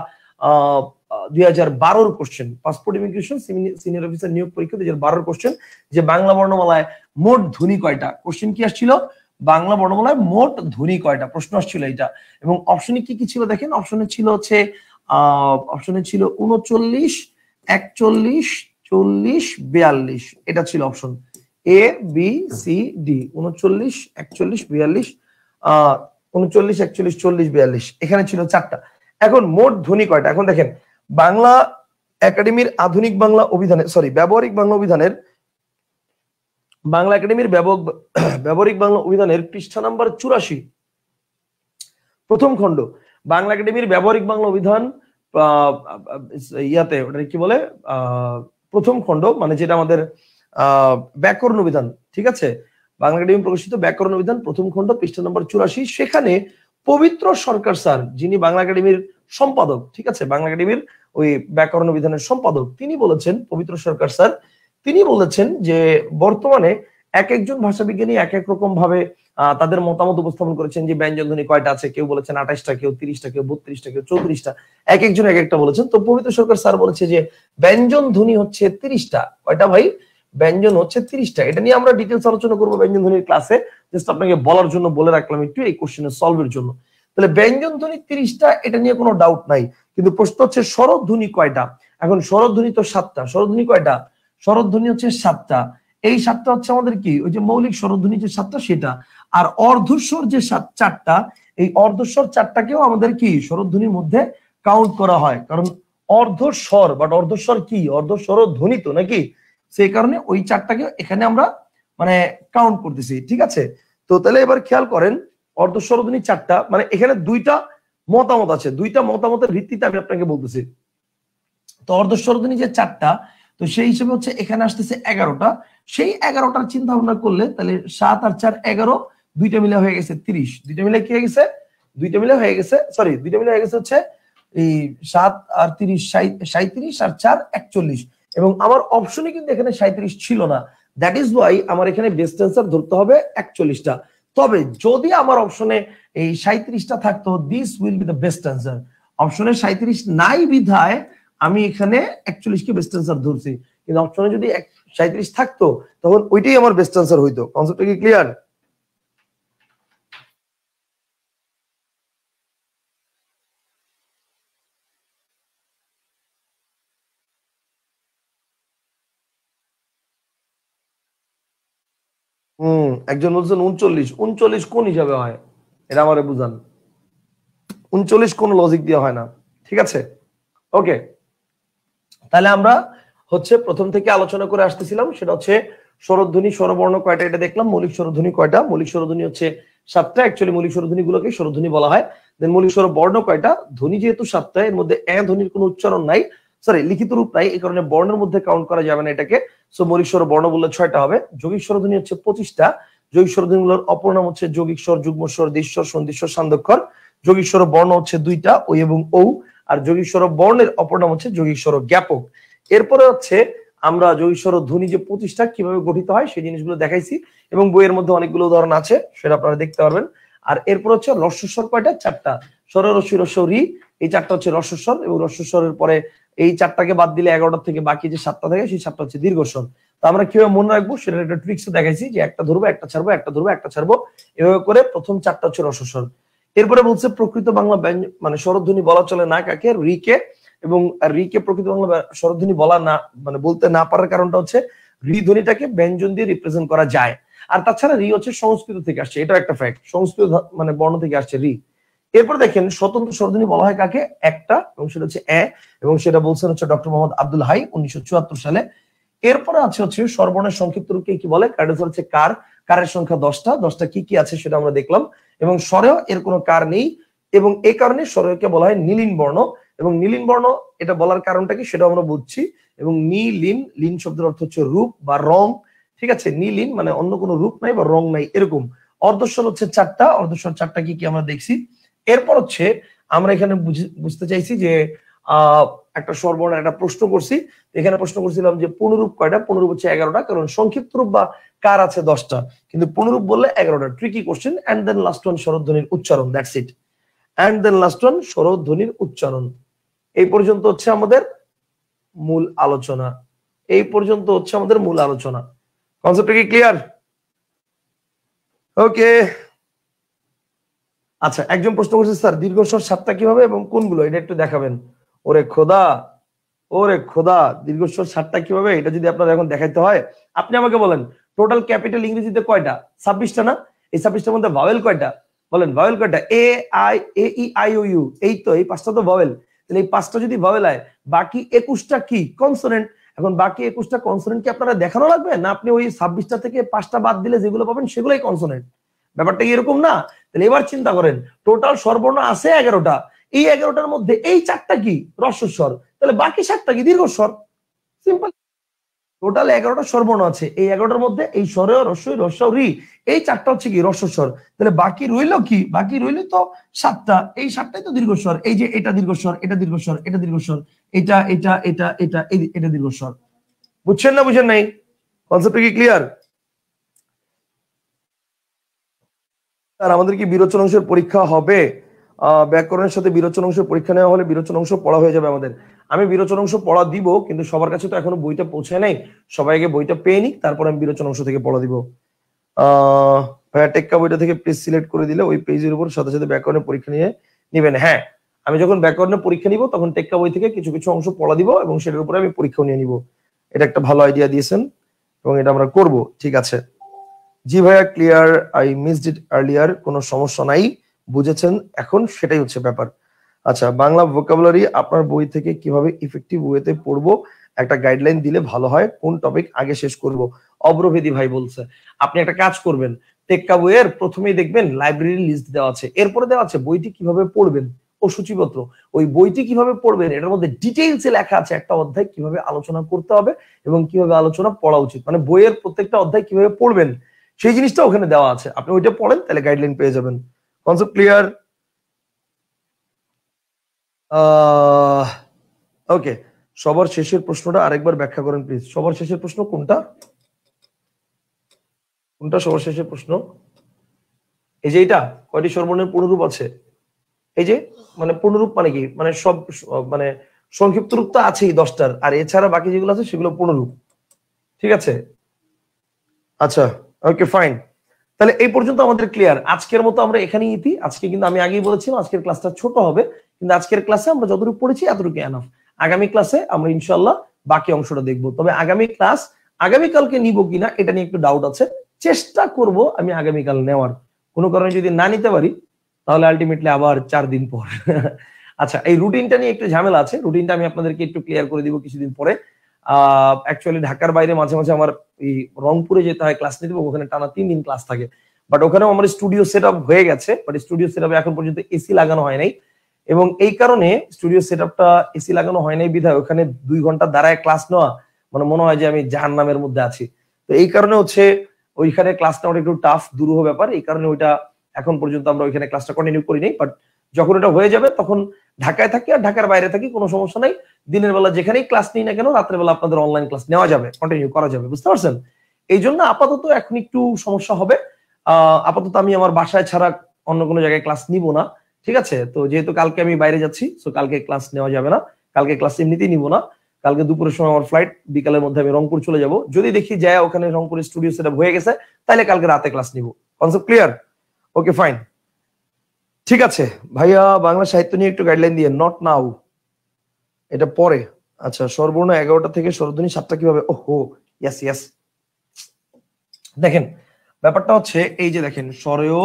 2012 question, passport immigration senior officer নিয়োগ পরীক্ষা 2012 কোশ্চেন, যে বাংলা বর্ণমালায় মোট ধ্বনি কয়টা। কোশ্চেন কি আসছিল? বাংলা বর্ণমালায় মোট ধ্বনি কয়টা, প্রশ্ন আসছিল এটা। এবং অপশনে কি কি ছিল দেখেন, অপশনে ছিল হচ্ছে অপশনে ছিল 39, 41, 40, 42, এটা ছিল option A B C D. 39, 41, 42, 39, 41, 40, 42, এখানে ছিল চারটা। এখন মোট ধ্বনি কয়টা? এখন দেখেন বাংলা একাডেমির আধুনিক বাংলা অভিধানে, সরি ব্যবহারিক বাংলা অভিধানের, বাংলা একাডেমির ব্যবহারিক বাংলা অভিধানের পৃষ্ঠা নাম্বার 84, প্রথম খণ্ড, বাংলা একাডেমির ব্যবহারিক বাংলা অভিধান ইয়াতে ওটা কি বলে, প্রথম খণ্ড মানে যেটা আমাদের ব্যাকরণ অভিধান, ঠিক আছে, বাংলা একাডেমি প্রকাশিত ব্যাকরণ অভিধান প্রথম খণ্ড পৃষ্ঠা নম্বর 84, সেখানে পবিত্র সরকার স্যার, যিনি বাংলা একাডেমির সম্পাদক, ঠিক আছে, বাংলা একাডেমির ওই ব্যাকরণ অভিধানের সম্পাদক, তিনি বলেছেন, পবিত্র সরকার স্যার, তিনি বলেছেন যে বর্তমানে এক একজন ভাষাবিজ্ঞানী এক এক রকম ভাবে তাদের মতামত উপস্থাপন করেছেন যে ব্যঞ্জন ধ্বনি কয়টা আছে, কেউ বলেছেন 28টা, কেউ 30টা, কেউ 32টা, কেউ 34টা, এক একজন এক একটা বলেছেন। তো পবিত্র সরকার স্যার বলেছে যে ব্যঞ্জন ধ্বনি হচ্ছে 30টা। কয়টা ভাই? ব্যঞ্জন হচ্ছে 30টা। এটা নিয়ে আমরা ডিটেলস আলোচনা করবো ব্যঞ্জন ধ্বনির ক্লাসে, জাস্ট আপনাকে বলার জন্য বলে রাখলাম একটু এই কোশ্চেনের সলভের জন্য। তাহলে ব্যঞ্জন ধ্বনি 30টা, এটা নিয়ে কোনো ডাউট নাই, কিন্তু প্রশ্ন হচ্ছে স্বরধ্বনি কয়টা। এখন স্বরধ্বনি তো 7টা, স্বরধ্বনি কয়টা? স্বরধ্বনি হচ্ছে 7টা। এই 7টা হচ্ছে আমাদের কি, ওই যে মৌলিক স্বরধ্বনি যে 7টা সেটা, আর অর্ধস্বর যে 4টা, এই অর্ধস্বর 4টাকেও আমাদের কি স্বরধ্বনির মধ্যে কাউন্ট করা হয়, কারণ অর্ধস্বর, বাট অর্ধস্বর কি, অর্ধস্বর ধ্বনি তো নাকি, সেই কারণে ওই 4টাকে এখানে আমরা মানে কাউন্ট করতেছি, ঠিক আছে। তো তাহলে এবার খেয়াল করেন, অর্ধস্বর ধ্বনি 4টা, মানে এখানে দুইটা মতামত আছে, দুইটা মতামতের ভিত্তিতে আমি আপনাকে বলতেছি। তো অর্ধস্বর ধ্বনি যে 4টা, তো সেই হিসেবে হচ্ছে এখানে আসতেছে 11টা। সেই 11টার চিন্তা ভাবনা করলে তাহলে 7 আর 4 11, দুইটা মিলে হয়ে গেছে 30, দুইটা মিলে কি হয়ে গেছে, দুইটা মিলে হয়ে গেছে, সরি দুইটা মিলে হয়ে গেছে হচ্ছে এই 7 আর 30, 37 আর 4 41, এবং আমার অপশনে কিন্তু এখানে 37 ছিল না, দ্যাট ইজ ওয়াই আমার এখানে বেস্ট অ্যান্সার ধরতে হবে 41টা। তবে যদি আমার অপশনে এই 37টা থাকতো, this will be the best answer. অপশনে 37 নাই বিধায় আমি এখানে 41 কে বেস্ট অ্যান্সার ধরছি, কিন্তু অপশনে যদি 37 থাকতো তখন ওইটাই আমার বেস্ট অ্যান্সার হইতো। কনসেপ্টটা কি ক্লিয়ার? একজন বলছেন 39, 39 কোন হিসাবে হয়, এটা আমারে বুঝান। 39 কোন লজিক দিয়ে হয় না, ঠিক আছে, ওকে। তাহলে আমরা হচ্ছে প্রথম থেকে আলোচনা করে আসতেছিলাম, সেটা হচ্ছে স্বরধ্বনি স্বরবর্ণ কয়টা এটা দেখলাম, মৌলিক স্বরধ্বনি কয়টা, মৌলিক স্বরধ্বনি হচ্ছে 7টা, অ্যাকচুয়ালি মৌলিক স্বরধ্বনি গুলোকে স্বরধ্বনি বলা হয়। দেন মৌলিক স্বরবর্ণ কয়টা, ধ্বনি যেহেতু 7টা, এর মধ্যে এ ধ্বনির কোনো উচ্চারণ নাই, সরি লিখিত রূপ নাই, এই কারণে বর্ণের মধ্যে কাউন্ট করা যাবে না এটাকে। সো মৌলিক স্বরবর্ণ বললে 6টা হবে। যৌগিক স্বরধ্বনি হচ্ছে 25টা। যৌগিক স্বরধ্বনিগুলোর অপর নাম হচ্ছে যৌগিক স্বর, যুগ্ম স্বর, দ্বিস্বর, সন্ধিস্বর, সান্ধ্যক্ষর। যৌগিক স্বর বর্ণ হচ্ছে 2টা, ঐ এবং ঔ, আর যৌগিক স্বর বর্ণের অপর নাম হচ্ছে যৌগিক স্বর জ্ঞাপক। এরপরে হচ্ছে আমরা যৌগিক স্বর ধ্বনি যে 25টা কিভাবে গঠিত হয় সেই জিনিসগুলো দেখাইছি, এবং বইয়ের মধ্যে অনেকগুলো উদাহরণ আছে, সেটা আপনারা দেখতে পারবেন। আর এরপর হচ্ছে রস্বস্বর কয়টা, 4টা, স্বর, রস্বই, রস্ব, রি, এই 4টা হচ্ছে হ্রস্বস্বর, এবং হ্রস্বস্বরের পরে এই 4টাকে বাদ দিলে 11টা থেকে বাকি যে 7টা থাকে সেই 7টা হচ্ছে দীর্ঘস্বর। তো আমরা কিভাবে মনে রাখবো সেটা একটা ট্রিক্স দেখাইছি, যে একটা ধরবো একটা ছাড়বো, একটা ধরবো একটা ছাড়বো, এভাবে করে প্রথম 4টা হচ্ছে হ্রস্বস্বর। এরপরে বলছে প্রকৃত বাংলা মানে স্বরধ্বনি বলা চলে না কাকে, রিকে, এবং রিকে প্রকৃত বাংলা স্বরধ্বনি বলা না মানে বলতে না পারার কারণটা হচ্ছে রি ধ্বনিটাকে ব্যঞ্জন দিয়ে রিপ্রেজেন্ট করা যায়। আর তাছাড়া রি হচ্ছে সংস্কৃত থেকে আসছে, এটা একটা ফ্যাক্ট, সংস্কৃত মানে বর্ণ থেকে আসছে রি। এরপর দেখেন স্বতন্ত্র স্বরধ্বনি বলা হয় কাকে, একটা, এবং সেটা হচ্ছে এ, এবং সেটা বলছেন হচ্ছে ডক্টর মোহাম্মদ আব্দুল হাই 1974 সালে। এরপরে আছে হচ্ছে স্বরবর্ণের সংক্ষিপ্ত রূপকে কি বলে, কার্ডেসর হচ্ছে কার, কারের সংখ্যা 10টা, 10টা কি কি আছে সেটা আমরা দেখলাম, এবং স্বরেও এর কোনো কার নেই, এবং এই কারণে স্বরকে বলা হয় নীলিন বর্ণ। এবং নীলিন বর্ণ এটা বলার কারণটা কি সেটা আমরা বুঝছি, এবং নীলিন, লিন শব্দের অর্থ হচ্ছে রূপ বা রং, ঠিক আছে, নীলিন মানে অন্য কোনো রূপ নাই বা রং নাই এরকম। অর্ধস্বর হচ্ছে 4টা, অর্ধস্বর 4টা কি কি আমরা দেখছি। এরপর হচ্ছে আমরা এখানে বুঝতে চাইছি যে একটা স্বরবর্ণের একটা প্রশ্ন করছি, এখানে প্রশ্ন করছিলাম যে পুনরূপ কয়টা, পুনরূপ হচ্ছে 11টা, কারণ সংক্ষিপ্ত রূপ বা কার আছে 10টা, কিন্তু পুনরূপ বললে 11টা। Tricky question. And then last one স্বরধ্বনির উচ্চারণ, that's it. And then last one স্বরধ্বনির উচ্চারণ। এই পর্যন্ত হচ্ছে আমাদের মূল আলোচনা, এই পর্যন্ত হচ্ছে আমাদের মূল আলোচনা। কনসেপ্টটা কি ক্লিয়ার? ওকে, আচ্ছা, একজন প্রশ্ন করছে স্যার দীর্ঘস্বর 7টা কিভাবে এবং কোনগুলো, এটা একটু দেখাবেন। ওরে খোদা, ওরে খোদা, দীর্ঘস্বর 7টা কিভাবে, এটা যদি আপনার এখন দেখাইতে হয়, আপনি আমাকে বলেন টোটাল ক্যাপিটাল ইংরেজিতে কয়টা? 26টা না? এই 26টার মধ্যে ভাওয়েল কয়টা? বলেন ভাওয়েল কয়টা? A I, A E I O U, এই তো, এই 5টা তো ভাওয়েল। তাহলে এই 5টা যদি ভাওয়েল হয়, বাকি 21টা কি? কনসোনেন্ট। এখন বাকি 21টা কনসোনেন্ট কি আপনারা দেখানো লাগবে, না আপনি ওই 26টা থেকে 5টা বাদ দিলে যেগুলো পাবেন সেগুলোই কনসোনেন্ট? ব্যাপারটা এরকম না? তাহলে এবার চিন্তা করেন, টোটাল স্বরবর্ণ আছে 11টা, এই 11টার মধ্যে এই 4টা কি হ্রস্বস্বর, তাহলে বাকি 7টা কি দীর্ঘস্বর। সিম্পল। টোটাল 11টা স্বরবর্ণ আছে, এই 11টার মধ্যে এই স্বর, রস্বই, রস্বই, রি, এই 4টা হচ্ছে কি হ্রস্বস্বর, তাহলে বাকি রইল কি? বাকি রইল তো 7টা, এই 7টাই তো দীর্ঘস্বর। এই যে এটা দীর্ঘস্বর, এটা দীর্ঘস্বর, এটা দীর্ঘস্বর, এটা এটা এটা এটা এটা দীর্ঘস্বর। বুঝছেন না বুঝেন নাই? কনসেপ্ট কি ক্লিয়ার? স্যার আমাদের কি বিরোচন অংশের পরীক্ষা হবে? ব্যাকরণের সাথে বিরোচন অংশের পরীক্ষা নেওয়া হলে বিরোচন অংশ পড়া হয়ে যাবে আমাদের। আমি বিরোচন অংশ পড়া দিব, কিন্তু সবার কাছে তো এখনো বইটা পৌঁছায় নাই, সবাইকে বইটা পেয়ে নিক, তারপর আমি বিরোচন অংশ থেকে পড়া দিব। ভাইয়া টেক্কা বইটা থেকে পেজ সিলেক্ট করে দিলে ওই পেজের উপর সাথে সাথে ব্যাকরণের পরীক্ষা নিয়ে নিবেন। হ্যাঁ, আমি যখন ব্যাকরণের পরীক্ষা নিব তখন টেক্কা বই থেকে কিছু কিছু অংশ পড়া দিব, এবং সেটার উপরে আমি পরীক্ষাও নিয়ে নিব। এটা একটা ভালো আইডিয়া দিয়েছেন, এবং এটা আমরা করব। ঠিক আছে, জি ভাইয়া clear, I missed it earlier, কোনো সমস্যা নাই, বুঝেছেন এখন, সেটাই হচ্ছে ব্যাপার। আচ্ছা, বাংলা ভোকাবুলারি আপনার বই থেকে কিভাবে ইফেক্টিভ ওয়েতে পড়বো, একটা গাইডলাইন দিলে ভালো হয়, কোন টপিক আগে শেষ করব? অব্রভেদী ভাই বলছে আপনি একটা কাজ করবেন, টেক্কা বইয়ের প্রথমেই দেখবেন লাইব্রেরি লিস্ট দেওয়া আছে, এরপরে দেওয়া আছে বইটি কিভাবে পড়বেন ও সূচিপত্র। ওই বইটি কিভাবে পড়বেন এটার মধ্যে ডিটেইলসে লেখা আছে একটা অধ্যায় কিভাবে আলোচনা করতে হবে এবং কিভাবে আলোচনা পড়া উচিত, মানে বইয়ের প্রত্যেকটা অধ্যায় কিভাবে পড়বেন সেই জিনিসটা ওখানে দেওয়া আছে। আপনি ওইটা পড়েন, তাহলে গাইডলাইন পেয়ে যাবেন। Concept clear? ওকে, সবার শেষের প্রশ্নটা আরেকবার ব্যাখ্যা করেন প্লিজ। সবার শেষের প্রশ্ন কোনটা? কোনটা সবার শেষের প্রশ্ন? এই যে এটা, কয়টি স্বরবর্ণের পুনরূপ আছে? এই যে মানে পুনরূপ মানে কি, মানে সব মানে সংক্ষিপ্ত রূপ তো আছেই 10টার, আর এছাড়া বাকি যেগুলো আছে সেগুলো পুনরূপ। ঠিক আছে, আচ্ছা, ওকে ফাইন। তাহলে এই পর্যন্ত আমাদের ক্লিয়ার। আজকের মতো আমরা এখানেই ইতি। আজকে কিন্তু আমি আগেই বলেছিলাম আজকের ক্লাসটা ছোট হবে, কিন্তু আজকের ক্লাসে আমরা যতটুকু পড়েছি এতটুকু এনাফ। আগামী ক্লাসে আমরা ইনশাআল্লাহ বাকি অংশটা দেখবো। তবে আগামী ক্লাস আগামীকালকে নিব কিনা এটা নিয়ে একটু ডাউট আছে, চেষ্টা করব আমি আগামীকাল নেওয়ার। কোনো কারণে যদি না নিতে পারি তাহলে আলটিমেটলি আবার 4 দিন পর। আচ্ছা, এই রুটিনটা নিয়ে একটু ঝামেলা আছে, রুটিনটা আমি আপনাদেরকে একটু ক্লিয়ার করে দিব কিছুদিন পরে। অ্যাকচুয়ালি ঢাকার বাইরে মাঝে মাঝে আমার এই রংপুরে যেতে হয় ক্লাস নিতে, ওখানে টানা 3 দিন ক্লাস থাকে। বাট ওখানেও আমার স্টুডিও সেটআপ হয়ে গেছে, বাট স্টুডিও সেটআপে এখন পর্যন্ত এসি লাগানো হয় নাই, এবং এই কারণে স্টুডিও সেটআপটা এসি লাগানো হয় নাই বিধায় ওখানে 2 ঘন্টা দাঁড়ায় ক্লাস নেওয়া মানে মনে হয় যে আমি জাহান্নামের মধ্যে আছি। তো এই কারণে হচ্ছে ওইখানে ক্লাস নেওয়াটা একটু টাফ দুরূহ ব্যাপার, এই কারণে ওইটা এখন পর্যন্ত আমরা ওইখানে ক্লাসটা কন্টিনিউ করি নাই। বাট যখন এটা হয়ে যাবে তখন ঢাকায় থাকি আর ঢাকার বাইরে থাকি, কোনো সমস্যা নাই, দিনের বেলা যেখানেই ক্লাস নিই না কেন রাত্রের বেলা আপনাদের অনলাইন ক্লাস নেওয়া যাবে, কন্টিনিউ করা যাবে, বুঝতে পারছেন? এই জন্য আপাতত এখন একটু সমস্যা হবে। আপাতত আমি আমার বাসায় ছাড়া অন্য কোনো জায়গায় ক্লাস নিব না, ঠিক আছে? তো যেহেতু কালকে আমি বাইরে যাচ্ছি, সো কালকে ক্লাস নেওয়া যাবে না। কালকে ক্লাস এমনিতেই নিব না। কালকে দুপুরের সময় আমার ফ্লাইট, বিকালের মধ্যে আমি রংপুর চলে যাব। যদি দেখি যায় ওখানে রংপুর স্টুডিও সেটআপ হয়ে গেছে, তাহলে কালকে রাতে ক্লাস নিব। Concept clear? Okay fine. ঠিক আছে ভাইয়া, বাংলা সাহিত্য নিয়ে একটু গাইডলাইন দিয়ে। নট নাও, এটা পরে। আচ্ছা, স্বরবর্ণ 11টা থেকে স্বরধ্বনি 7টা কিভাবে? ওহো, ইয়েস ইয়েস। দেখেন ব্যাপারটা হচ্ছে এই যে দেখেন, স্বরেয়,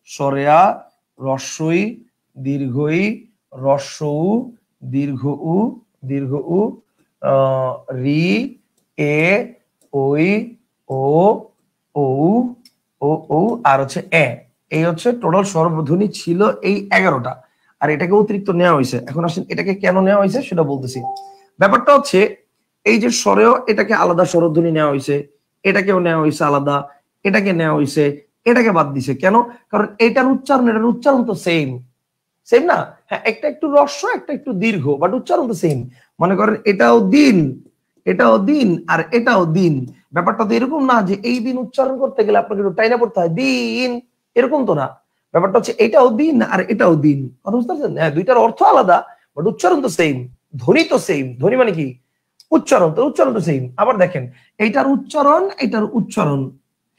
স্বরেয়া, রস্বই, দীর্ঘই, রস্ব উ, দীর্ঘ উ, দীর্ঘ উ, রি, এ, ওই, ও, ও, ও, ও, আর হচ্ছে এ। এই হচ্ছে টোটাল স্বরধ্বনি ছিল এই 11টা। আর এটাকে অতিরিক্ত নেওয়া হয়েছে। এখন আসেন এটাকে কেন নেওয়া হয়েছে সেটা বলতেছি। ব্যাপারটা হচ্ছে এই যে স্বরেয়, এটাকে আলাদা স্বরধ্বনি নেওয়া হয়েছে, এটাকেও নেওয়া হয়েছে আলাদা, এটাকে নেওয়া হয়েছে, এটাকে বাদ দিছে কেন? কারণ এটার উচ্চারণ তো সেম, সেম না? হ্যাঁ, একটা একটু রস্য, একটা একটু দীর্ঘ, বাট উচ্চারণ তো সেম। মনে করেন এটাও দিন, এটাও দিন, আর এটাও দিন। ব্যাপারটা তো এরকম না যে এই দিন উচ্চারণ করতে গেলে আপনাকে একটু টাইনা পড়তে হয় দিন, এরকম তো না। ব্যাপারটা হচ্ছে এটাও দিন আর এটাও দিন। কথা বুঝতে পারছেন? হ্যাঁ, দুইটার অর্থ আলাদা, বাট উচ্চারণ তো সেম, ধ্বনি তো সেম। ধ্বনি মানে কি? উচ্চারণ তো সেম। আবার দেখেন এইটার উচ্চারণ, এটার উচ্চারণ,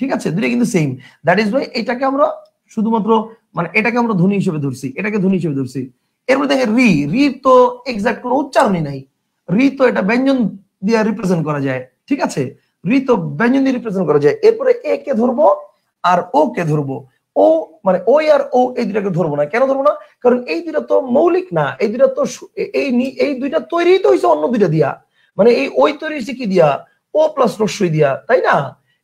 ঠিক আছে, দুটো কিন্তু সেম। দ্যাট ইজ ওয়াই এটাকে আমরা শুধুমাত্র মানে এটাকে আমরা ধ্বনি হিসেবে ধরছি, এটাকে ধ্বনি হিসেবে ধরছি। এরপরে দেখেন রি, রি তো এক্সাক্ট কোনো উচ্চারণই নাই। রি তো এটা ব্যঞ্জন দিয়ে রিপ্রেজেন্ট করা যায়, ঠিক আছে? রি তো ব্যঞ্জন দিয়ে রিপ্রেজেন্ট করা যায়। এরপরে এ কে ধরবো আর ও কে ধরবো। ও মানে ওই আর ও, এই দুটাকে ধরবো না। কেন ধরবো না? কারণ এই দুটা তো মৌলিক না। এই দুটা তো এই দুইটা তৈরি তো হয়েছে অন্য দুইটা দিয়া। মানে এই ওই তৈরি হয়েছে কি দিয়া? ও প্লাস রস্বই দিয়া, তাই না?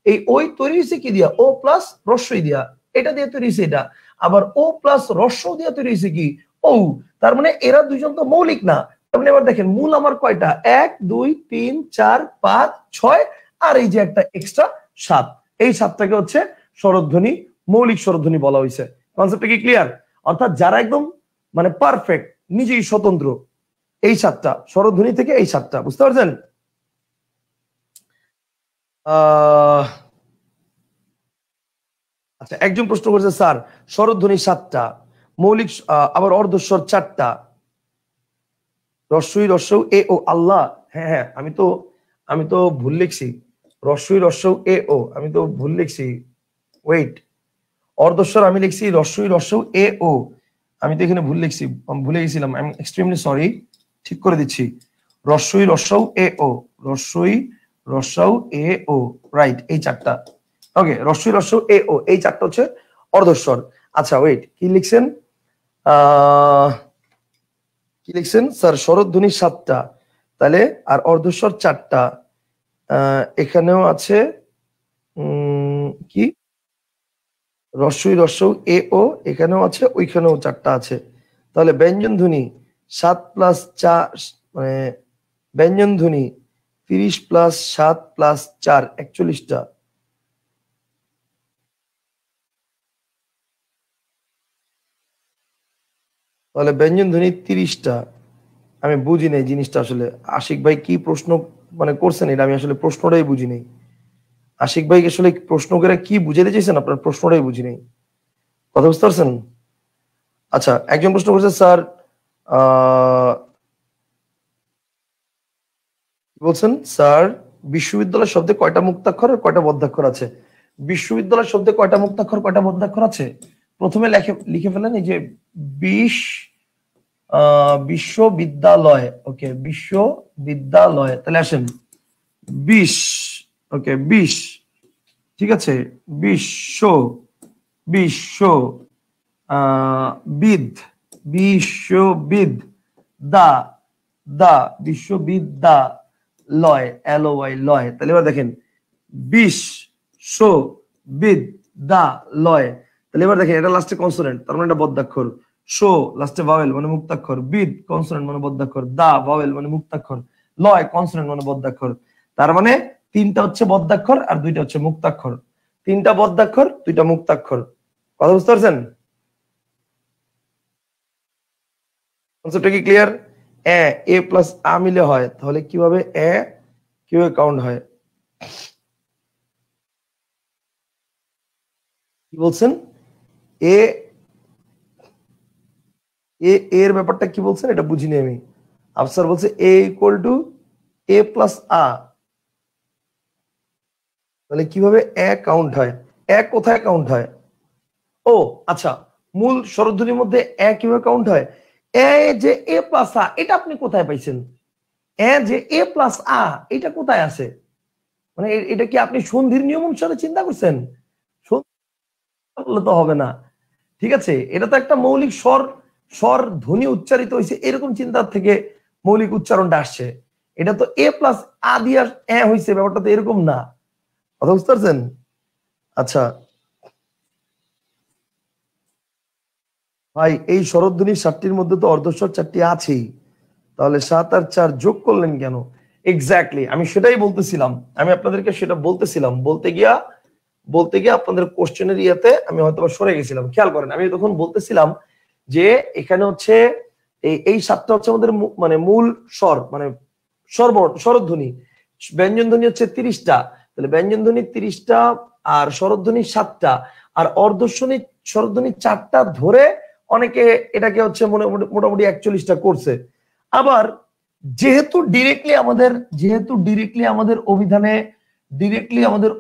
এই ওই তৈরি হয়েছে কি দিয়া? ও প্লাস রস্বই দিয়া। এটা দিয়ে তৈরি হয়েছে এটা। আবার ও প্লাস রস্ব দিয়ে তৈরি হয়েছে কি? ও। তার মানে এরা দুইজন তো মৌলিক না। তার মানে এবার দেখেন মূল আমার কয়টা? 1 2 3 4 5 6, আর এই যে একটা এক্সট্রা 7। এই 7টাকে হচ্ছে স্বরধ্বনি, মৌলিক স্বরধ্বনি বলা হয়েছে। কনসেপ্টটা কি ক্লিয়ার? অর্থাৎ যারা একদম মানে পারফেক্ট, নিজেই স্বতন্ত্র, এই 7টা স্বরধ্বনি থেকে, এই 7টা। বুঝতে পারছেন? আচ্ছা, একজন প্রশ্ন করেছে স্যার স্বরধ্বনি 7টা, মৌলিক আবার অর্ধস্বর 4টা, রস্বই রস্বৌ এ ও। আল্লাহ, হ্যাঁ হ্যাঁ, আমি তো ভুল লিখছি। রস্বই রস্বৌ এ ও, আমি তো ভুল লিখছি। ওয়েট, অর্ধস্বর আমি লিখছি রস্বই রস্বৌ এ ও। আমি তো এখানে ভুল লিখছি, আমি ভুলে গেছিলাম। আই এম এক্সট্রিমলি সরি, ঠিক করে দিচ্ছি। রস্বই রস্বৌ এ ও, রস্বই রস্বৌ এ ও, রাইট, এই 4টা। ওকে, রস্বই রস্বৌ এ ও, এই 4টা হচ্ছে অর্ধস্বর। আচ্ছা ওয়েট, কি লিখছেন? কি লিখছেন স্যার? স্বরধ্বনি 7টা, তাহলে আর অর্ধস্বর 4টা। এখানেও আছে কি রস্বই রস্বৌ এ ও, এখানেও আছে, ওইখানেও 4টা আছে। তাহলে ব্যঞ্জন ধ্বনি 7 প্লাস 4, মানে ব্যঞ্জন ধ্বনি 30 প্লাস 7 প্লাস 4 41টা। তাহলে ব্যঞ্জন ধ্বনি 30টা। আমি বুঝি নাই জিনিসটা আসলে। আশিক ভাই কি প্রশ্ন মানে করছেন, এটা আমি আসলে প্রশ্নটাই বুঝি নাই। আশিক ভাই আসলে প্রশ্ন করে কি বুঝাতে চাইছেন, আপনার প্রশ্নটাই বুঝি নাই। কথা বুঝতে পারছেন? আচ্ছা, একজন প্রশ্ন করছে স্যার বলছেন স্যার বিশ্ববিদ্যালয় শব্দে কয়টা মুক্তাক্ষর আর কয়টা বদ্ধাক্ষর আছে? বিশ্ববিদ্যালয় শব্দে কয়টা মুক্তাক্ষর কয়টা বদ্ধাক্ষর আছে? প্রথমে লিখে ফেলেন এই যে বিশ্ববিদ্যালয়। ওকে, বিশ্ববিদ্যালয়। তাহলে আসেন 20, ওকে 20, ঠিক আছে। বিশ্ব, বিশ্ব, বিদ, বিশ্ববিদ, দা, দা, বিশ্ববিদ্যা লয়, LOY লয়। তাহলে এবার দেখেন বিদ দা লয়। তাহলে এবার দেখেন এটা লাস্টে কনসোনেন্ট, তার মানে এটা বদ্ধাক্ষর। শো লাস্টে ভাওয়েল মানে মুক্তাক্ষর, বিদ কনসোনেন্ট মানে বদ্ধাক্ষর, দা ভাওয়েল মানে মুক্তাক্ষর, লয় কনসোনেন্ট মানে বদ্ধাক্ষর। তার মানে 3টা হচ্ছে বদ্ধাক্ষর আর 2টা হচ্ছে মুক্তাক্ষর। 3টা বদ্ধাক্ষর, 2টা মুক্তাক্ষর। কথা বুঝতে পারছেন? কনসেপ্টটা কি ক্লিয়ার? এ প্লাস আ মিলে হয়, তাহলে কিভাবে কিভাবে কাউন্ট হয়? কি বলছেন? এ এর ব্যাপারটা কি বলছেন এটা বুঝিনি আমি। আফসার বলছে এ ইকুয়াল টু এ প্লাস আ, তাহলে কিভাবে এ কাউন্ট হয়, এ কোথায় কাউন্ট হয়? ও আচ্ছা, মূল স্বরধ্বনির মধ্যে এ কিভাবে কাউন্ট হয়? এ যে এ প্লাস আ, এটা আপনি কোথায় পাইছেন? এ যে এ প্লাস আ, এটা কোথায় আছে? মানে এটা কি আপনি সন্ধির নিয়ম অনুসারে চিন্তা করছেন? বললে তো হবে না, ঠিক আছে? এটা তো একটা মৌলিক স্বর, স্বর ধ্বনি উচ্চারিত হয়েছে এরকম চিন্তা থেকে মৌলিক উচ্চারণটা আসছে। এটা তো এ প্লাস আ দিয়ে এ হয়েছে, ব্যাপারটা তো এরকম না। কথা বুঝতে পারছেন? আচ্ছা ভাই, এই স্বরধ্বনির 7টির মধ্যে তো অর্ধস্বর 4টি আছেই, তাহলে 7 আর 4 যোগ করলেন কেন? এক্স্যাক্টলি, আমি সেটাই বলতেছিলাম, আমি আপনাদেরকে সেটা বলতেছিলাম, বলতে গিয়ে আপনাদের কোশ্চেনের ইয়েতে আমি হয়তো সরে গেছিলাম। খেয়াল করেন, আমি তখন বলতেছিলাম যে এখানে হচ্ছে এই 7টা হচ্ছে আমাদের মানে মূল স্বর, মানে স্বরধ্বনি। ব্যঞ্জন ধ্বনি হচ্ছে 30টা, তাহলে ব্যঞ্জন ধ্বনি 30টা আর স্বরধ্বনি 7টা, আর অর্ধস্বনি স্বরধ্বনি 4টা ধরে অনেকে এটাকে হচ্ছে মোটামুটি 41টা করছে। আবার যেহেতু ডিরেক্টলি আমাদের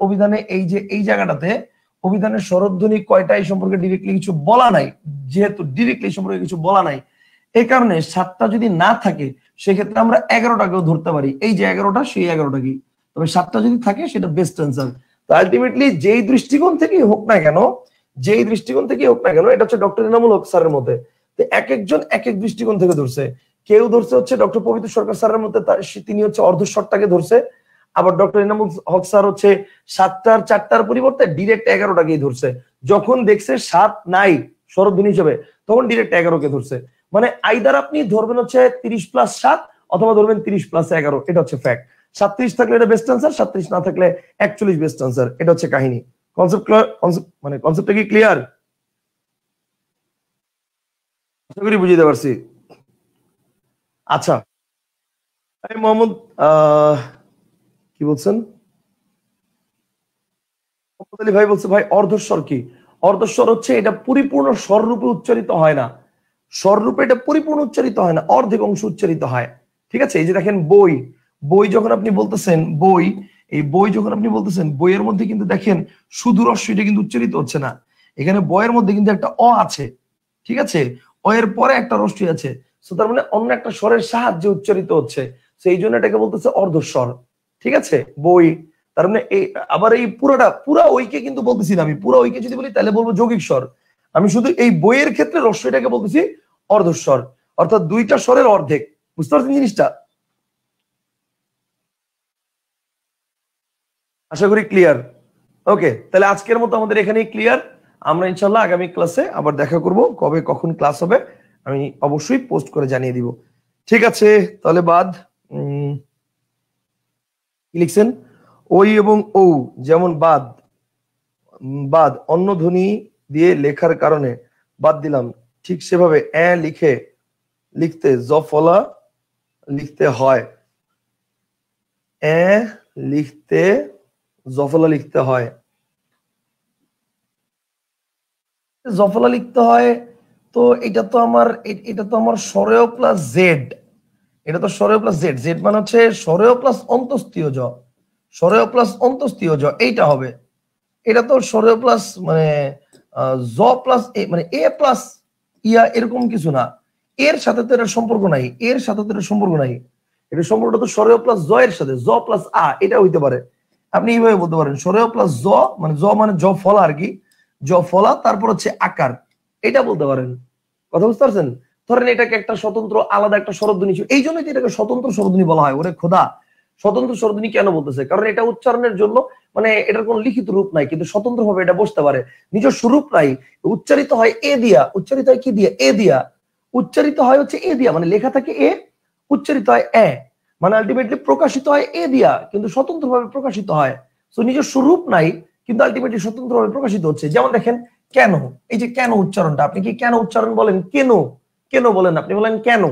অভিধানে এই যে এই জায়গাটাতে অভিধানের স্বরধ্বনি কয়টা এই সম্পর্কে ডিরেক্টলি কিছু বলা নাই, যেহেতু ডিরেক্টলি সম্পর্কে কিছু বলা নাই, এই কারণে 7টা যদি না থাকে সেক্ষেত্রে আমরা 11টাকেও ধরতে পারি, এই যে 11টা সেই 11টা কি, তবে 7টা যদি থাকে সেটা বেস্ট অ্যান্সার। তো আলটিমেটলি যেই দৃষ্টিকোণ থেকেই হোক না কেন, এটা হচ্ছে ডক্টর এনামুল হক স্যারের মধ্যে, তো এক একজন এক এক দৃষ্টিকোণ থেকে ধরছে। কেউ ধরছে হচ্ছে ডক্টর পবিত্র সরকার স্যারের মধ্যে, তিনি হচ্ছে অর্ধস্বরটাকে ধরছে। আবার ডক্টর এনামুল হক স্যার হচ্ছে 7টার 4টার পরিবর্তে ডিরেক্ট 11টাকেই ধরছে। যখন দেখছে 7 নাই স্বরধ্বনি হিসেবে, তখন ডিরেক্ট 11কে ধরছে। মানে আইদার আপনি ধরবেন হচ্ছে 30+7 অথবা ধরবেন 30+11, এটা হচ্ছে ফ্যাক্ট। 37 থাকলে এটা বেস্ট আনসার, 37 না থাকলে 41 বেস্ট আনসার, এটা হচ্ছে কাহিনী। কনসেপ্টটা কি ক্লিয়ার? আশা করি বুঝিয়ে পারছি। আচ্ছা, আমি মোহাম্মদ কি বলছেন, মোহাম্মদ আলী ভাই বলছে ভাই অর্ধস্বর কি? অর্ধস্বর হচ্ছে এটা পরিপূর্ণ স্বররূপে উচ্চারিত হয় না, স্বররূপে এটা পরিপূর্ণ উচ্চারিত হয় না, অর্ধেক অংশ উচ্চারিত হয়। ঠিক আছে, এই যে দেখেন বই, যখন আপনি বলতেছেন বই যখন আপনি বলতেছেন, বইয়ের মধ্যে কিন্তু দেখেন শুধু রস্যইটা কিন্তু উচ্চারিত হচ্ছে না, এখানে বইয়ের মধ্যে কিন্তু একটা অ আছে, ঠিক আছে, অ এর পরে একটা রস্যই আছে, তো তার মানে অন্য একটা স্বরের সাহায্যে উচ্চারিত হচ্ছে, সেই জন্য এটাকে বলতেছে অর্ধস্বর। ঠিক আছে, বই, তার মানে এই আবার এই পুরা ওইকে কিন্তু বলতেছি না, আমি পুরা ওইকে যদি বলি তাহলে বলবো যৌগিক স্বর। আমি শুধু এই বইয়ের ক্ষেত্রে রস্যইটাকে বলতেছি অর্ধস্বর, অর্থাৎ দুইটা স্বরের অর্ধেক। বুঝতে পারছেন জিনিসটা? আশা করি ক্লিয়ার। ওকে, তাহলে আজকের মতো আমাদের এখানেই ক্লিয়ার। আমরা ইনশাল্লাহ আগামী ক্লাসে আবার দেখা করব, কবে কখন ক্লাস হবে আমি অবশ্যই পোস্ট করে জানিয়ে দিব। ঠিক আছে, তাহলে বাদ কি লিখছেন? ওই এবং ও, যেমন বাদ, অন্য ধ্বনি দিয়ে লেখার কারণে বাদ দিলাম, ঠিক সেভাবে লিখতে জফলা লিখতে হয়, লিখতে জফলা লিখতে হয়, জফলা লিখতে হয়। তো এটা তো আমার স্বরেয় প্লাস জেড, এটা তো স্বরেয় প্লাস জেড, জেড মানে হচ্ছে স্বরেয় প্লাস অন্তস্তীয় জ, স্বরেয় প্লাস অন্তস্তীয় জ, এইটা হবে। এটা তো স্বরেয় প্লাস মানে জ প্লাস এ, মানে এ প্লাস ইয়া এরকম কিছু না, এর সাথে তো এটা সম্পর্ক নাই, এটা সম্পর্কটা তো স্বরেয় প্লাস জ এর সাথে, জ প্লাস আ, এটা হইতে পারে। আপনি এইভাবে বলতে পারেন স্বরেয় প্লাস জ, মানে জ মানে জ ফলা আর কি, জ ফলা তারপর হচ্ছে আকার, এটা বলতে পারেন। কথা বুঝতে পারছেন? ধরেন এটাকে একটা স্বতন্ত্র আলাদা একটা স্বরধ্বনি, এই জন্যই তো এটাকে স্বতন্ত্র স্বরধ্বনি বলা হয়। ওরে খোদা, স্বতন্ত্র স্বরধ্বনি কেন বলতেছে? কারণ এটা উচ্চারণের জন্য মানে এটার কোনো লিখিত রূপ নাই, কিন্তু স্বতন্ত্র ভাবে এটা বসতে পারে, নিজস্ব রূপ নাই। উচ্চারিত হয় এ দিয়া, উচ্চারিত হয় কি দিয়া? এ দিয়া, উচ্চারিত হয় হচ্ছে এ দিয়া, মানে লেখা থাকে এ, উচ্চারিত হয় এ, মানে আলটিমেটলি প্রকাশিত হয় এ দিয়া, কিন্তু স্বতন্ত্র ভাবে প্রকাশিত হয়। তো নিজস্ব রূপ নাই, কিন্তু আলটিমেটলি স্বতন্ত্র ভাবে প্রকাশিত হচ্ছে। যেমন দেখেন কেন, এই যে কেন উচ্চারণটা, আপনি কি কেন উচ্চারণ বলেন? কেন, কেন বলেন, আপনি বলেন কেন,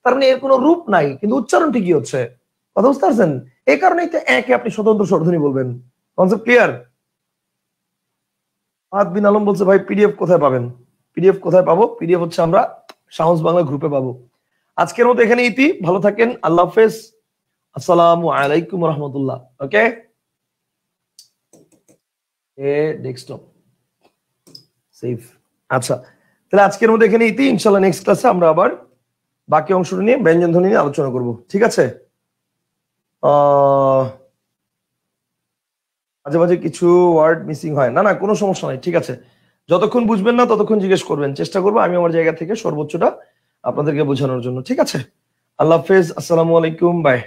তার মানে এর কোনো রূপ নাই, কিন্তু উচ্চারণ ঠিকই হচ্ছে। কথা বুঝতে পারছেন? এই কারণেই তো একে আপনি স্বতন্ত্র স্বরধ্বনি বলবেন। Concept clear? ফাহাদ বিন আলম বলছে ভাই পিডিএফ কোথায় পাবেন? পিডিএফ কোথায় পাবো? পিডিএফ হচ্ছে আমরা সাহস বাংলা গ্রুপে পাবো। আজকের মতো এখানে ইতি, ভালো থাকেন, আল্লাহ হাফেজ, আসসালামু আলাইকুম রহমতুল্লাহ। ওকে, ডেস্কটপ সেভ। আচ্ছা, তাহলে আজকের মতো এখানে ইতি, ইনশাল্লাহ নেক্সট ক্লাসে আমরা আবার বাকি অংশটা নিয়ে ব্যঞ্জন ধ্বনি নিয়ে আলোচনা করব, ঠিক আছে? মাঝে মাঝে কিছু ওয়ার্ড মিসিং হয়, না না কোনো সমস্যা নাই, ঠিক আছে। যতক্ষণ বুঝবেন না ততক্ষণ জিজ্ঞেস করবেন, চেষ্টা করবো আমি আমার জায়গা থেকে সর্বোচ্চটা আপনাদেরকে বোঝানোর জন্য, ঠিক আছে? আল্লাহ হাফেজ, আসসালামু আলাইকুম, বাই।